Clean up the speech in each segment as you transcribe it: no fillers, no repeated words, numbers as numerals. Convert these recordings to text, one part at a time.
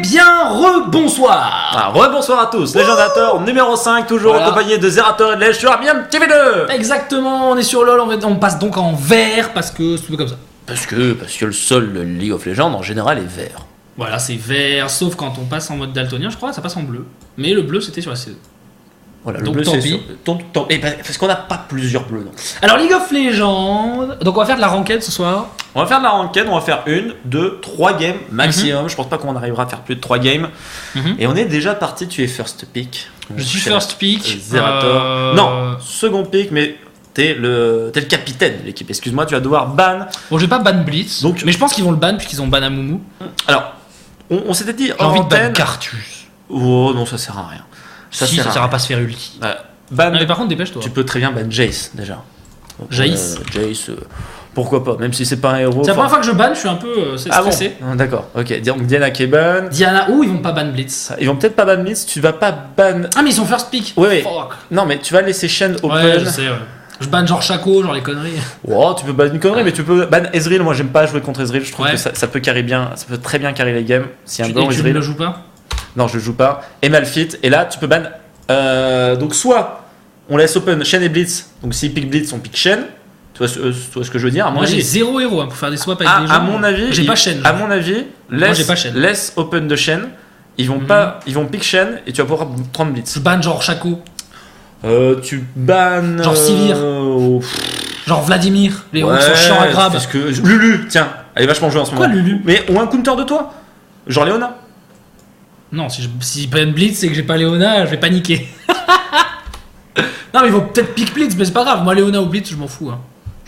bien rebonsoir. Rebonsoir à tous, Légendator numéro 5, toujours accompagné de Zerator et de Lèche sur Amiens TV2. Exactement, on est sur LoL, on passe donc en vert parce que c'est comme ça. Parce que le sol de League of Legends en général est vert. Voilà, c'est vert, sauf quand on passe en mode daltonien, je crois, ça passe en bleu. Mais le bleu c'était sur la CE. Voilà, donc le bleu tant c'est pis. parce qu'on n'a pas plusieurs bleus. Donc. Alors League of Legends, donc on va faire de la ranked ce soir. On va faire de la ranked, on va faire 1, 2, 3 games maximum. Je pense pas qu'on arrivera à faire plus de 3 games. Et on est déjà parti, tu es first pick. Je suis first pick. Zerator. Non, second pick, mais t'es le capitaine de l'équipe. Excuse-moi, tu vas devoir ban. Bon, je vais pas ban Blitz, donc, mais je pense qu'ils vont le ban puisqu'ils ont ban Amumu. Alors, on s'était dit. J'ai envie de ban Cartus. Oh non, ça sert à rien. Ça sert à pas se faire ulti. Ban, mais par contre, dépêche-toi. Tu peux très bien ban Jace déjà. Donc, Jace pourquoi pas, même si c'est pas un héros. C'est la première fois que je ban, je suis un peu stressé. Bon d'accord, ok. Donc Diana qui est ban. Diana, ils vont pas ban Blitz. Ils vont peut-être pas ban Blitz, tu vas pas ban. Ah, mais ils sont first pick. Oui. Fuck. Non, mais tu vas laisser Shen open. Ouais, je sais, ouais. Je ban genre Shaco, genre les conneries. Oh, tu peux ban une connerie, mais tu peux ban Ezreal. Moi, j'aime pas jouer contre Ezreal. Je trouve que ça peut carry bien, ça peut très bien carry les games. Si un bon Ezreal. Tu ne le joues pas? Non, je le joue pas. Et Malphite. Et là, tu peux ban. Donc, soit on laisse open Shen et Blitz. Donc, s'ils pick Blitz, on pick Shen. Tu vois ce que je veux dire? Moi, j'ai 0 héros pour faire des swaps avec des gens. À mon avis, j'ai pas Shen. À mon avis, laisse open de Shen. Ils vont pick Shen et tu vas pouvoir prendre Blitz. Je ban genre Shaco. Tu bannes. Genre Sivir. Genre Vladimir. Les héros qui sont chiants à grab. Parce que Lulu, tiens, elle est vachement jouée en ce moment. Quoi, Lulu? Mais ou un counter de toi. Genre Léona. Non, si ban Blitz et que j'ai pas Léona, je vais paniquer. Non, mais ils vont peut-être pick Blitz, mais c'est pas grave. Moi, Léona ou Blitz, je m'en fous. Hein.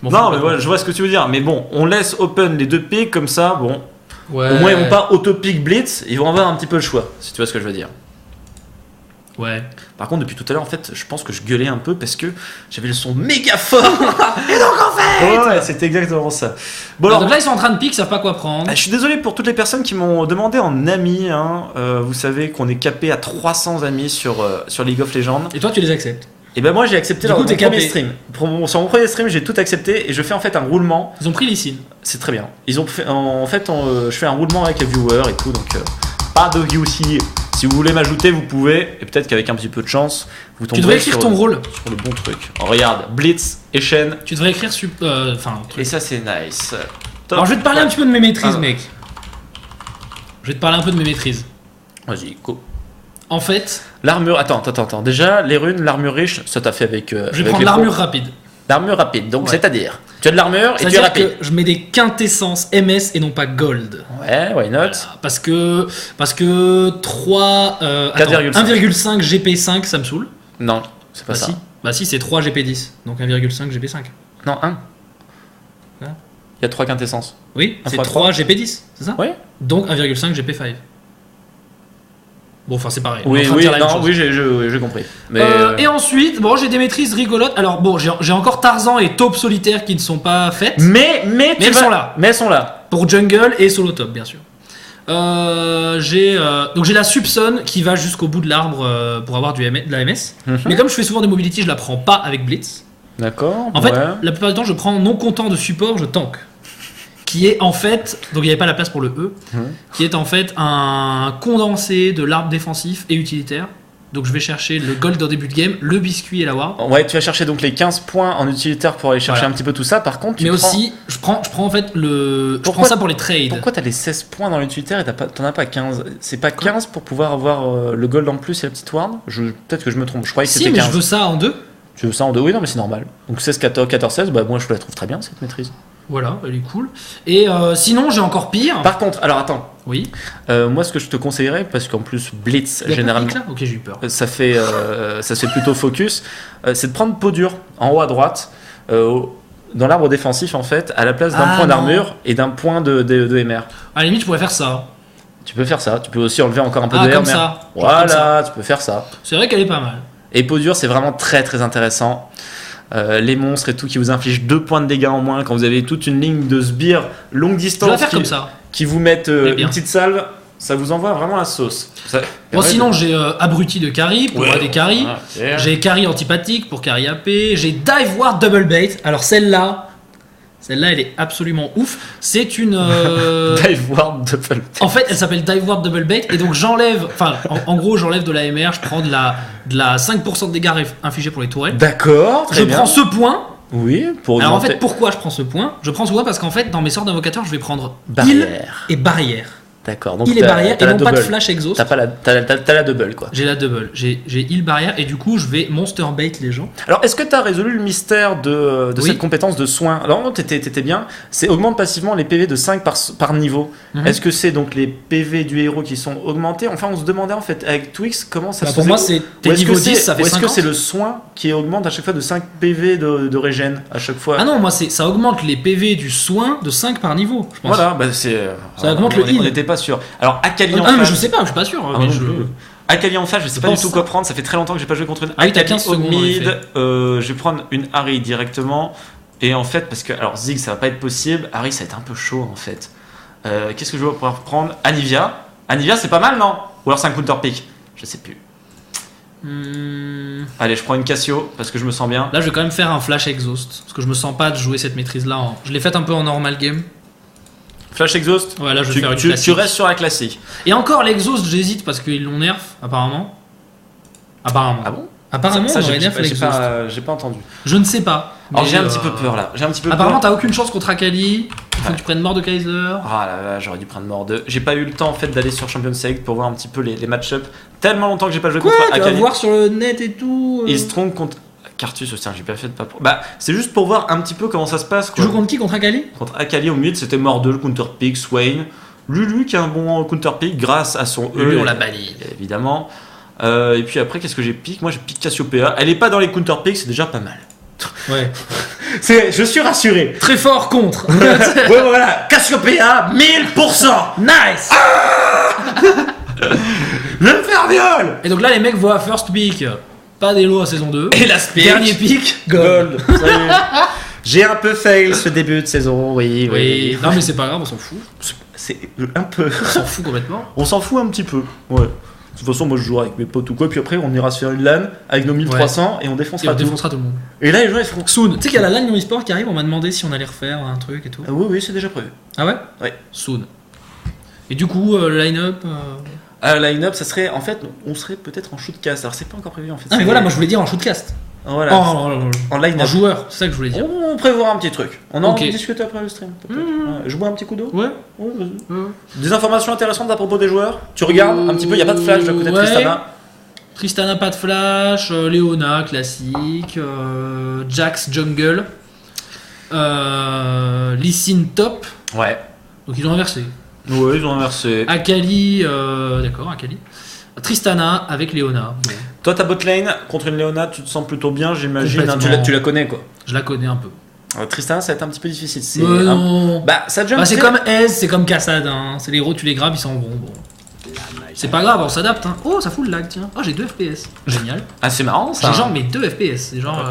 Non, mais ouais, je vois ce que tu veux dire. Mais bon, on laisse open les deux picks comme ça. Bon, ouais. Au moins ils vont pas auto-pick Blitz. Ils vont avoir un petit peu le choix, si tu vois ce que je veux dire. Ouais. Par contre, depuis tout à l'heure, en fait, je pense que je gueulais un peu parce que j'avais le son méga fort. Et donc, en fait, ouais, c'était exactement ça. Bon, alors, donc là, ils sont en train de pick, ils savent pas quoi prendre. Je suis désolé pour toutes les personnes qui m'ont demandé en amis. Vous savez qu'on est capé à 300 amis sur League of Legends. Et toi, tu les acceptes? Et ben moi, j'ai accepté sur mon premier stream. Sur mon premier stream, j'ai tout accepté et je fais en fait un roulement. Ils ont pris Lee Sin. C'est très bien. Ils ont fait, je fais un roulement avec les viewers et tout, donc pas de view aussi. Si vous voulez m'ajouter, vous pouvez, et peut-être qu'avec un petit peu de chance, vous tomberez. Tu devrais écrire ton rôle sur le bon truc. Regarde, Blitz et Shen. Tu devrais écrire et ça c'est nice. Top. Alors je vais te parler un petit peu de mes maîtrises, mec. Je vais te parler un peu de mes maîtrises. Vas-y, go. En fait, l'armure. Attends. Déjà, les runes, l'armure riche, ça t'a fait avec. Je vais prendre l'armure rapide. L'armure rapide, donc c'est-à-dire, tu as de l'armure et tu es rapide. Que je mets des quintessences MS et non pas gold. Ouais, why not? Voilà, parce que 1,5 GP5 ça me saoule. Non, c'est pas ça. Si. Bah si, c'est 3 GP10, donc 1,5 GP5. Non, 1. Il y a 3 quintessences. Oui, c'est 3 GP10, c'est ça? Oui. Donc 1,5 GP5. Bon, enfin c'est pareil. Oui, j'ai compris. Mais et ensuite, bon, j'ai des maîtrises rigolotes. Alors bon, j'ai encore Tarzan et Taupe solitaire qui ne sont pas faites. Mais elles sont là. Mais elles sont là. Pour jungle et solo top, bien sûr. J'ai la Subson qui va jusqu'au bout de l'arbre pour avoir de la MS. Mais comme je fais souvent des mobility, je la prends pas avec Blitz. D'accord. En fait, la plupart du temps, je prends non content de support, je tank. Qui est en fait, donc il n'y avait pas la place pour le E, qui est en fait un condensé de l'arbre défensif et utilitaire. Donc je vais chercher le gold au début de game, le biscuit et la ward. Ouais, tu vas chercher donc les 15 points en utilitaire pour aller chercher un petit peu tout ça. Par contre, aussi, je prends en fait je prends ça pour les trades. Pourquoi t'as les 16 points dans l'utilitaire et t'en as pas 15? C'est pas 15 pour pouvoir avoir le gold en plus et la petite ward? Peut-être que je me trompe, je croyais que c'était 15. Si, mais je veux ça en 2. Tu veux ça en 2? Oui, non, mais c'est normal. Donc 16, 14, 16, bah moi je la trouve très bien cette maîtrise. Voilà, elle est cool. Et sinon, j'ai encore pire. Par contre, alors attends. Oui. Moi, ce que je te conseillerais, parce qu'en plus Blitz, généralement, là ok, j'ai eu peur. ça fait plutôt focus, c'est de prendre peau dure en haut à droite, dans l'arbre défensif en fait, à la place d'un point d'armure et d'un point de MR. À la limite, je pourrais faire ça. Tu peux faire ça. Tu peux aussi enlever encore un peu de comme MR. Ça. Voilà, comme ça. Tu peux faire ça. C'est vrai qu'elle est pas mal. Et peau dure, c'est vraiment très très intéressant. Les monstres et tout qui vous infligent 2 points de dégâts en moins quand vous avez toute une ligne de sbires longue distance comme ça. qui vous mettent une petite salve, ça vous envoie vraiment la sauce. Bon, sinon j'ai abruti de carry pour des carry, j'ai carry antipathique pour carry AP, j'ai dive ward double bait. Alors celle-là, Celle-là, elle est absolument ouf. C'est une. Dive Ward Double. En fait, elle s'appelle Dive Ward Double Bait. Et donc, j'enlève. Enfin, en gros, j'enlève de la MR. Je prends de la 5% de dégâts infligés pour les tourelles. D'accord, très Je bien. prends ce point. Oui, pour Alors, en augmenter. fait, pourquoi je prends ce point? Je prends ce point parce qu'en fait, dans mes sorts d'invocateur, je vais prendre Barrière. heal et barrière. D'accord, donc Heal et barrière t'as et la non pas de double. flash exhaust. T'as la double, quoi. J'ai la double. J'ai heal barrière et du coup, je vais monster bait les gens. Alors, est-ce que tu as résolu le mystère de Oui. cette compétence de soin? Alors, non, t'étais bien. C'est augmente passivement les PV de 5 par niveau. Mhm. Est-ce que c'est donc les PV du héros qui sont augmentés? Enfin, on se demandait en fait avec Twix comment ça Bah, se pour faisait. moi, c'est Ou t'es est-ce que niveau c'est- 10, ça fait ou est-ce 50. que c'est le soin qui augmente à chaque fois de 5 PV de régène à chaque fois? Ah non, moi, ça augmente les PV du soin de 5 par niveau, je pense. Voilà, bah c'est. Ça augmente le heal. On n'était pas sûr. Alors, Akali en Ah, mais face. je sais pas, je suis pas sûr. Ah, mais non je- plus. Akali en face, je sais Je pas du pense tout ça. quoi prendre. Ça fait très longtemps que j'ai pas joué contre une Ah oui, t'as Akali 15 au secondes, en mid. effet. Je vais prendre une Harry directement. Et en fait, parce que alors Ziggs ça va pas être possible. Harry ça va être un peu chaud en fait. Qu'est-ce que je vais pouvoir prendre? Anivia. Anivia c'est pas mal non? Ou alors c'est un counter pick? Je sais plus. Allez, je prends une Cassio parce que je me sens bien. Là, je vais quand même faire un flash exhaust. Parce que je me sens pas de jouer cette maîtrise-là. Je l'ai faite un peu en normal game. Flash exhaust. Ouais, là, je vais Tu, faire une tu- classique. tu restes sur la classique. Et encore, l'exhaust, j'hésite parce qu'ils l'ont nerf, apparemment. Apparemment. Ah bon? Apparemment, Ça, on aurait j'ai nerf j'ai l'exhaust. j'ai pas entendu. Je ne sais pas. Alors mais, j'ai un petit peu peur là. J'ai un petit peu Apparemment, peur. t'as aucune chance contre Akali. Il faut Ouais. que tu prennes mort de Kaiser. Ah là là, j'aurais dû prendre mort de. J'ai pas eu le temps en fait d'aller sur Champions League pour voir un petit peu les match-up. Tellement longtemps que j'ai pas joué Quoi? contre Tu vas Akali. voir sur le net et tout. Et Strong contre Cartus aussi, j'ai pas fait de pas. Bah, c'est juste pour voir un petit peu comment ça se passe Tu quoi. joues contre qui? Contre Akali? Contre Akali au mid, c'était mort de le counter pick, Swain. Lulu qui a un bon counter pick grâce à son Lui, E. on l'a banni. Évidemment. Et puis après, qu'est-ce que j'ai pick? Moi j'ai pick Cassiopeia. Elle est pas dans les counter picks, c'est déjà pas mal. Ouais. Je suis rassuré. Très fort contre. Ouais, voilà, Cassiopeia, 1000%. Nice. Le ferviol. Et donc là, les mecs voient first pick. Pas d'Elo à saison 2. Et la speak. Dernier pick. Gold. Salut. J'ai un peu fail ce début de saison, oui. Oui. Non, mais c'est pas grave, on s'en fout. C'est un peu. On s'en fout complètement. On s'en fout un petit peu. Ouais. De toute façon, moi je jouerai avec mes potes ou quoi, puis après on ira se faire une LAN avec nos 1300 et on Et défoncera on tout. défoncera tout le monde. Et là les gens ils feront. Soon. Tu sais qu'il y a la LAN e-sport qui arrive, on m'a demandé si on allait refaire un truc et tout. Ah oui, oui, c'est déjà prévu. Ah ouais? Ouais. Soon. Et du coup, le line-up. Line-up, ça serait en fait, on serait peut-être en shootcast. Alors c'est pas encore prévu en fait. Ah, mais voilà, moi je voulais dire en shootcast. Voilà. En En line-up. joueur, c'est ça que je voulais dire. On prévoira un petit truc. On en Ok. discute après le stream. peut-être. Ouais, je bois un petit coup d'eau. Ouais. Ouais, vas-y. Des informations intéressantes à propos des joueurs. Tu regardes un petit peu, il y a pas de flash de côté de Ouais. Tristana. Tristana, pas de flash. Leona, classique. Jax, jungle. Lee Sin, top. Ouais. Donc ils ont inversé. Ouais, ils ont inversé. Akali, d'accord, Akali. Tristana avec Leona. Bon, Toi, ta bot lane contre une Leona, tu te sens plutôt bien, j'imagine. Hein, Complètement. tu la connais quoi. je la connais un peu. Tristana, ça va être un petit peu difficile. C'est Non. Bah, ça jump. Bah, c'est comme Ez, c'est comme Kassad. Hein. C'est les héros, tu les grabes, ils s'en vont. Bon. C'est pas grave, on s'adapte. Hein. Oh, ça fout le lag, tiens. Oh, j'ai 2 FPS. Génial. Ah, c'est marrant ça. J'ai genre mes 2 FPS. C'est genre.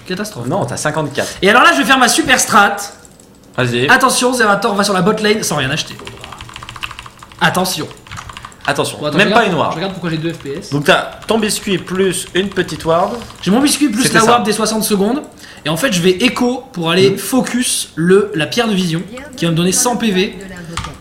Catastrophe. Non, t'as 54. Et alors là, je vais faire ma super strat. Vas-y. Attention, Zerator va sur la bot lane sans rien acheter. Attention. Attention, Bon, attends, même je pas regarde- une ward. Je regarde pourquoi j'ai 2 FPS. Donc, t'as ton biscuit plus une petite ward. J'ai mon biscuit plus C'était la ça. ward des 60 secondes. Et en fait, je vais écho pour aller focus la pierre de vision qui va me donner 100 PV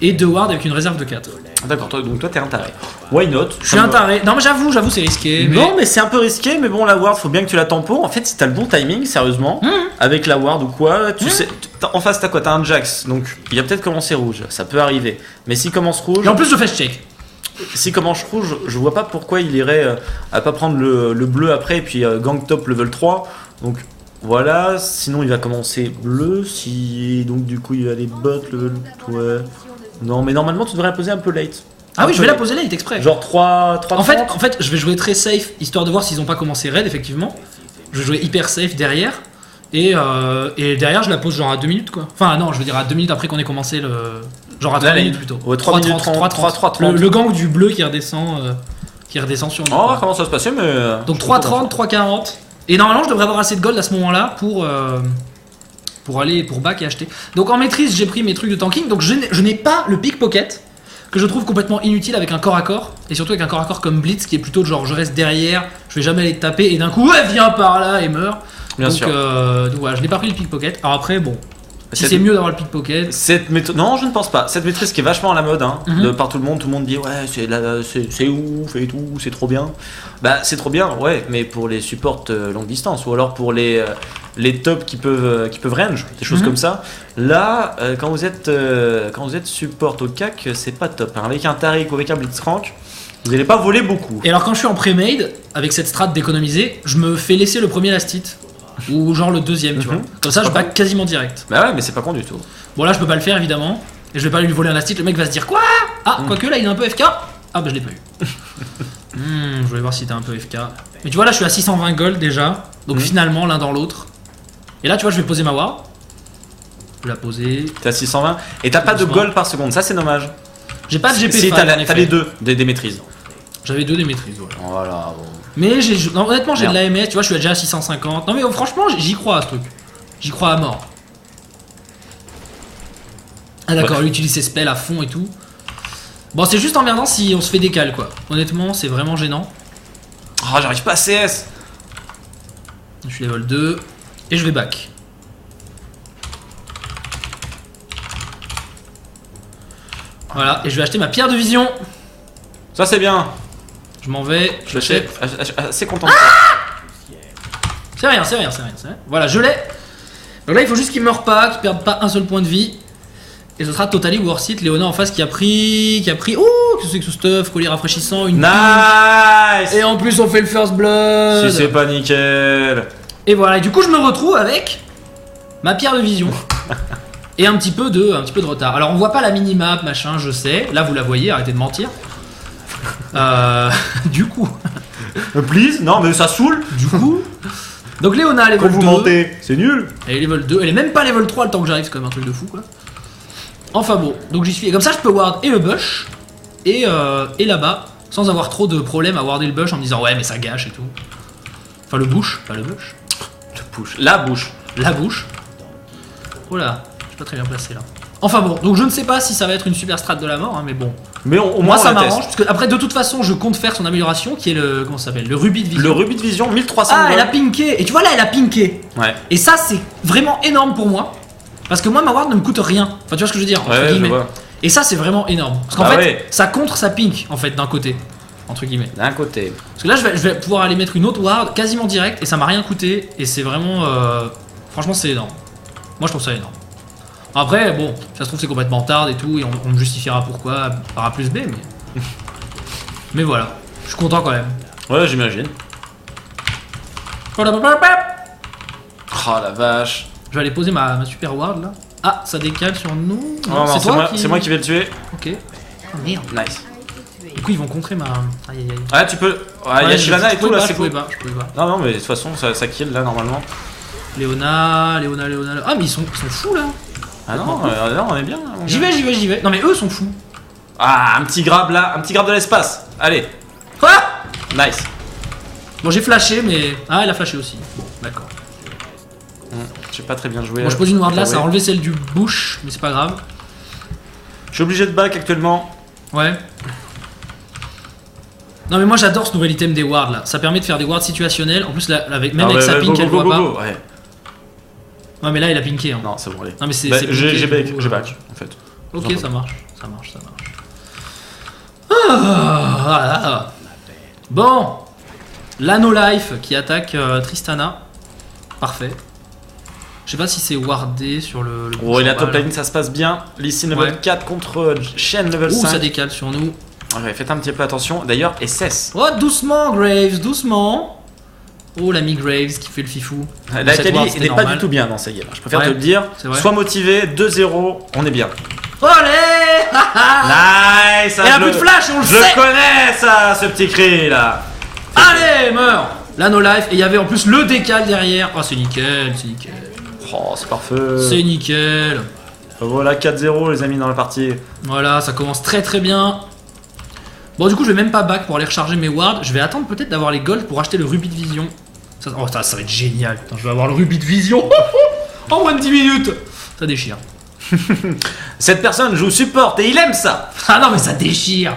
et 2 ward avec une réserve de 4. D'accord, donc toi, t'es un taré. Why not? Je suis un taré. Non, mais j'avoue, c'est risqué. Non, mais c'est un peu risqué, mais bon, la ward, faut bien que tu la tampons. En fait, si t'as le bon timing, sérieusement, avec la ward ou quoi, tu sais. En face, t'as quoi? T'as un Jax, donc il va peut-être commencer rouge, ça peut arriver. Mais s'il commence rouge. Et en plus, je fais check. S'il commence rouge, je vois pas pourquoi il irait à pas prendre le bleu après et puis gang top level 3. Donc voilà, sinon il va commencer bleu, si donc du coup il va aller bot level. Ouais. Non, mais normalement tu devrais la poser un peu late. Ah oui, Un je peu vais la late. poser là, il est exprès. Genre 3 En fait, je vais jouer très safe histoire de voir s'ils ont pas commencé raid effectivement. Je vais jouer hyper safe derrière. Et derrière, je la pose genre à 2 minutes quoi. Enfin, non, je veux dire à 2 minutes après qu'on ait commencé le. Genre à 3 Là, minutes plutôt. ouais, 3 minutes 30, 3:30. Le gang du bleu qui redescend sur nous. Oh, quoi. comment ça se passait, mais. Donc 3,30, 3,40. Et normalement, je devrais avoir assez de gold à ce moment-là pour aller pour back et acheter. Donc en maîtrise, j'ai pris mes trucs de tanking. Donc je n'ai pas le pickpocket que je trouve complètement inutile avec un corps à corps. Et surtout avec un corps à corps comme Blitz qui est plutôt de genre je reste derrière, je vais jamais aller te taper et d'un coup, ouais, viens par là et meurs. Bien donc, sûr. donc voilà, je n'ai pas pris le pickpocket. Alors après, bon, Si c'est mieux d'avoir le pickpocket. Cette méthode, non, je ne pense pas. Cette maîtrise qui est vachement à la mode, hein, par tout le monde dit ouais, c'est ouf et tout, c'est trop bien. Bah, c'est trop bien, ouais, mais pour les supports longue distance ou alors pour les tops qui peuvent range, des choses comme ça. Là, quand vous êtes support au CAC, c'est pas top. Hein. Avec un Taric ou avec un Blitzcrank, vous n'allez pas voler beaucoup. Et alors, quand je suis en pré-made, avec cette strat d'économiser, je me fais laisser le premier last hit. Ou genre le deuxième, tu vois. Comme ça, je back quasiment direct. Bah ouais, mais c'est pas con du tout. Bon, là, je peux pas le faire évidemment. Et je vais pas lui voler un last hit. Le mec va se dire quoi. Ah, quoique là, il est un peu FK. Ah, bah je l'ai pas eu. Je voulais voir si t'es un peu FK. Mais tu vois, là, je suis à 620 gold déjà. Donc finalement, l'un dans l'autre. Et là, tu vois, je vais poser ma ward. Je vais la poser. T'es à 620 et t'as pas de gold par seconde. Ça, c'est dommage. J'ai pas de GP. Si, t'as les deux des maîtrises. J'avais 2 des maîtrises, Voilà, bon. Mais honnêtement, j'ai de l'AMS, tu vois, je suis déjà à 650. Non, mais franchement, j'y crois à ce truc. J'y crois à mort. Ah, d'accord, il utilise ses spells à fond et tout. Bon, c'est juste emmerdant si on se fait décal, quoi. Honnêtement, c'est vraiment gênant. Oh, j'arrive pas à CS. Je suis level 2 et je vais back. Voilà, et je vais acheter ma pierre de vision. Ça, c'est bien. Je m'en vais, je suis assez content. C'est rien. Voilà, je l'ai. Donc là, il faut juste qu'il meure pas, qu'il perde pas un seul point de vie. Et ce sera totally worth it. Léona en face qui a pris. Oh, qu'est-ce que c'est que ce stuff? Collier rafraîchissant, une nice. Et en plus, on fait le first blood. Si c'est pas nickel. Et voilà, et du coup, je me retrouve avec ma pierre de vision. Et un petit peu de retard. Alors, on voit pas la minimap, machin, je sais. Là, vous la voyez, arrêtez de mentir. Du coup. Please, non mais ça saoule. Du coup. Donc Léona level 2. Quand vous mentez, c'est nul. Elle est level 2, elle est même pas level 3 le temps que j'arrive, c'est quand même un truc de fou quoi. Enfin bon, donc j'y suis. Et comme ça je peux ward et le bush et là-bas, sans avoir trop de problèmes à warder le bush en me disant ouais mais ça gâche et tout. Enfin le bush, pas le bush. Le bush. La bouche. La bouche. Oh là, je suis pas très bien placé là. Enfin bon, donc je ne sais pas si ça va être une super strat de la mort, hein, mais bon. Mais au moi moins ça m'arrange, parce que après de toute façon je compte faire son amélioration qui est le. Comment ça s'appelle? Le rubis de vision. Le rubis de vision, 1300 Ah, elle a pinké. Et tu vois là, elle a pinké. Ouais. Et ça, c'est vraiment énorme pour moi. Parce que moi, ma ward ne me coûte rien. Enfin, tu vois ce que je veux dire? Entre guillemets. Et ça, c'est vraiment énorme. Parce qu'en fait, ça contre sa pink, en fait, d'un côté. Entre guillemets. D'un côté. Parce que là, je vais pouvoir aller mettre une autre ward quasiment direct. Et ça m'a rien coûté. Et c'est vraiment. Franchement, c'est énorme. Moi, je trouve ça énorme. Après, bon, ça se trouve, c'est complètement tard et tout. Et on me justifiera pourquoi par A plus B. Mais voilà. Je suis content quand même. Ouais, j'imagine. Oh la vache. Je vais aller poser ma super ward là. Ah, ça décale sur nous. Non, c'est moi qui vais le tuer. Ok. Oh merde. Nice. Du coup, ils vont contrer ma. Aïe aïe aïe. Ah, tu peux. Ouais, il y a Shyvana et tout là, c'est cool. Je pouvais pas. Non, mais de toute façon, ça kill là normalement. Léona. Ah, mais ils sont fous là. Ah non, on est bien. J'y vais. Non, mais eux sont fous. Ah, un petit grab là, un petit grab de l'espace. Allez. Quoi? Nice. Bon, j'ai flashé, mais. Ah, elle a flashé aussi. Bon, d'accord. J'ai pas très bien joué. Bon, je pose une ward là, ça a enlevé celle du bush, mais c'est pas grave. Je suis obligé de back actuellement. Ouais. Non, mais moi j'adore ce nouvel item des wards là. Ça permet de faire des wards situationnels. En plus, là, avec sa pink, elle voit pas. Ouais. Non, mais là, il a pinké. Hein. Non, c'est bon, allez. Non, mais c'est. J'ai back en fait. Ok, ça marche. Ah. Bon. L'Anno Life qui attaque Tristana. Parfait. Je sais pas si c'est wardé sur le oh, et la top lane ça se passe bien. Lee Sin level 4 contre Shen level 5. Ouh, ça décale sur nous. Ouais, faites un petit peu attention. D'ailleurs, SS. Oh, doucement, Graves, doucement. Oh, l'ami Graves qui fait le fifou. La qualité n'est pas du tout bien dans ces games. Je préfère te le dire. Sois motivé, 2-0, on est bien. Allez. Nice. Elle a plus de flash, on le sait. Je connais ça, ce petit cri là. Allez, meurs. Là, no life. Et il y avait en plus le décal derrière. Oh, c'est nickel. Oh, c'est parfait. C'est nickel. Voilà, 4-0 les amis dans la partie. Voilà, ça commence très très bien. Bon, du coup, je vais même pas back pour aller recharger mes wards. Je vais attendre peut-être d'avoir les golds pour acheter le rubis de vision. Ça va être génial. Putain, je vais avoir le rubis de vision en moins de 10 minutes. Ça déchire. Cette personne joue support et il aime ça. Ah non, mais ça déchire.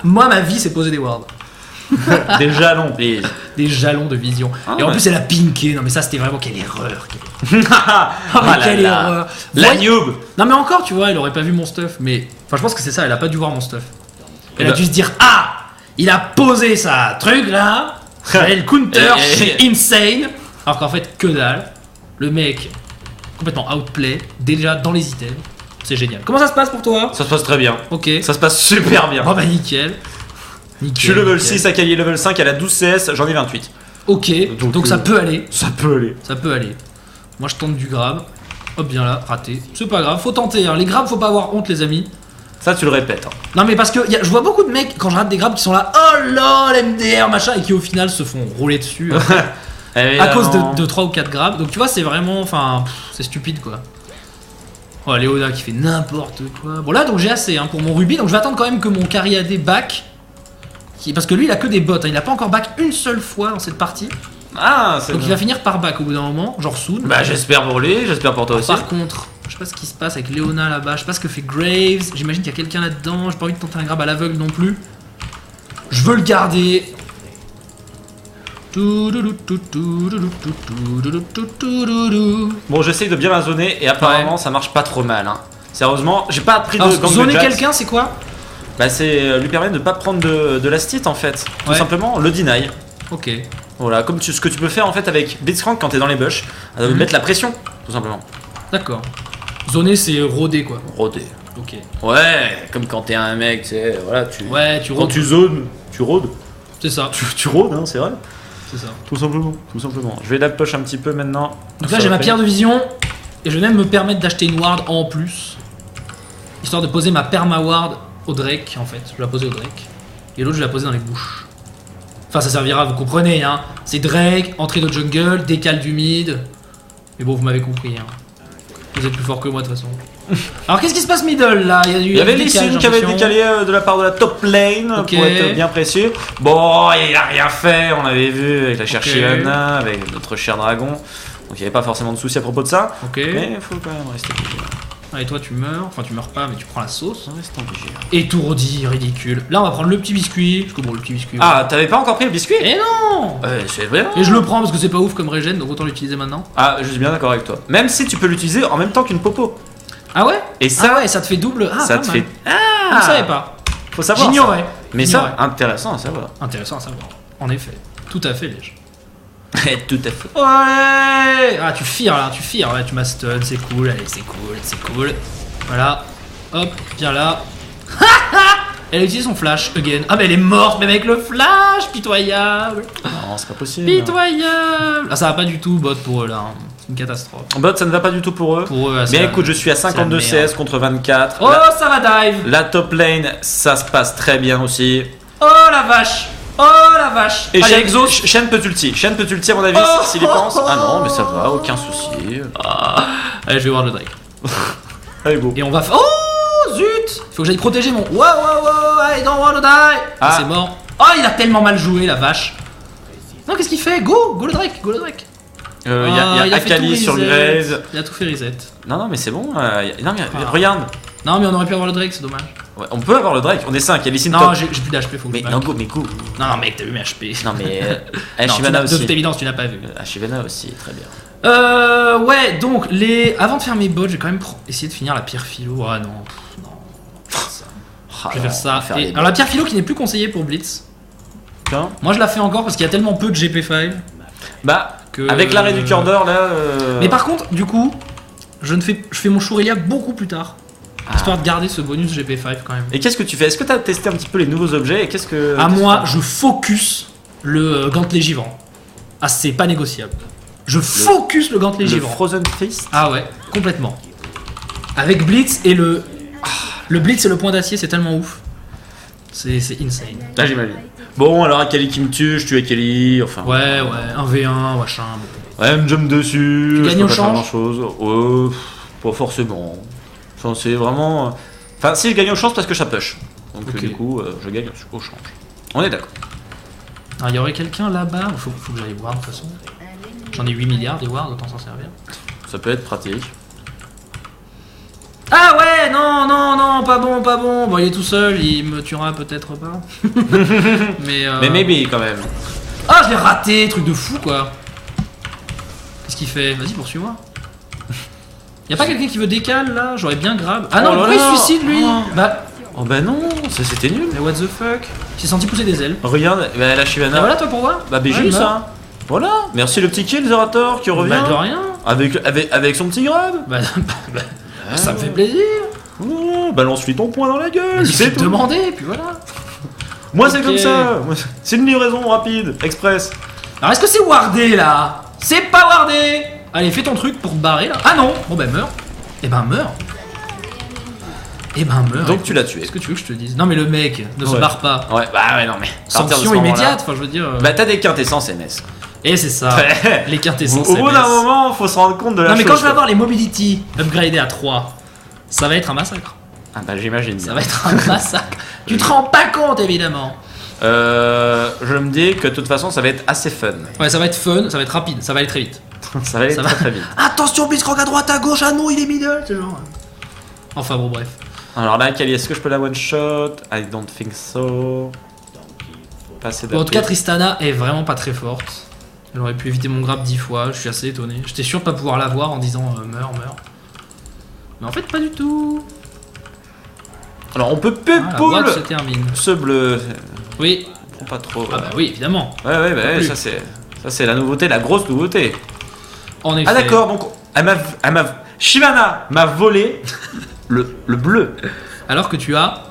Moi, ma vie, c'est poser des wards. Des jalons, please. Des jalons de vision. Ah et en ouais. plus, elle a pinké. Non, mais ça, c'était vraiment quelle erreur. Ah mais là quelle là. erreur. La Voyez- noob. Non, mais encore, tu vois, elle aurait pas vu mon stuff. Mais. Enfin, je pense que c'est ça, elle a pas dû voir mon stuff. Elle Eh a ben- dû se dire ah, il a posé sa truc là. C'est le counter chez Insane. Alors qu'en fait, que dalle. Le mec, complètement outplay, déjà dans les items. C'est génial. Comment ça se passe pour toi? Ça se passe très bien. Ok. Ça se passe super bien. Bon bah nickel. Je suis level nickel. 6, Akali level 5, elle a 12 CS, j'en ai 28. Ok, Donc, donc ça peut aller. Ça peut aller. Ça peut aller. Moi je tente du grab. Hop, bien là, raté. C'est pas grave, faut tenter. Hein. Les grabs, faut pas avoir honte, les amis. Ça, tu le répètes. Hein. Non, mais parce que je vois beaucoup de mecs, quand je rate des grabs, qui sont là, oh lol, MDR, machin, et qui au final se font rouler dessus à cause de 3 ou 4 grabs. Donc tu vois, c'est vraiment. Enfin, c'est stupide quoi. Oh, Léona qui fait n'importe quoi. Bon, là, donc j'ai assez hein, pour mon rubis, donc je vais attendre quand même que mon carry AD back. Parce que lui, il a que des bots, hein. Il a pas encore back une seule fois dans cette partie. Ah, c'est Donc il va finir par back au bout d'un moment, genre soon. Bah, j'espère pour lui, j'espère pour toi aussi. Par contre, je sais pas ce qui se passe avec Léona là-bas, je sais pas ce que fait Graves, j'imagine qu'il y a quelqu'un là-dedans, j'ai pas envie de tenter un grab à l'aveugle non plus. Je veux le garder. Bon, j'essaye de bien la zoner et apparemment ça marche pas trop mal. Hein. Sérieusement, j'ai pas pris de Alors, gang de zoner Jax. quelqu'un, c'est quoi? Bah, c'est lui permettre de pas prendre de la stit en fait. Tout Ouais. simplement, le deny. Ok. Voilà, comme ce que tu peux faire en fait avec Blitzcrank quand t'es dans les bush, mettre la pression, tout simplement. D'accord. Zoner, c'est rôder quoi. Rôder. Ok. Ouais, comme quand t'es un mec, tu sais, voilà, Ouais, tu quand rôdes. tu zones, tu rôdes. C'est ça. Tu rôdes, hein, c'est vrai. C'est ça. Tout simplement, tout simplement. Je vais la push un petit peu maintenant. Donc là, j'ai ma pierre de vision, et je vais même me permettre d'acheter une ward en plus. Histoire de poser ma perma ward au Drake en fait. Je vais la poser au Drake. Et l'autre, je vais la poser dans les bouches. Enfin, ça servira, vous comprenez, hein. C'est Drake, entrée de jungle, décale du mid. Mais bon, vous m'avez compris, hein. Vous êtes plus fort que moi de toute façon. Alors, qu'est-ce qui se passe middle là? Il y avait du Lee décalage, Sin qui avait j'ai décalé de la part de la top lane Ok. pour être bien précis. Bon, il a rien fait, on avait vu avec la chère Ok. Shyvana, avec notre cher dragon. Donc il n'y avait pas forcément de soucis à propos de ça. Ok. Mais il faut quand même rester vigilant. Ah, et toi, tu meurs. Enfin, tu meurs pas, mais tu prends la sauce. Restons vigilants. Étourdi, ridicule. Là, on va prendre le petit biscuit. Parce que bon, le petit biscuit. Ah, t'avais pas encore pris le biscuit? Et non! C'est vrai. Et je le prends parce que c'est pas ouf comme régène, donc autant l'utiliser maintenant. Ah, je suis bien d'accord avec toi. Même si tu peux l'utiliser en même temps qu'une popo. Ah ouais? Et ça, Ah ouais, ça te fait double. Ah, ça pas te mal. fait. Je ne savais pas. Faut savoir. J'ignorais. ça. Mais J'ignorais. ça, intéressant à savoir. Intéressant à savoir. En effet. Tout à fait, Lège. Tout à fait. Ouais! Ah, tu fires là, tu fires. Ouais, tu m'as stun, c'est cool. Allez, c'est cool, c'est cool. Voilà. Hop, viens là. Elle a utilisé son flash again. Ah, mais elle est morte, même avec le flash! Pitoyable! Non, c'est pas possible. Pitoyable! Ah, ça va pas du tout, bot, pour eux là. hein. C'est une catastrophe. Bot, ça ne va pas du tout pour eux. Pour eux, ah, Mais c'est écoute, je suis à c'est la 52 merde. CS contre 24. Oh, ça va dive! La top lane, ça se passe très bien aussi. Oh la vache! Oh la vache! Et Allez, exhaust! Shen peut ulti. Shen peut ulti à mon avis Oh, s'il y pense. Ah non, mais ça va, aucun souci. Allez, je vais voir le Drake. Allez, go. Et on va faire. Oh zut! Faut que j'aille protéger mon. Wow, wow, wow, I don't wanna die! Ah. C'est mort. Oh, il a tellement mal joué, la vache! Non, qu'est-ce qu'il fait? Go! Go le Drake! Go le Drake! Il y Ah, a il a fait Akali tout sur reset. Graves. Il a tout fait reset. Non, non, mais c'est bon. Non, mais Ah. regarde. Non, mais on aurait pu avoir le Drake, c'est dommage. Ouais, on peut avoir le Drake. On est 5. Il y a Lee Sin Non, top. j'ai plus d'HP, faut que Mais je back. non, go, mais go. Non, non, mec, t'as vu mes HP. Non, mais. Non, Shyvana de toute aussi. évidence, tu n'as pas vu. Shyvana aussi, très bien. Ouais, donc, avant de faire mes bots, je vais quand même essayer de finir la pierre philo. Ah non, non. Ah, Je vais faire ça. faire Et- les alors, la pierre philo qui n'est plus conseillée pour Blitz. Putain. Moi, je la fais encore parce qu'il y a tellement peu de GP5 Bah, que. avec l'arrêt du cœur d'or là. Mais par contre, du coup, je fais mon Shurilia beaucoup plus tard. Ah. Histoire de garder ce bonus GP5 quand même. Et qu'est-ce que tu fais? Est-ce que tu as testé un petit peu les nouveaux objets et qu'est-ce que. À qu'est-ce moi, que- je focus le gantelet givrant. Ah, c'est pas négociable. Je focus le gantelet Le givrant. Frozen Fist. Ah ouais, complètement. Avec Blitz et le. Ah, le Blitz et le point d'acier, c'est tellement ouf. C'est insane. Là, j'imagine. Bon, alors Akali qui me tue, je tue Akali. Enfin. Ouais, ouais, 1v1, machin. Bon. Ouais, elle me jump dessus. Tu je gagnes peux au pas faire change grand-chose. Pas forcément. Enfin, c'est vraiment. Enfin, si je gagne au change parce que ça push. Donc, Ok. du coup, je gagne au change. On est d'accord. Ah, il y aurait quelqu'un là-bas. Faut que j'aille voir de toute façon. J'en ai 8 milliards des wards, autant s'en servir. Ça peut être pratique. Ah ouais, Non, non, non, pas bon, pas bon. Bon, il est tout seul, il me tuera peut-être pas. Mais maybe quand même. Ah, je l'ai raté, truc de fou quoi. Qu'est-ce qu'il fait? Vas-y, poursuis-moi. Y'a pas quelqu'un qui veut décale là? J'aurais bien grave. Ah non, Oh là pourquoi il là. se suicide lui? Bah, Oh bah non, ça c'était nul. mais what the fuck? Il s'est senti pousser des ailes. Regarde, bah, la Et Shyvana. voilà toi pour voir? Bah BG Ouais, ça. Voilà, merci le petit kill Zerator qui revient. Bah de rien. Avec son petit grab. Bah, ça me fait plaisir. Oh, balance-lui ton poing dans la gueule. Il fait C'est tout. demander, puis voilà. Moi c'est Ok. comme ça. C'est une livraison rapide, express. Alors est-ce que c'est wardé là? C'est pas wardé. Allez, fais ton truc pour te barrer là. Ah non. Bon bah meurs. Eh ben meurs. Eh ben meurs. Donc tu l'as tué. Qu'est-ce que tu veux que je te dise? Non mais le mec ne se Ouais. barre pas. Ouais, bah ouais, non mais. à partir de ce Sanction moment-là- immédiate, enfin je veux dire. Bah t'as des quintessences MS. Et c'est ça. Les quintessences. Au bout d'un MS. moment, faut se rendre compte de la Non mais chose. quand je vais quoi. avoir les mobility upgradés à 3, ça va être un massacre. Ah bah j'imagine Ça bien. va être un massacre. Tu te rends pas compte évidemment. Je me dis que de toute façon ça va être assez fun. Ouais, ça va être fun, ça va être rapide, ça va aller très vite. Ça va aller Ça très va. très vite. Attention, Blitzcrank à droite, à gauche, ah non, il est middle, ce genre. Enfin bon, bref. Alors là, Kali, est-ce que je peux la one shot? I don't think so. Pas assez Bon, en tout cas, d'AP. Tristana est vraiment pas très forte. Elle aurait pu éviter mon grab 10 fois, je suis assez étonné. J'étais sûr de pas pouvoir l'avoir en disant meurs, meurs. Mais en fait, pas du tout. Alors on peut Ah, la pull boîte se termine. ce bleu. Oui. Prends pas trop. Ah bah oui, évidemment. Ouais, ouais, bah ouais, plus. ça c'est la nouveauté, la grosse nouveauté. En effet. Ah d'accord, donc Shyvana m'a volé le bleu. Alors que tu as...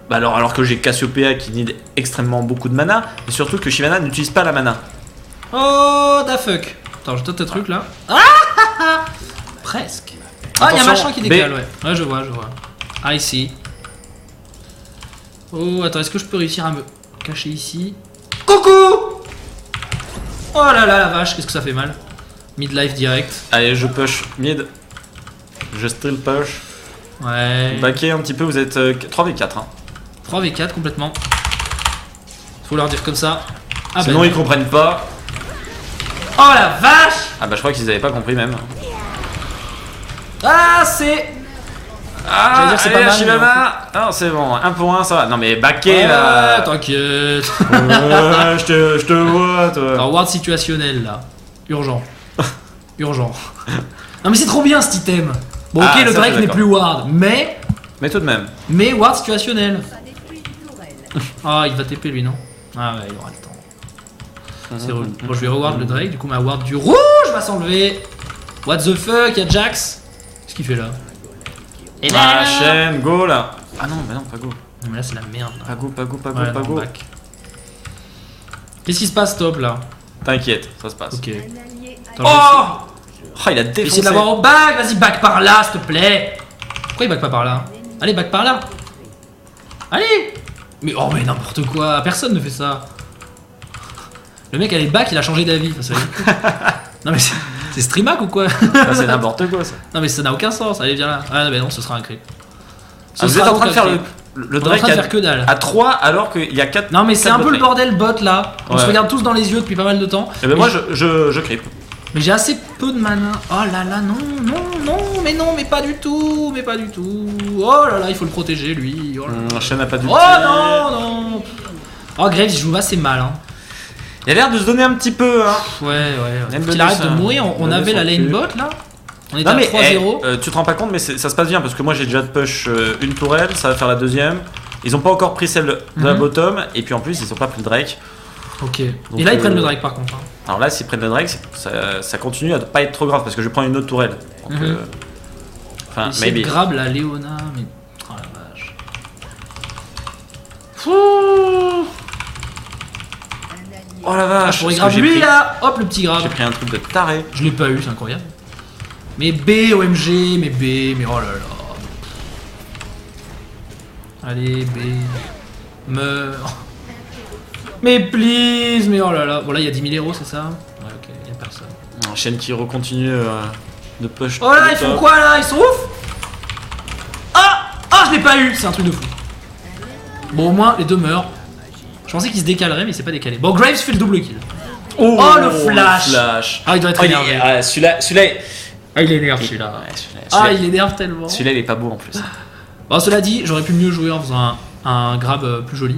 Bah alors que j'ai Cassiopeia qui need extrêmement beaucoup de mana, et surtout que Shyvana n'utilise pas la mana. Oh, da fuck. Attends, je tente un truc là. Ah presque. Ah, il y a Attention, machin qui B. décale, ouais. Ouais, je vois, je vois. I see. Oh, attends, est-ce que je peux réussir à me cacher ici? Coucou! Oh là là, la vache, qu'est-ce que ça fait mal. Midlife direct. Allez, je push mid. Je still push. Ouais. Baquez un petit peu, vous êtes 3v4. Hein. 3v4 complètement. Faut leur dire comme ça. Ah Sinon bah, ils comprennent pas. oh la vache! Ah bah je crois qu'ils avaient pas compris même. Ah, c'est... Ah, J'allais dire c'est allez, pas mal, Shyvana. Non c'est bon, 1 pour 1 ça va. Non mais baquez Ouais, là. t'inquiète. Ouais, je te vois toi. Alors, ward situationnel là. Urgent. Urgent. Non mais c'est trop bien cet item. Bon, ok, Ah, le ça, je Drake suis n'est d'accord. plus ward, mais Mais tout de même. ward situationnel. Ah, il va TP lui, non? Ah ouais, il aura le temps. C'est relou. Bon, je vais reward le Drake, du coup ma ward du rouge va s'enlever. What the fuck, y'a Jax. Qu'est-ce qu'il fait là? Et Ah, chaîne, go là. Ah non, bah non, pas go. Non mais là c'est la merde là. Pas go, pas go, pas go, Ouais, pas non, go. back. Qu'est-ce qui se passe top là? T'inquiète, ça se passe. Ok. Attends, Oh, je oh, il a vais défoncé. essayer de l'avoir au back, vas-y back par là s'il te plaît. Pourquoi il back pas par là? Allez, back par là. Allez. Mais oh mais n'importe quoi, personne ne fait ça. Le mec allait back, il a changé d'avis. Enfin, non mais c'est streamac ou quoi? Ça, c'est n'importe quoi ça. Non mais ça n'a aucun sens, allez viens là. Ah mais non, ce sera un creep. Ce Ah, vous sera êtes en donc train de un faire creep. le On est en Drake train de faire que dalle. à 3 alors qu'il y a 4. Non mais c'est un peu le bordel bot là. On se Ouais. regarde tous dans les yeux depuis pas mal de temps. Et ben moi je creep. Mais j'ai assez peu de mana. Oh là là, non, non, mais pas du tout, mais pas du tout. Oh là là, il faut le protéger lui. Oh, là là. Chaîne n'a pas du Oh non, non. Oh Graves, il joue assez mal. Hein. Il a l'air de se donner un petit peu. Hein. Ouais. Aime Faut qu'il bien arrête ça. de mourir. On Aime avait bien la son lane cul. bot là. On était Non mais à 3-0. tu te rends pas compte mais ça se passe bien parce que moi j'ai déjà de push une tourelle, ça va faire la deuxième. Ils ont pas encore pris celle de la Mhm. bottom et puis en plus ils ont pas pris le Drake. Ok. Donc, Et là, ils prennent le Drake par contre. Hein. Alors là s'ils prennent le Drake ça continue à pas être trop grave parce que je prends une autre tourelle. Donc, Mhm. enfin Ici, maybe. il grab la Léona, mais. Oh la vache. Ouh. Oh la Ah, vache. je pourrais parce que grab lui là. Hop, le petit grab. J'ai pris un truc de taré. Je l'ai pas eu, c'est incroyable. Mais B, OMG, mais oh là là. Allez, B. Meurs. Mais please, mais oh là là. Bon là, il y a 10 000 euros, c'est ça? Ouais, ok, il y a personne. Chaîne qui recontinue de push. Oh là, le ils font top. quoi là? Ils sont ouf? Ah! Ah, je l'ai pas eu! C'est un truc de fou. Bon, au moins, les deux meurent. Je pensais qu'il se décalerait, mais il s'est pas décalé. Bon, Graves fait le double kill. Oh, Oh, le flash. flash. Ah, il doit être Oh, énervé. celui-là, Ah, il énerve celui-là. Ouais, celui-là, Ah, il énerve tellement. celui-là, il est pas beau en plus. Bon, cela dit, j'aurais pu mieux jouer en faisant un grab plus joli.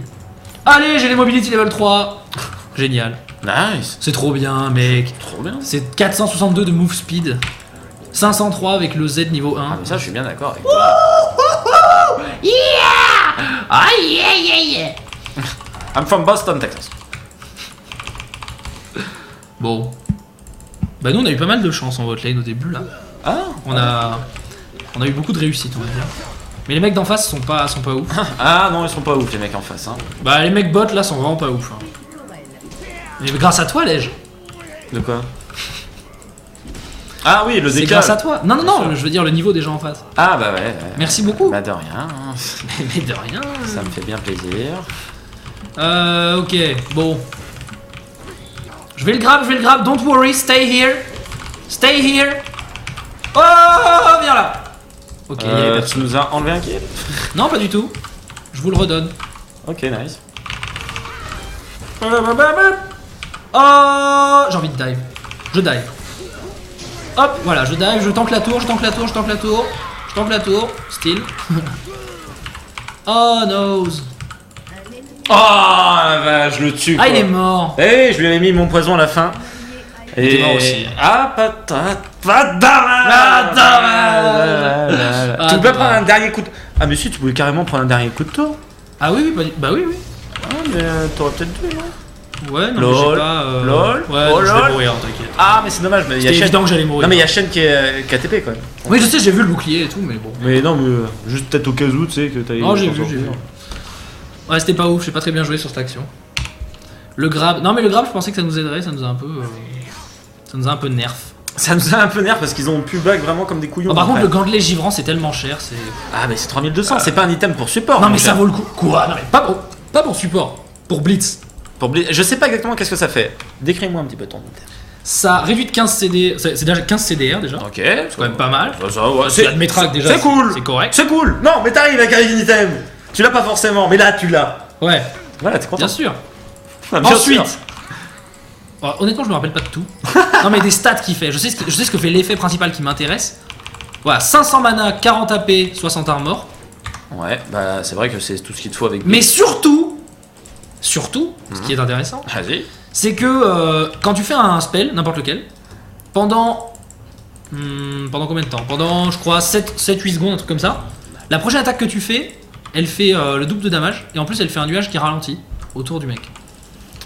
Allez, j'ai les mobility level 3. Génial. Nice. C'est trop bien, mec. Trop bien. C'est 462 de move speed. 503 avec le Z niveau 1. Ah, mais ça, je suis bien d'accord avec toi. Yeah! Ah, yeah, yeah, yeah! I'm from Boston, Texas. Bon. Bah, nous, on a eu pas mal de chance en vote lane au début, là. Ah. On a eu beaucoup de réussite, on va dire. Mais les mecs d'en face sont pas ouf. Ah non, ils sont pas ouf, les mecs en face. Hein. Bah, les mecs bots, là, sont vraiment pas ouf. Hein. Mais grâce à toi, Lège. De quoi? Ah oui, le C'est décalage. grâce à toi. Non, non, non, je veux dire le niveau des gens en face. Ah bah ouais. Merci beaucoup. Bah de rien. Mais de rien. Ça me fait bien plaisir. Ok, bon. Je vais le grab, don't worry, stay here. Stay here. Oh, viens là. Ok, il y a les tu nous as enlevé un kill? Non, pas du tout. Je vous le redonne. Ok, nice. Oh, j'ai envie de dive. Je dive. Hop, voilà, je dive, je tank la tour, je tank la tour, je tank la tour. Je tank la tour, still. Oh, nose. Oh la vache, je le tue. Ah, quoi. il est mort. Eh, je lui avais mis mon poison à la fin. Il était mort aussi. Ah, pas dommage. Ah, Tu peux dommage. prendre un dernier coup de... Ah mais si, tu pouvais carrément prendre un dernier coup de tour. Ah oui, oui, bah oui, oui. Ah mais t'aurais peut-être dû, non? Ouais, non, mais Lol, j'ai pas. lol, Ouais, oh non, je vais lol. mourir, t'inquiète. Ah mais c'est dommage, mais il y a C'était Shen. évident que j'allais mourir. Non mais il y a Shen qui est KTP quand même. Oui, je sais, j'ai vu le bouclier et tout, mais bon. Mais non, mais juste peut-être au cas où, tu sais, que t'as... Non, j'ai vu. Ouais, c'était pas ouf, j'ai pas très bien joué sur cette action. Le grab. Non, mais le grab, je pensais que ça nous aiderait, ça nous a un peu. Ça nous a un peu nerf. Ça nous a un peu nerf parce qu'ils ont pu back vraiment comme des couillons. Oh, par contre, après. le gantelet givrant, c'est tellement cher, c'est. Ah mais c'est 3200, c'est pas un item pour support. Non, mon mais ça cher. vaut le coup. Quoi? Non, mais pas pour support. Pour Blitz. Je sais pas exactement qu'est-ce que ça fait. Décris-moi un petit peu ton item. Ça réduit de 15 CD. C'est déjà 15 CDR déjà. Ok. C'est quand même pas mal. Ouais, Tu admettras que déjà. c'est cool. C'est correct. C'est cool. Non, mais t'arrives avec un item. Tu l'as pas forcément, mais là tu l'as. Ouais, Voilà, t'es content. bien sûr. Ah, bien Ensuite. sûr. Oh, honnêtement, je me rappelle pas de tout. Non, mais des stats qu'il fait. Je sais ce que fait l'effet principal qui m'intéresse. Voilà, 500 mana, 40 AP, 60 armor. Ouais, bah c'est vrai que c'est tout ce qu'il te faut avec. Mais surtout, ce qui est intéressant, Vas-y. c'est que quand tu fais un spell, n'importe lequel, pendant combien de temps? Pendant, je crois, 7-8 secondes, un truc comme ça. La prochaine attaque que tu fais, elle fait le double de damage, et en plus elle fait un nuage qui ralentit autour du mec.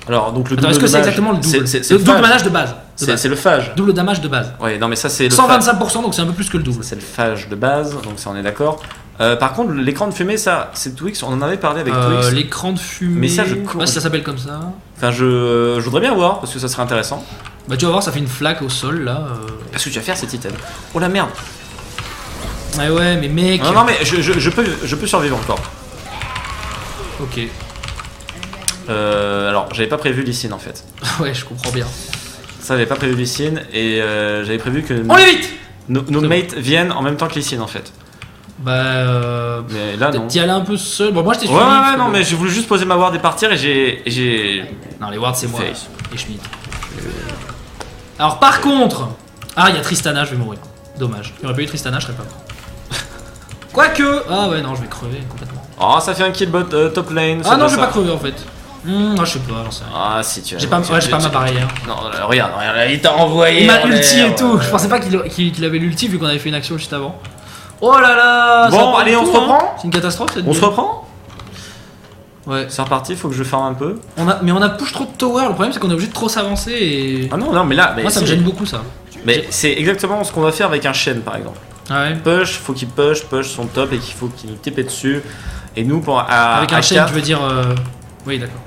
Alors, donc le Attends, double est-ce que c'est damage, exactement le double? c'est Le le double phage. damage de base. C'est le phage. Double damage de base. Ouais, non mais ça c'est le phage. 125%, donc c'est un peu plus que le double. C'est le phage de base, donc ça on est d'accord. Par contre, l'écran de fumée, ça, c'est Twix, on en avait parlé avec Twix. L'écran de fumée. Mais ça, je sais pas si ça s'appelle comme ça. Enfin, je voudrais bien voir parce que ça serait intéressant. Bah tu vas voir, ça fait une flaque au sol là. Qu'est-ce que tu vas faire cet item? Oh la merde! Ouais, mais mec. Non, non, mais je peux survivre encore. Ok. Alors, j'avais pas prévu Lee Sin en fait. Ouais, je comprends bien. Ça, j'avais pas prévu Lee Sin et j'avais prévu que On l'évite. nos mates viennent en même temps que Lee Sin en fait. Bah. Mais là, non. T'y allais un peu seul. Bon, moi je t'ai Ouais, suivi. ouais, parce que non, bon. mais j'ai voulu juste poser ma ward et partir et j'ai. Non, les wards c'est moi. Face. Et Schmidt. Alors par contre. Ah, il y a Tristana, je vais mourir. Dommage. Il y aurait pas eu Tristana, je serais pas mort. Quoique. Ah ouais, non, je vais crever complètement. Oh, ça fait un kill bot top lane. Ah non, je vais pas crever en fait. Ah, je sais pas, j'en sais rien. Ah, si tu as. J'ai pas ma barrière. Non, regarde, il t'a envoyé. Il m'a en ulti l'air, et tout. Je pensais pas qu'il avait l'ulti vu qu'on avait fait une action juste avant. Oh là là. Bon, ça va pas allez, du on tout, se hein. reprend. C'est une catastrophe cette On se game. reprend? Ouais. C'est reparti, faut que je farm un peu. Mais on a push trop de tower. Le problème c'est qu'on est obligé de trop s'avancer et. Ah non, non, mais là. Moi ça me si. gêne beaucoup ça. Mais c'est exactement ce qu'on va faire avec un Shen par exemple. Ah ouais. Push, faut qu'il push son top et qu'il faut qu'il TP dessus. Et nous, Avec un à chaîne, 4, tu veux dire. Oui, d'accord.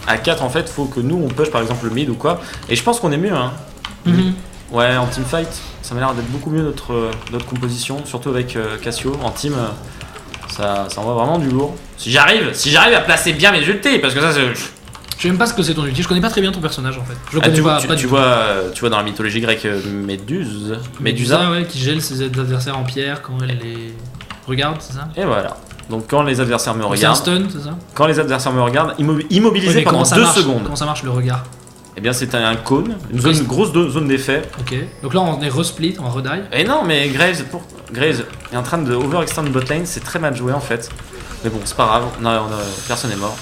à 4 en fait, faut que nous on push par exemple le mid ou quoi. Et je pense qu'on est mieux, hein. Mhm. Ouais, en teamfight, ça m'a l'air d'être beaucoup mieux notre composition, surtout avec Cassio en team. Ça envoie vraiment du lourd. Si j'arrive à placer bien mes ultis, parce que ça c'est. Je sais même pas ce que c'est ton ulti. Je connais pas très bien ton personnage en fait. Je le Ah, connais tu, pas. tu- pas tu du vois dans la mythologie grecque Méduse. tout. Médusa, ouais, qui gèle ses adversaires en pierre quand elle les regarde, c'est ça? Et voilà. Donc quand les adversaires me C'est un regardent, stun, c'est ça? quand les adversaires me regardent, Oui, immobilisé mais pendant comment ça 2 marche secondes. Comment ça marche le regard? Eh bien, c'est un cône, une grosse zone d'effet. Ok. Donc là, on est resplit, on redie. Et non, mais Graves est en train de overextend botlane, c'est très mal joué en fait. Mais bon, c'est pas grave, personne n'est mort.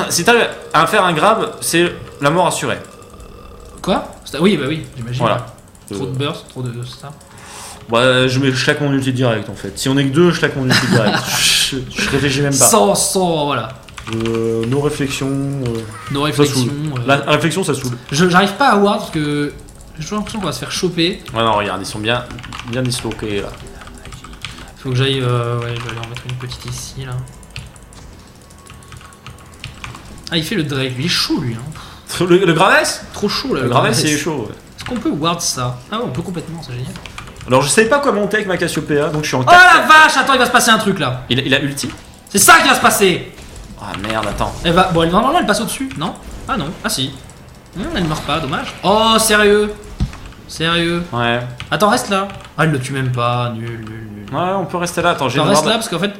Si t'arrives à faire un grab, c'est la mort assurée. Quoi? Oui, bah oui, j'imagine. Voilà. Trop de burst, trop de ça. Bah, je claque mon ulti direct en fait. Si on est que deux, je claque mon ulti direct. je réfléchis même pas. Sans, voilà. Nos réflexions. Nos réflexions. La réflexion, ça saoule. J'arrive pas à ward parce que j'ai toujours l'impression qu'on va se faire choper. Ouais, non, regarde, ils sont bien disloqués là. Faut que j'aille. Ouais, je vais aller en mettre une petite ici là. Ah, il fait le Drake, lui, il est chaud lui. Hein. Le Graves? Trop chaud là. Le Graves, c'est chaud. Ouais. Est-ce qu'on peut ward ça? Ah ouais, on peut complètement, c'est génial. Alors, je savais pas quoi monter avec ma Cassiopeia, donc je suis en 4. Oh la vache, attends, il va se passer un truc là. Il a ulti? C'est ça qui va se passer. Ah merde, attends. Elle va. Bon, normalement, elle passe au-dessus, non? Ah non, ah si. Elle ne meurt pas, dommage. Oh, sérieux? Sérieux? Ouais. Attends, reste là. Ah, elle le tue même pas, nul. Ouais, on peut rester là. Attends, j'ai reste là parce qu'en fait,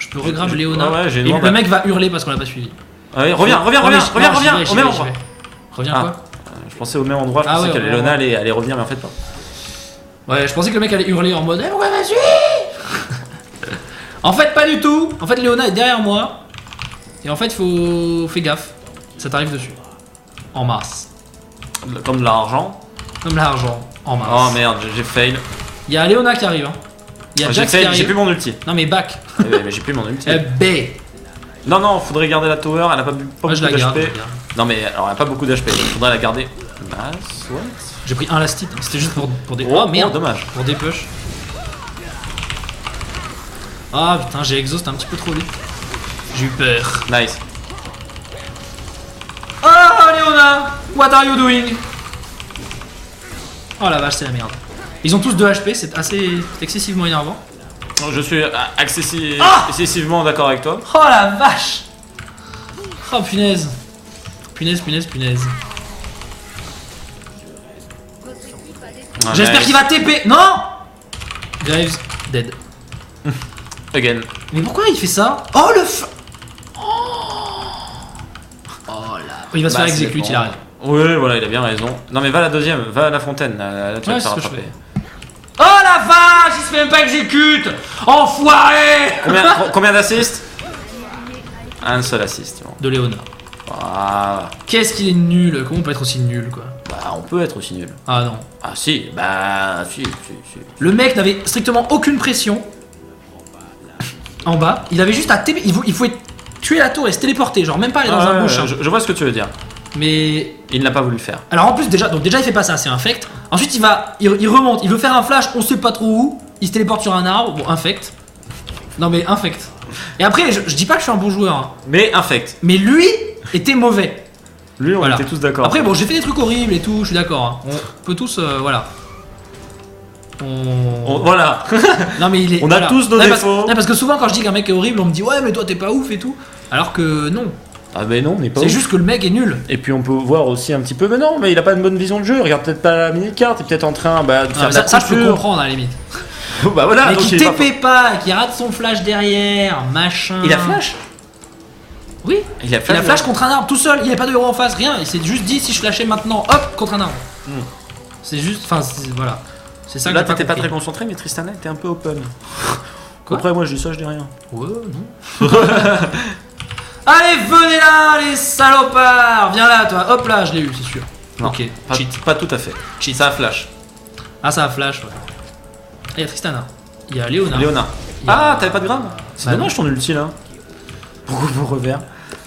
je peux regrave Léona. Ah ouais, j'ai et le mec va hurler parce qu'on l'a pas suivi. Ouais, reviens, au même endroit. Reviens quoi? Je pensais au même endroit, je pensais que Léona allait revenir, mais en fait pas. Ouais, je pensais que le mec allait hurler en mode pourquoi m'a suivi? En fait, pas du tout. En fait, Léona est derrière moi. Et en fait, fais gaffe. Ça t'arrive dessus. En masse. Comme de l'argent. Comme l'argent. En masse. Oh merde, j'ai fail. Il y a Léona qui arrive. Hein. Il y a Jax qui arrive. J'ai plus mon ulti. Non, mais back. Mais j'ai plus mon ulti. B. Non, faudrait garder la tower. Elle a pas beaucoup d'HP. Non, mais alors elle a pas beaucoup d'HP. Donc faudrait la garder. Masse, ouais. J'ai pris un last hit. C'était juste pour des. Oh merde. Dommage. Pour des push. Ah putain, j'ai exhaust un petit peu trop vite. J'ai eu peur. Nice. Oh Léona, what are you doing? Oh la vache, c'est la merde. Ils ont tous 2 HP, c'est excessivement énervant. Je suis excessivement d'accord avec toi. Oh la vache. Oh punaise. Punaise. J'espère qu'il va TP. Non. Graves, dead. Again. Mais pourquoi il fait ça? Oh le Oh là. Il va se faire exécuter, il a raison. Oui, voilà, il a bien raison. Non, mais va à la deuxième, va à la fontaine. Là, tu vas te faire rattraper. Oh la vache, il se fait même pas exécute. Enfoiré. Combien d'assists? Un seul assist. Bon. De Léona. Voilà. Qu'est-ce qu'il est nul. Comment on peut être aussi nul quoi? Bah, on peut être aussi nul. Ah non. Ah si, bah si. Le mec n'avait strictement aucune pression. En bas, il avait juste à TP. Il pouvait tuer la tour et se téléporter, genre même pas aller dans un bush. Je vois ce que tu veux dire. Mais il n'a pas voulu faire. Alors en plus déjà il fait pas ça, c'est infect. Ensuite il remonte, il veut faire un flash, on sait pas trop où. Il se téléporte sur un arbre, bon infect. Non mais infect. Et après je dis pas que je suis un bon joueur. Hein. Mais infect. Mais lui était mauvais. Lui on était tous d'accord. Après bon j'ai fait des trucs horribles et tout, je suis d'accord. Hein. On peut tous voilà. Voilà. Non mais il est. On a tous nos défauts. Parce que souvent quand je dis qu'un mec est horrible, on me dit ouais mais toi t'es pas ouf et tout. Alors que non. Ah mais non, on n'est pas. C'est juste que le mec est nul. Et puis on peut voir aussi un petit peu, mais non, mais il a pas une bonne vision de jeu. Regarde peut-être pas la mini carte, il est peut-être en train de faire ça je peux comprendre à la limite. Bah voilà. Mais qui TP pas, qui rate son flash derrière, machin. Il a flash. Oui. Il a flash contre un arbre tout seul. Il n'y a pas de héros en face, rien. Il s'est juste dit si je flashais maintenant, hop contre un arbre. C'est juste, enfin voilà. C'est ça. Là t'étais pas très concentré, mais Tristana était un peu open. Quoi? Après moi je dis ça, je dis rien. Ouais non. Allez, venez là, les salopards! Viens là, toi. Hop là, je l'ai eu, c'est sûr. Non, ok, pas tout à fait. Cheat. Ça a flash. Ah, ça a flash, ouais. Il y a Tristana. Il y a Léona. Ah, t'avais pas de grave? C'est dommage non. ton ulti là. Pourquoi vous revers?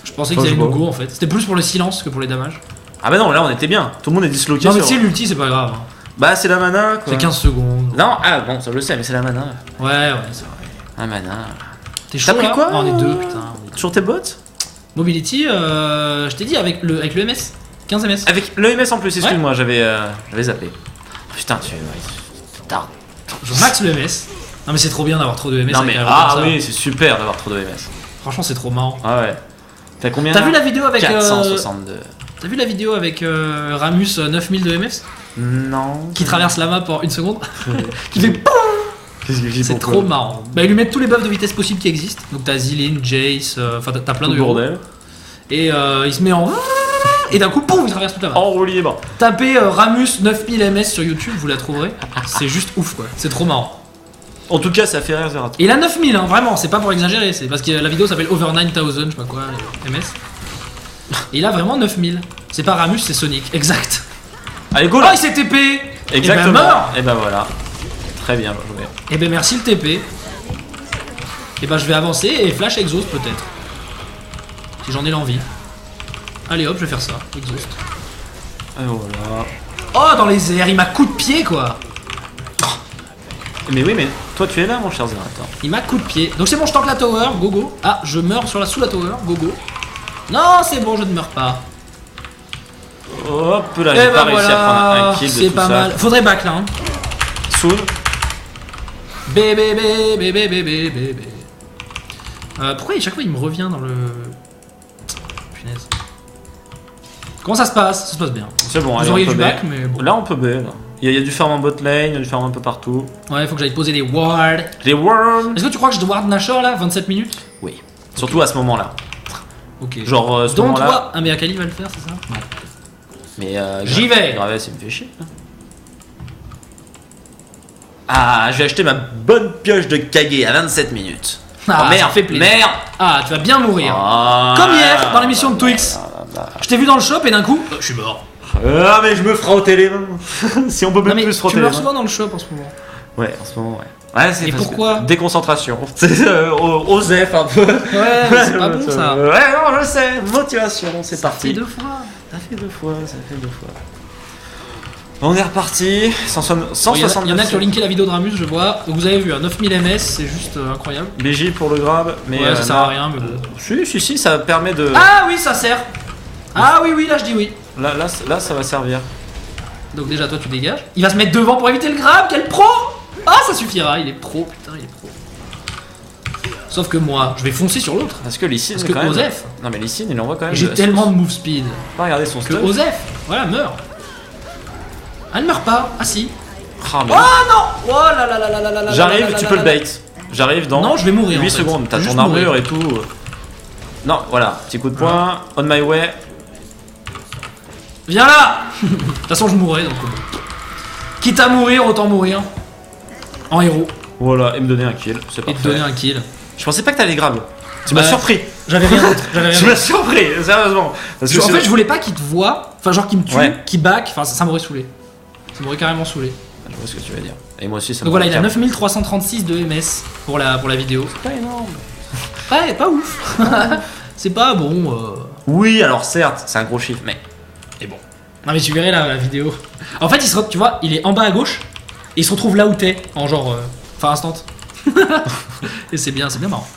Je pensais qu'ils avaient no go en fait. C'était plus pour le silence que pour les damages. Ah bah non, là on était bien. Tout le monde est disloqué. Non, mais si l'ulti, c'est pas grave. Hein. Bah, c'est la mana quoi. C'est 15 secondes. Non, ah bon, ça je le sais, mais c'est la mana. Ouais, c'est vrai. La mana. T'es chaud là quoi? On est deux, putain. Toujours tes bots? Mobility, je t'ai dit avec le MS, 15 MS. Avec le MS en plus, excuse-moi, j'avais zappé. Putain, tu tardes. Je max le MS. Non mais c'est trop bien d'avoir trop de MS. Non mais oui, c'est super d'avoir trop de MS. Franchement, c'est trop marrant. Ah ouais. T'as combien? T'as vu la vidéo avec 462. T'as vu la vidéo avec Ramus 9000 de MS? Non. Qui traverse la map en une seconde. Qui fait POUM. C'est trop marrant. Bah ils lui mettent tous les buffs de vitesse possibles qui existent. Donc t'as Zilin, Jace, enfin t'as plein de héros. Bordel. Et il se met en... Et d'un coup, pouf, il traverse toute la map. En roue libre. Tapez Ramus 9000 ms sur YouTube, vous la trouverez. C'est juste ouf quoi, c'est trop marrant. En tout cas, ça fait rire Zerato. Et il a 9000, hein, vraiment, c'est pas pour exagérer, c'est parce que la vidéo s'appelle Over 9000, je sais pas quoi, ms. Et il a vraiment 9000. C'est pas Ramus, c'est Sonic, exact. Allez, go Oh, là. il s'est TP. Exactement. Et ben meurs. Et ben voilà. Très bien joué. Et ben merci le TP. Et ben je vais avancer et flash exhaust peut-être. Si j'en ai l'envie. Allez hop, je vais faire ça, exhaust. Et voilà. Oh, dans les airs, il m'a coup de pied quoi. Mais oui, mais toi tu es là, mon cher Zerato. Il m'a coup de pied. Donc c'est bon, je tank la tower, go go. Ah, je meurs sous la tower, go go. Non, c'est bon, je ne meurs pas. Hop là, Et j'ai ben pas réussi à prendre voilà, un kill de c'est tout pas ça. mal. Faudrait back là. Hein. Soon. Bébé. Pourquoi à chaque fois il me revient dans le... Punaise. Comment ça se passe? Ça se passe bien. C'est bon, Vous allez, auriez on peut du B. back, mais bon. Là, on peut B. Là. Il y a du farm en bot lane, il y a du farm un peu partout. Ouais, faut que j'aille poser des wards. Les worms. Est-ce que tu crois que je dois ward Nashor là? 27 minutes? Oui. Surtout à ce moment-là. Ok. Genre, ce Donc moment-là. toi, un Akali va le faire, c'est ça? Ouais. Mais J'y vais. Graves, il me fait chier. Ah, j'ai acheté ma bonne pioche de Kage à 27 minutes. Ah, oh merde, ça fait plaisir. merde. Ah, tu vas bien mourir. Ah, Comme hier, dans l'émission de Twix. Je t'ai vu dans le shop et d'un coup, je suis mort. Ah, mais je me frotter les mains. Si on peut Non même mais plus se frotter tu les meurs mains. souvent dans le shop en ce moment. Ouais, en ce moment, ouais. Ouais, c'est Et parce pourquoi que déconcentration. C'est Osef un peu. Ouais, mais c'est pas bon ça. Ouais, non, je sais. Motivation, c'est Ça parti. fait 2 fois. Ça fait deux fois. On est reparti. 160. Il y en a qui ont linké la vidéo de Ramus, je vois. Donc vous avez vu, 9000 ms, c'est juste incroyable. BJ pour le grab, mais Ouais, ça sert non. à rien, mais bon. Si, ça permet de. Ah oui, ça sert. Ah oui, là je dis oui. Là, ça va servir. Donc déjà toi tu dégages. Il va se mettre devant pour éviter le grab, quel pro. Ah ça suffira, il est pro, putain il est pro. Sauf que moi, je vais foncer sur l'autre. Parce que Lee Sin, Parce que quand même. Osef. Non, mais Lee Sin, il envoie quand même. J'ai de- tellement de move speed. Pas regarder son Que stuff. Osef, voilà, meurt. Ah, elle meurt pas. Ah si. Ah, mais- Oh non. Oh là là là là là là là. J'arrive, là tu là peux là le là. bait. J'arrive dans Non, je vais mourir, 8 en fait. secondes. T'as Je vais ton juste armure mourir. et tout. Non, voilà, petit coup de poing. On my way. Viens là. De toute façon, je mourrai donc. Quitte à mourir, autant mourir. En héros. Voilà, et me donner un kill. C'est Et te parfait. donner un kill. Je pensais pas que t'allais grave. Tu m'as Bah, surpris. J'avais rien d'autre. J'avais rien Tu m'as d'autre. surpris, sérieusement. Parce que En c'est- fait, je voulais pas qu'il te voie. Enfin, genre qu'il me tue, Ouais. qu'il back. Enfin, ça m'aurait saoulé. Ça m'aurait carrément saoulé. Je vois ce que tu veux dire. Et moi aussi, ça me Donc voilà, il a calme. 9336 de MS pour la vidéo. Pas énorme. Ouais, pas ouf. C'est pas bon. Oui, alors certes, c'est un gros chiffre, mais. Et bon. Non mais tu verrais la vidéo. En fait, tu vois, il est en bas à gauche et il se retrouve là où t'es, en genre, enfin instant. Et c'est bien marrant.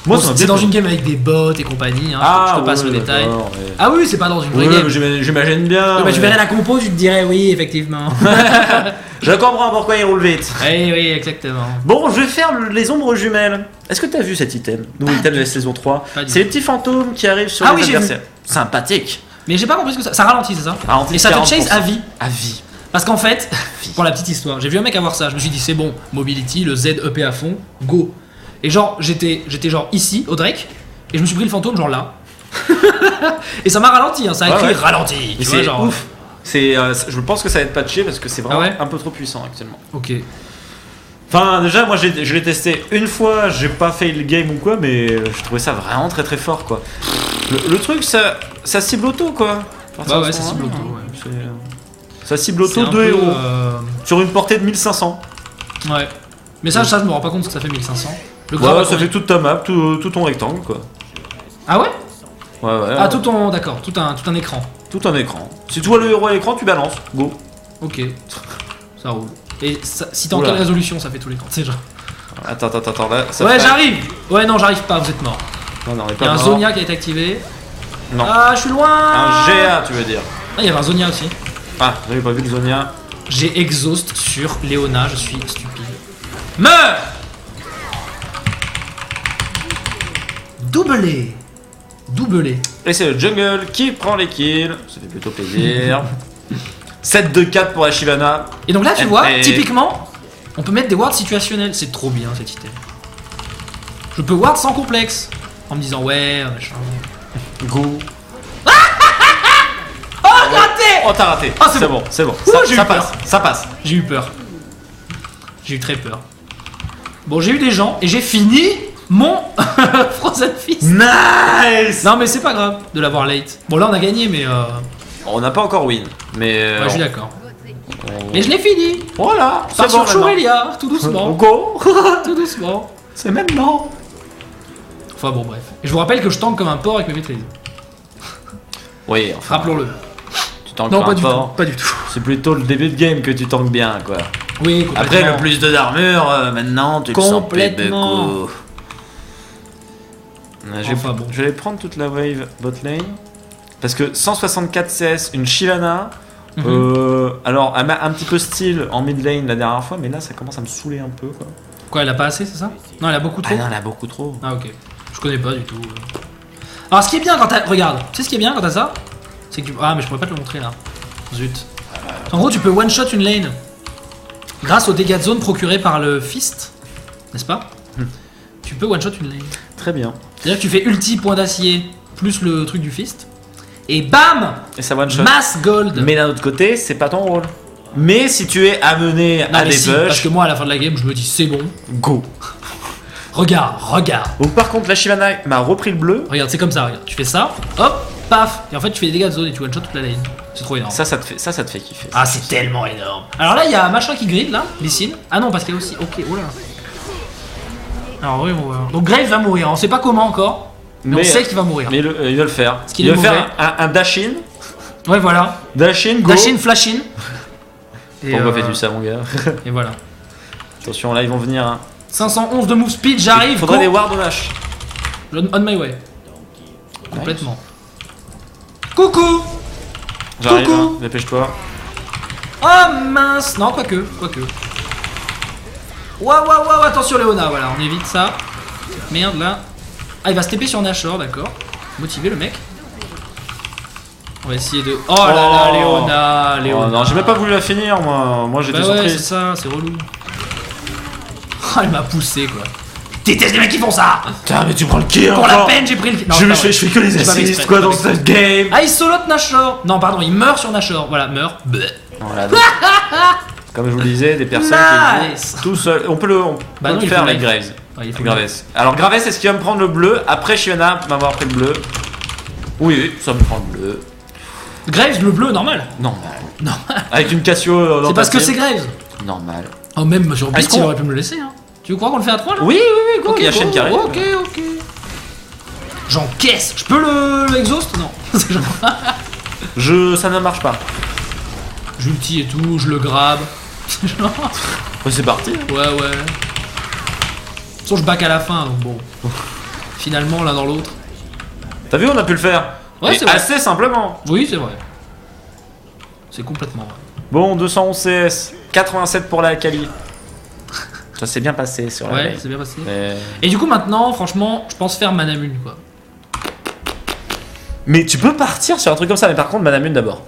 Moi, Bon, ça m'a c'est bien dans fait. une game avec des bots et compagnie. Hein, je te passe le détail. d'accord, ouais. Ah oui, c'est pas dans une vraie Ouais, game. mais j'imagine bien. Ouais, bah, tu mais- verrais la compo, tu te dirais oui, effectivement. Je comprends pourquoi il roule vite. Oui, exactement. Bon, je vais faire les ombres jumelles. Est-ce que t'as vu cet item? Nouveau item de la saison 3. Pas du C'est les petits fantômes qui arrivent sur Ah les oui, j'ai adversaires. Sympathique. Mais j'ai pas compris ce que ça ralentit, c'est ça. Ralentit Et ça te 40%. chase à vie. À vie. Parce qu'en fait, pour la petite histoire, j'ai vu un mec avoir ça, je me suis dit c'est bon, mobility, le Z EP à fond, go. Et genre, j'étais genre ici, au Drake, et je me suis pris le fantôme genre là. Et ça m'a ralenti, hein, ça a Ouais, écrit ouais. ralenti. Mais Tu vois, c'est genre. ouf. Je pense que ça va être patché parce que c'est vraiment Ah ouais un peu trop puissant actuellement. Ok. Enfin, déjà, moi je l'ai testé une fois, j'ai pas fait le game ou quoi, mais je trouvais ça vraiment très très fort quoi. Le truc, ça cible auto quoi. Bah ouais, ça cible auto, ouais. Ça cible C'est auto un 2 peu, héros sur une portée de 1500. Ouais. Mais ça, je me rends pas compte que ça fait 1500. Le Ouais, grab, ça fait toute ta map, tout ton rectangle quoi. Ah ouais. Ouais. Ah, tout ton. D'accord, tout un écran. Tout un écran. Si tu vois le héros à l'écran, tu balances. Go. Ok. Ça roule. Et ça, si t'es en Oula. quelle résolution, ça fait tout l'écran, c'est genre. Attends, là. Ça Ouais, fait- j'arrive. Ouais, non, j'arrive pas, vous êtes mort. Non, on est Il y pas a un mort. Zonia qui a été activé. Non. Ah, je suis loin. Un GA, tu veux dire. Ah, il y avait un Zonia aussi. Ah, j'avais pas vu le Zonia. J'ai exhaust sur Léona, je suis stupide. Meurs. Doublé. Et c'est le jungle qui prend les kills. Ça fait plutôt plaisir. 7 de 4 pour Ashivana. Et donc là, tu vois, Et- typiquement, on peut mettre des wards situationnels. C'est trop bien cet item. Je peux ward sans complexe. En me disant, ouais, machin. Go. Oh, t'as raté. Ah, c'est bon, c'est bon. Ouh, Ça, j'ai eu ça peur. passe, ça passe. J'ai eu peur. J'ai eu très peur. Bon, j'ai eu des gens et j'ai fini mon Frozen Fist. Nice. Non, mais c'est pas grave de l'avoir late. Bon, là, on a gagné, mais. On n'a pas encore win, mais. Ouais, je suis d'accord. Mais je l'ai fini. Voilà, c'est Par bon sur Chourelia, tout doucement. Go. Tout doucement. C'est maintenant. Enfin, bon, bref. Et je vous rappelle que je tank comme un porc avec mes maîtrises. Oui, enfin. Rappelons-le. Tu tankes Non, pas pas un du tout. porc. Pas du tout. C'est plutôt le début de game que tu tankes bien, quoi. Oui, complètement. Après, le plus de d'armure, maintenant, tu le sens Complètement. beaucoup. Enfin, bon. Je vais prendre toute la wave bot lane. Parce que 164 CS, une Shyvana. Alors, elle m'a un petit peu style en mid lane la dernière fois, mais là, ça commence à me saouler un peu, quoi. Quoi, elle a pas assez, c'est ça? Non, elle a beaucoup trop. Ah non, elle a beaucoup trop. Ah, ok. Je connais pas du tout. Alors, ce qui est bien quand t'as. Regarde, tu sais ce qui est bien quand t'as ça? C'est que tu. Ah, mais je pourrais pas te le montrer là. Zut. En gros, tu peux one shot une lane grâce aux dégâts de zone procurés par le fist, n'est-ce pas? Tu peux one shot une lane. Très bien. C'est-à-dire que tu fais ulti point d'acier plus le truc du fist. Et bam! Et ça one shot. Mass gold! Mais d'un autre côté, c'est pas ton rôle. Mais si tu es amené Non, à mais des si, parce push, que moi à la fin de la game, je me dis c'est bon. go. Regarde, regarde. Donc par contre, la Shyvana m'a repris le bleu. Regarde, c'est comme ça, regarde. Tu fais ça, hop, paf. Et en fait, tu fais des dégâts de zone et tu one shot toute la lane. C'est trop énorme. Ça te fait kiffer. Ah, c'est tellement énorme. Alors là, il y a un machin qui grid là, Lysine. Ah non, parce qu'il y a aussi. Ok, oh là. Alors, oui, on va. Donc Grave va mourir. On sait pas comment encore, mais on sait qu'il va mourir. Mais il va le faire. Parce qu'il il est va mauvais. faire un dash-in. Ouais, voilà. Dash-in, go. Dash in, flash in. Et, Pourquoi fais-tu ça, mon gars? Et voilà. Attention, là, ils vont venir. Hein. 511 de move speed, j'arrive. Faudrait go. des wards au dash. On my way. Complètement. Coucou. J'arrive, Coucou. hein. Dépêche-toi. Oh mince. Non, quoique. Waouh, attention Léona, voilà, on évite ça. Cette merde là. Ah, il va se TP sur Nashor, d'accord. Motivé le mec. On va essayer de. Oh là là, Léona. Oh, non, j'ai même pas voulu la finir, moi. Moi, j'étais Bah ouais, c'est surprise. ça, c'est relou. Oh, elle m'a poussé quoi. Déteste les mecs qui font ça. Putain, mais tu prends le kill Pour la encore. peine, j'ai pris le. Non, Je c'est pas fais vrai. que les J'ai pas fait assists, exprès, quoi, j'ai pas dans fait cette game. Ah, il solote Nashor. Non, pardon, il meurt sur Nashor. Voilà, meurt. Bleh. Voilà, donc, comme je vous le disais, des personnes Nice. qui jouent tout seul. On peut le Bah non, il faire faut avec life. Graves. Ouais, il faut Graves. Alors, Graves, est-ce qu'il va me prendre le bleu? Après, Shyvana m'avoir pris le bleu. Oui, ça me prend le bleu. Graves, le bleu, normal. Normal. Avec une Cassio dans C'est ta parce que team. c'est Graves. Normal. Oh, même sur Beast, qu'on- il aurait pu me le laisser. Hein. Tu veux croire qu'on le fait à 3 là? Oui, go, il y a go, chaîne qui arrive. Ok. J'encaisse. Je peux le exhaust? Non. C'est genre. Ça ne marche pas. J'ulti et tout, je le grabe. Genre, Oh, c'est parti. ouais. De toute façon, je back à la fin, donc bon. Finalement, l'un dans l'autre. T'as vu, on a pu le faire. Ouais, Et c'est vrai. assez simplement. Oui, c'est vrai. C'est complètement vrai. Bon, 211 CS, 87 pour la Akali. Ça s'est bien passé sur la Ouais, lane. c'est bien passé. Mais... Et du coup, maintenant, franchement, je pense faire Manamune quoi. Mais tu peux partir sur un truc comme ça, mais par contre, Manamune d'abord.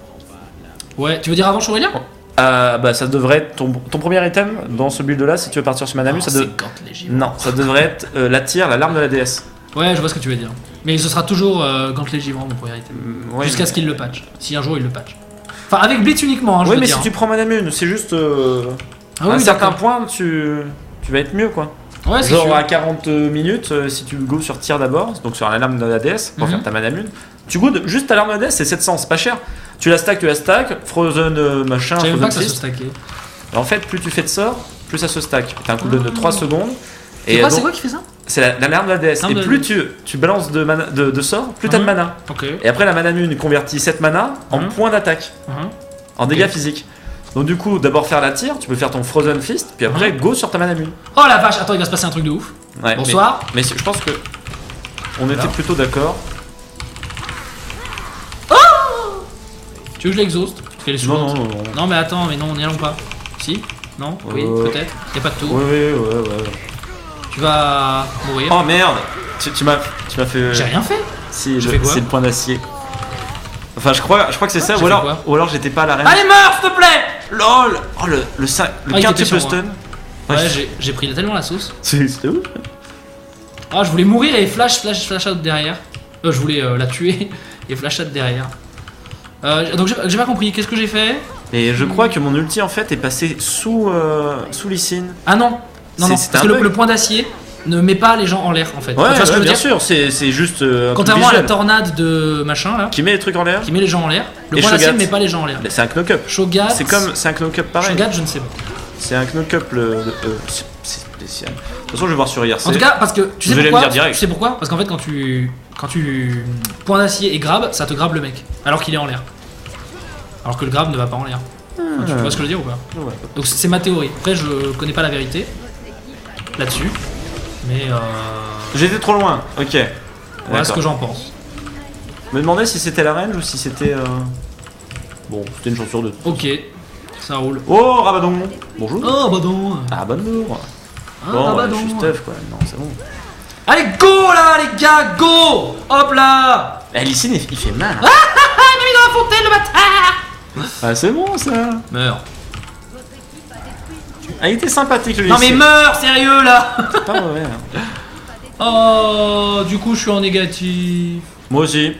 Ouais, tu veux dire avant Chourelia? Bah, ça devrait être ton premier item dans ce build là, si tu veux partir sur Manamune. Oh, Ça c'est Gant léger. Non, ça devrait être la tire, la larme de la déesse. Ouais, je vois ce que tu veux dire. Mais ce sera toujours Gant Légivant, mon premier item. Ouais, Jusqu'à mais- ce qu'il le patch. Si un jour il le patch. Enfin, avec Blitz uniquement, hein, je Oui, veux mais dire. si tu prends Manamune, c'est juste. Ah à un oui, certain d'accord. point, tu vas être mieux quoi. Ouais, c'est Genre sûr. à 40 minutes, si tu go sur tir d'abord, donc sur la larme de la déesse, pour Mhm. faire ta Manamune, tu go juste ta larme de la déesse, c'est 700, c'est pas cher. Tu la stack, Frozen machin, Je savais même Frozen pas que ça se Fist. stackait. Et en fait, plus tu fais de sorts, plus ça se stack. T'as un cooldown de 3 secondes. C'est quoi, donc, c'est quoi qui fait ça? c'est la larme de la déesse. Larme Et de la plus tu balances de sorts, plus t'as de Mhm. mana. Ok. Et après, la Manamune convertit 7 mana en Mhm. points d'attaque, Mhm. en dégâts physiques. Donc du coup, d'abord faire la tire, tu peux faire ton Frozen Fist, puis après go sur ta Manamune. Oh la vache, attends, il va se passer un truc de ouf. Ouais, Bonsoir. Mais je pense que on était plutôt d'accord. Tu veux que je l'exhauste? Parce qu'elle est Non, souvent. non, non, non. Non, mais attends, mais non, n'y allons pas. Si? Non? Oui, peut-être. Y'a pas de tout. Ouais. Tu vas mourir. Oh merde, tu m'as fait. J'ai rien fait. Si, J'ai fait quoi c'est le point d'acier. Enfin, je crois que c'est ça, j'ai ou fait alors, quoi j'étais pas à l'arène. Allez, meurs, s'il te plaît! LOL. Oh le il quintuple était sur stun. Ouais, j'ai pris tellement la sauce. C'est ouf. Ah, je voulais mourir et flash out derrière. Je voulais la tuer et flash out derrière. Donc j'ai pas compris, qu'est-ce que j'ai fait? Et je crois que mon ulti en fait est passé sous Lee Sin. Ah non, non, C'est parce un que bug. le point d'acier ne met pas les gens en l'air en fait. Ouais, Tu vois ce que je veux bien dire? sûr, c'est juste. Un Contrairement truc à la visuel. tornade de machin là, Qui met les trucs en l'air. qui met les gens en l'air, le Et point d'acier Shogat. ne met pas les gens en l'air. C'est un knock-up. Shogat, C'est un knock-up pareil. Shogat, je ne sais pas. C'est un knock-up le c'est spécial. De toute façon, je vais voir sur IRC. En tout cas, parce que tu Vous sais allez me pourquoi? dire direct. Tu sais pourquoi? Parce qu'en fait, quand tu point d'acier et grab, ça te grabe le mec, alors qu'il est en l'air. Alors que le grab ne va pas en l'air. Enfin, tu vois ce que je veux dire ou pas? Ouais. Donc c'est ma théorie. Après, je connais pas la vérité là-dessus, mais J'étais trop loin. Ok. voilà ce D'accord. que j'en pense. Me demandais si c'était la range ou si c'était. Bon, c'était une chance sur deux. Ok, ça roule. Oh, Rabadon. Bonjour. Oh bah non. Ah, bonjour. Ah Bon, bah je non. suis stuff quoi. Non, c'est bon. Allez, go là, les gars, go! Hop là! Eh, Lee Sin, il fait mal. Ah, il m'a mis dans la fontaine, le bâtard! Ah, c'est bon ça. Meurs. Ah, il était sympathique le Lee Non mais Sin. meurs, sérieux là! C'est pas mauvais. Hein. Oh, du coup je suis en négatif. Moi aussi.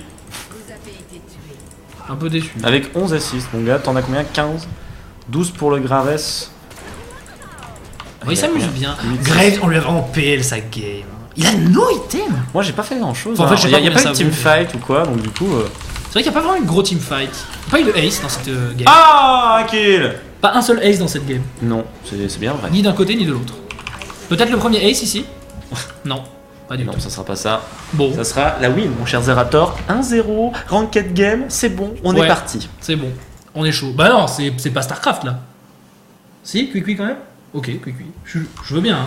Un peu déçu. Avec 11 assists, mon gars, t'en as combien? 15 12 pour le Graves. Oh, il s'amuse bien. Huit. Grave, on lui a vraiment PL sa game. Il a no item! Moi j'ai pas fait grand chose. Enfin, en fait, je sais il y a, pas y a combien pas eu de ça vaut. teamfight ou quoi, donc du coup. C'est vrai qu'il n'y a pas vraiment une gros teamfight. Pas eu de ace dans cette game. Ah, un kill. Pas un seul ace dans cette game. Non, c'est bien vrai. Ni d'un côté ni de l'autre. Peut-être le premier ace ici? Non, pas du Non, tout. ça sera pas ça. Bon, Ça sera la win, mon cher Zerator. 1-0, ranked game, c'est bon, on Ouais. est parti. c'est bon. On est chaud. Bah non, c'est pas StarCraft là. Si, Quick quand même? Ok, Quick. Je veux bien. Hein.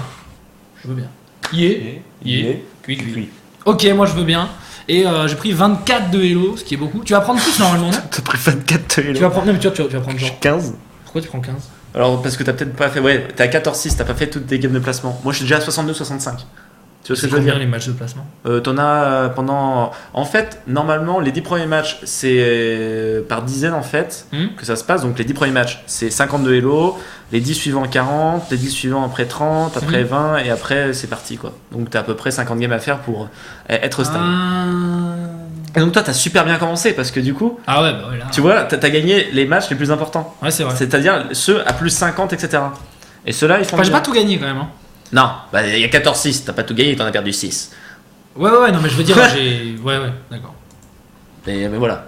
Je veux bien. Yeah. Quick. Ok, moi je veux bien. Et j'ai pris 24 de Hello, ce qui est beaucoup. Tu vas prendre plus normalement, non? T'as pris 24 de Hello. Tu vas prendre. Non, mais tu vas prendre Je genre. suis 15. Pourquoi tu prends 15? Alors, parce que t'as peut-être pas fait. Ouais, t'es à 14-6, t'as pas fait toutes tes games de placement. Moi je suis déjà à 62-65. Tu vois ce que je veux combien dire? les matchs de placement? T'en as pendant. En fait, normalement, les 10 premiers matchs, c'est par dizaines en fait que ça se passe. Donc, les 10 premiers matchs, c'est 52 Hello. Les 10 suivants, 40. Les 10 suivants, après 30. Après 20. Et après, c'est parti quoi. Donc, t'as à peu près 50 games à faire pour être stable. Et donc, toi, t'as super bien commencé parce que du coup, Ah ouais, bah ouais, là. tu vois, t'as gagné les matchs les plus importants. Ouais, c'est vrai. C'est-à-dire ceux à plus 50, etc. Et ceux-là, ils font. Enfin, j'ai bien. pas tout gagné quand même. Hein. Non, bah, il y a 14-6. T'as pas tout gagné, t'en as perdu 6. Ouais, non, mais je veux dire, j'ai. Ouais, d'accord. Mais voilà.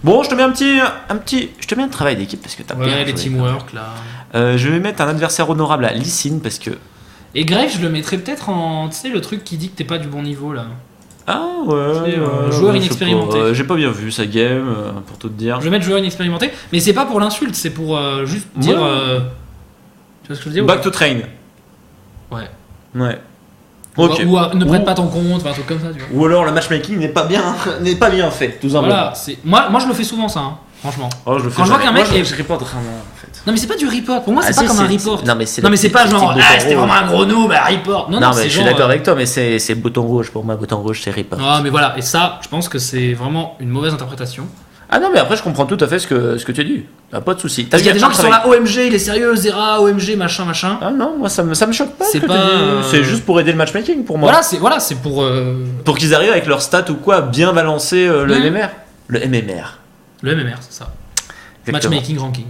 Bon, je te mets je te mets un travail d'équipe parce que t'as bien Ouais, joué. les teamwork là. Je vais mettre un adversaire honorable à Lee Sin parce que. Et Grave, je le mettrais peut-être en. Tu sais, le truc qui dit que t'es pas du bon niveau là. Ah ouais. C'est, joueur je sais inexpérimenté. pas, j'ai pas bien vu sa game, pour tout te dire. Je vais mettre joueur inexpérimenté, mais c'est pas pour l'insulte, c'est pour juste dire. Ouais. Tu vois ce que je veux dire? Back to train. Ouais. Ouais. Ou- Ok. Ou, ne prête pas ton compte, enfin, un truc comme ça, tu vois. Ou alors le matchmatching n'est pas bien fait, tout simplement. Voilà, c'est. Moi, je le fais souvent ça, hein, franchement. Oh, je le fais Quand je vois jamais. qu'un mec Moi, est- je report rarement en fait. Non, mais c'est pas du report. Pour moi, c'est Ah, pas si, comme un report. Non, mais c'est Non, mais c'est pas genre, bouton ah, c'était rouge. vraiment un gros noob, bah, report. Non, Non, mais c'est je suis genre, d'accord avec toi, mais c'est bouton rouge pour moi. Bouton rouge, c'est report. Ah, mais voilà, et ça, je pense que c'est vraiment une mauvaise interprétation. Ah non, mais après, je comprends tout à fait ce que tu as dit. Pas de souci. Parce qu'il y a des gens qui sont là, OMG, il est sérieux, Zera, OMG, machin. Ah non, moi ça me choque pas. C'est ce que pas, tu dis. C'est juste pour aider le matchmaking pour moi. Voilà, c'est pour Pour qu'ils arrivent avec leur stat ou quoi, bien balancer le Mhm. MMR. Le MMR. le MMR, c'est ça. Exactement. Matchmaking, ranking.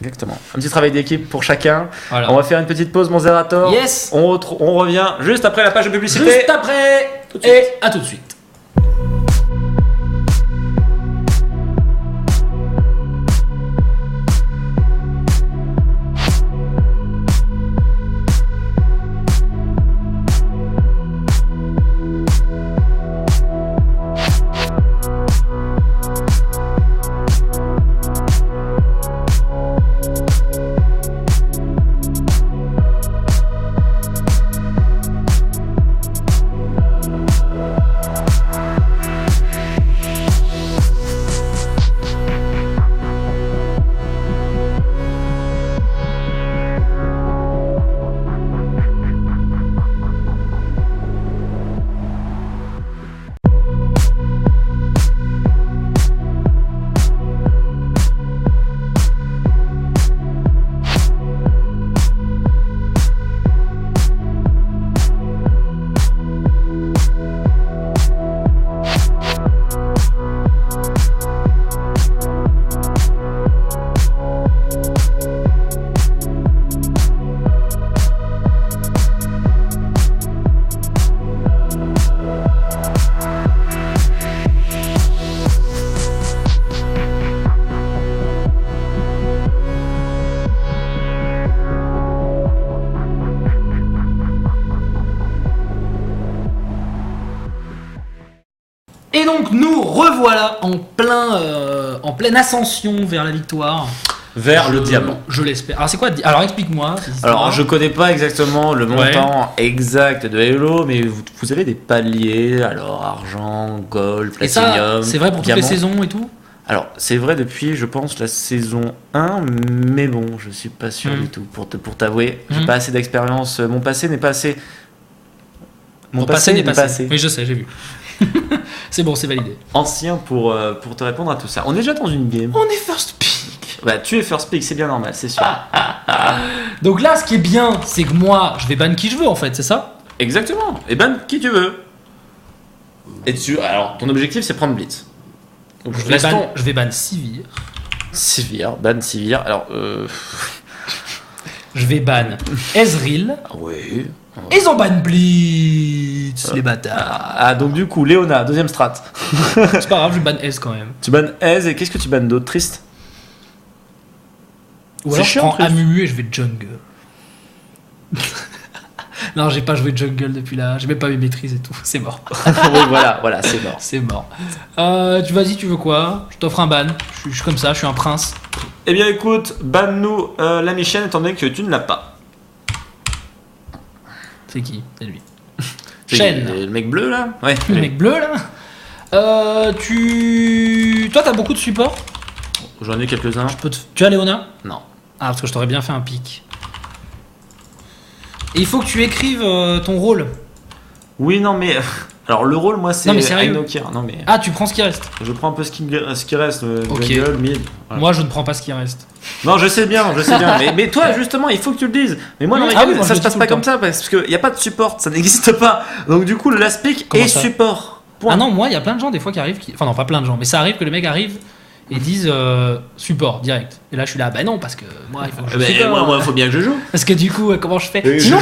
Exactement. Un petit travail d'équipe pour chacun. Voilà. On va faire une petite pause, mon Zerator. Yes. On revient juste après la page de publicité. Juste après, Tout de suite. et à tout de suite. donc nous revoilà en pleine ascension vers la victoire. Vers le diamant. Je l'espère. Alors c'est quoi alors explique-moi. Alors je connais pas exactement le montant exact de Halo, mais vous avez des paliers, alors argent, gold, platinum. Et ça, c'est vrai pour diamant. toutes les saisons et tout. Alors c'est vrai depuis je pense la saison 1, mais bon je suis pas sûr du tout pour t'avouer. J'ai pas assez d'expérience, mon passé n'est pas assez. Mon passé n'est pas assez. Oui je sais, j'ai vu. C'est bon, c'est validé. Ancien pour te répondre à tout ça. On est déjà dans une game. On est first pick. Bah tu es first pick, c'est bien normal, c'est sûr. Donc là, ce qui est bien, c'est que moi, je vais ban qui je veux en fait, c'est ça? Exactement. Et ban qui tu veux. Et alors ton objectif c'est prendre Blitz. Donc, je vais ban Sivir. Ban Sivir. Alors je vais ban Ezreal. Oui. Et ils ont ban Blitz, les bâtards. Ah donc du coup Léona, deuxième strat. C'est pas grave, je ban Ez quand même. Tu ban Ez et qu'est-ce que tu bannes d'autre? Triste. Ou alors je prends Amumu et je vais jungle. Non, j'ai pas joué jungle depuis là, j'ai même pas mes maîtrises et tout, c'est mort. Oui, voilà, c'est mort. C'est mort. Tu veux quoi? Je t'offre un ban, je suis comme ça, je suis un prince. Eh bien écoute, banne-nous la Michelle étant donné que tu ne l'as pas. C'est qui? C'est lui. Shen. Le mec bleu là? Ouais. Le mec bleu là? Toi t'as beaucoup de supports? J'en ai quelques-uns. Tu as Léona? Non. Ah, parce que je t'aurais bien fait un pic. Et il faut que tu écrives ton rôle. Oui, non, mais. Alors, le rôle, moi, c'est. Non, mais sérieux. Non, mais. Ah, tu prends ce qui reste. Je prends un peu ce qui reste. Ok. Jungle, mid. Voilà. Moi, je ne prends pas ce qui reste. Non, je sais bien. mais toi, justement, il faut que tu le dises. Mais moi, dans les games, ça se passe pas comme ça parce qu'il n'y a pas de support. Ça n'existe pas. Donc, du coup, le last pick est support. Point. Ah non, moi, il y a plein de gens, des fois, qui arrivent. Enfin, non, pas plein de gens, mais ça arrive que le mec arrive et disent support direct. Et là je suis là, bah non, parce que moi il faut que je support. Moi il faut bien que je joue. Parce que du coup, comment je fais? Sinon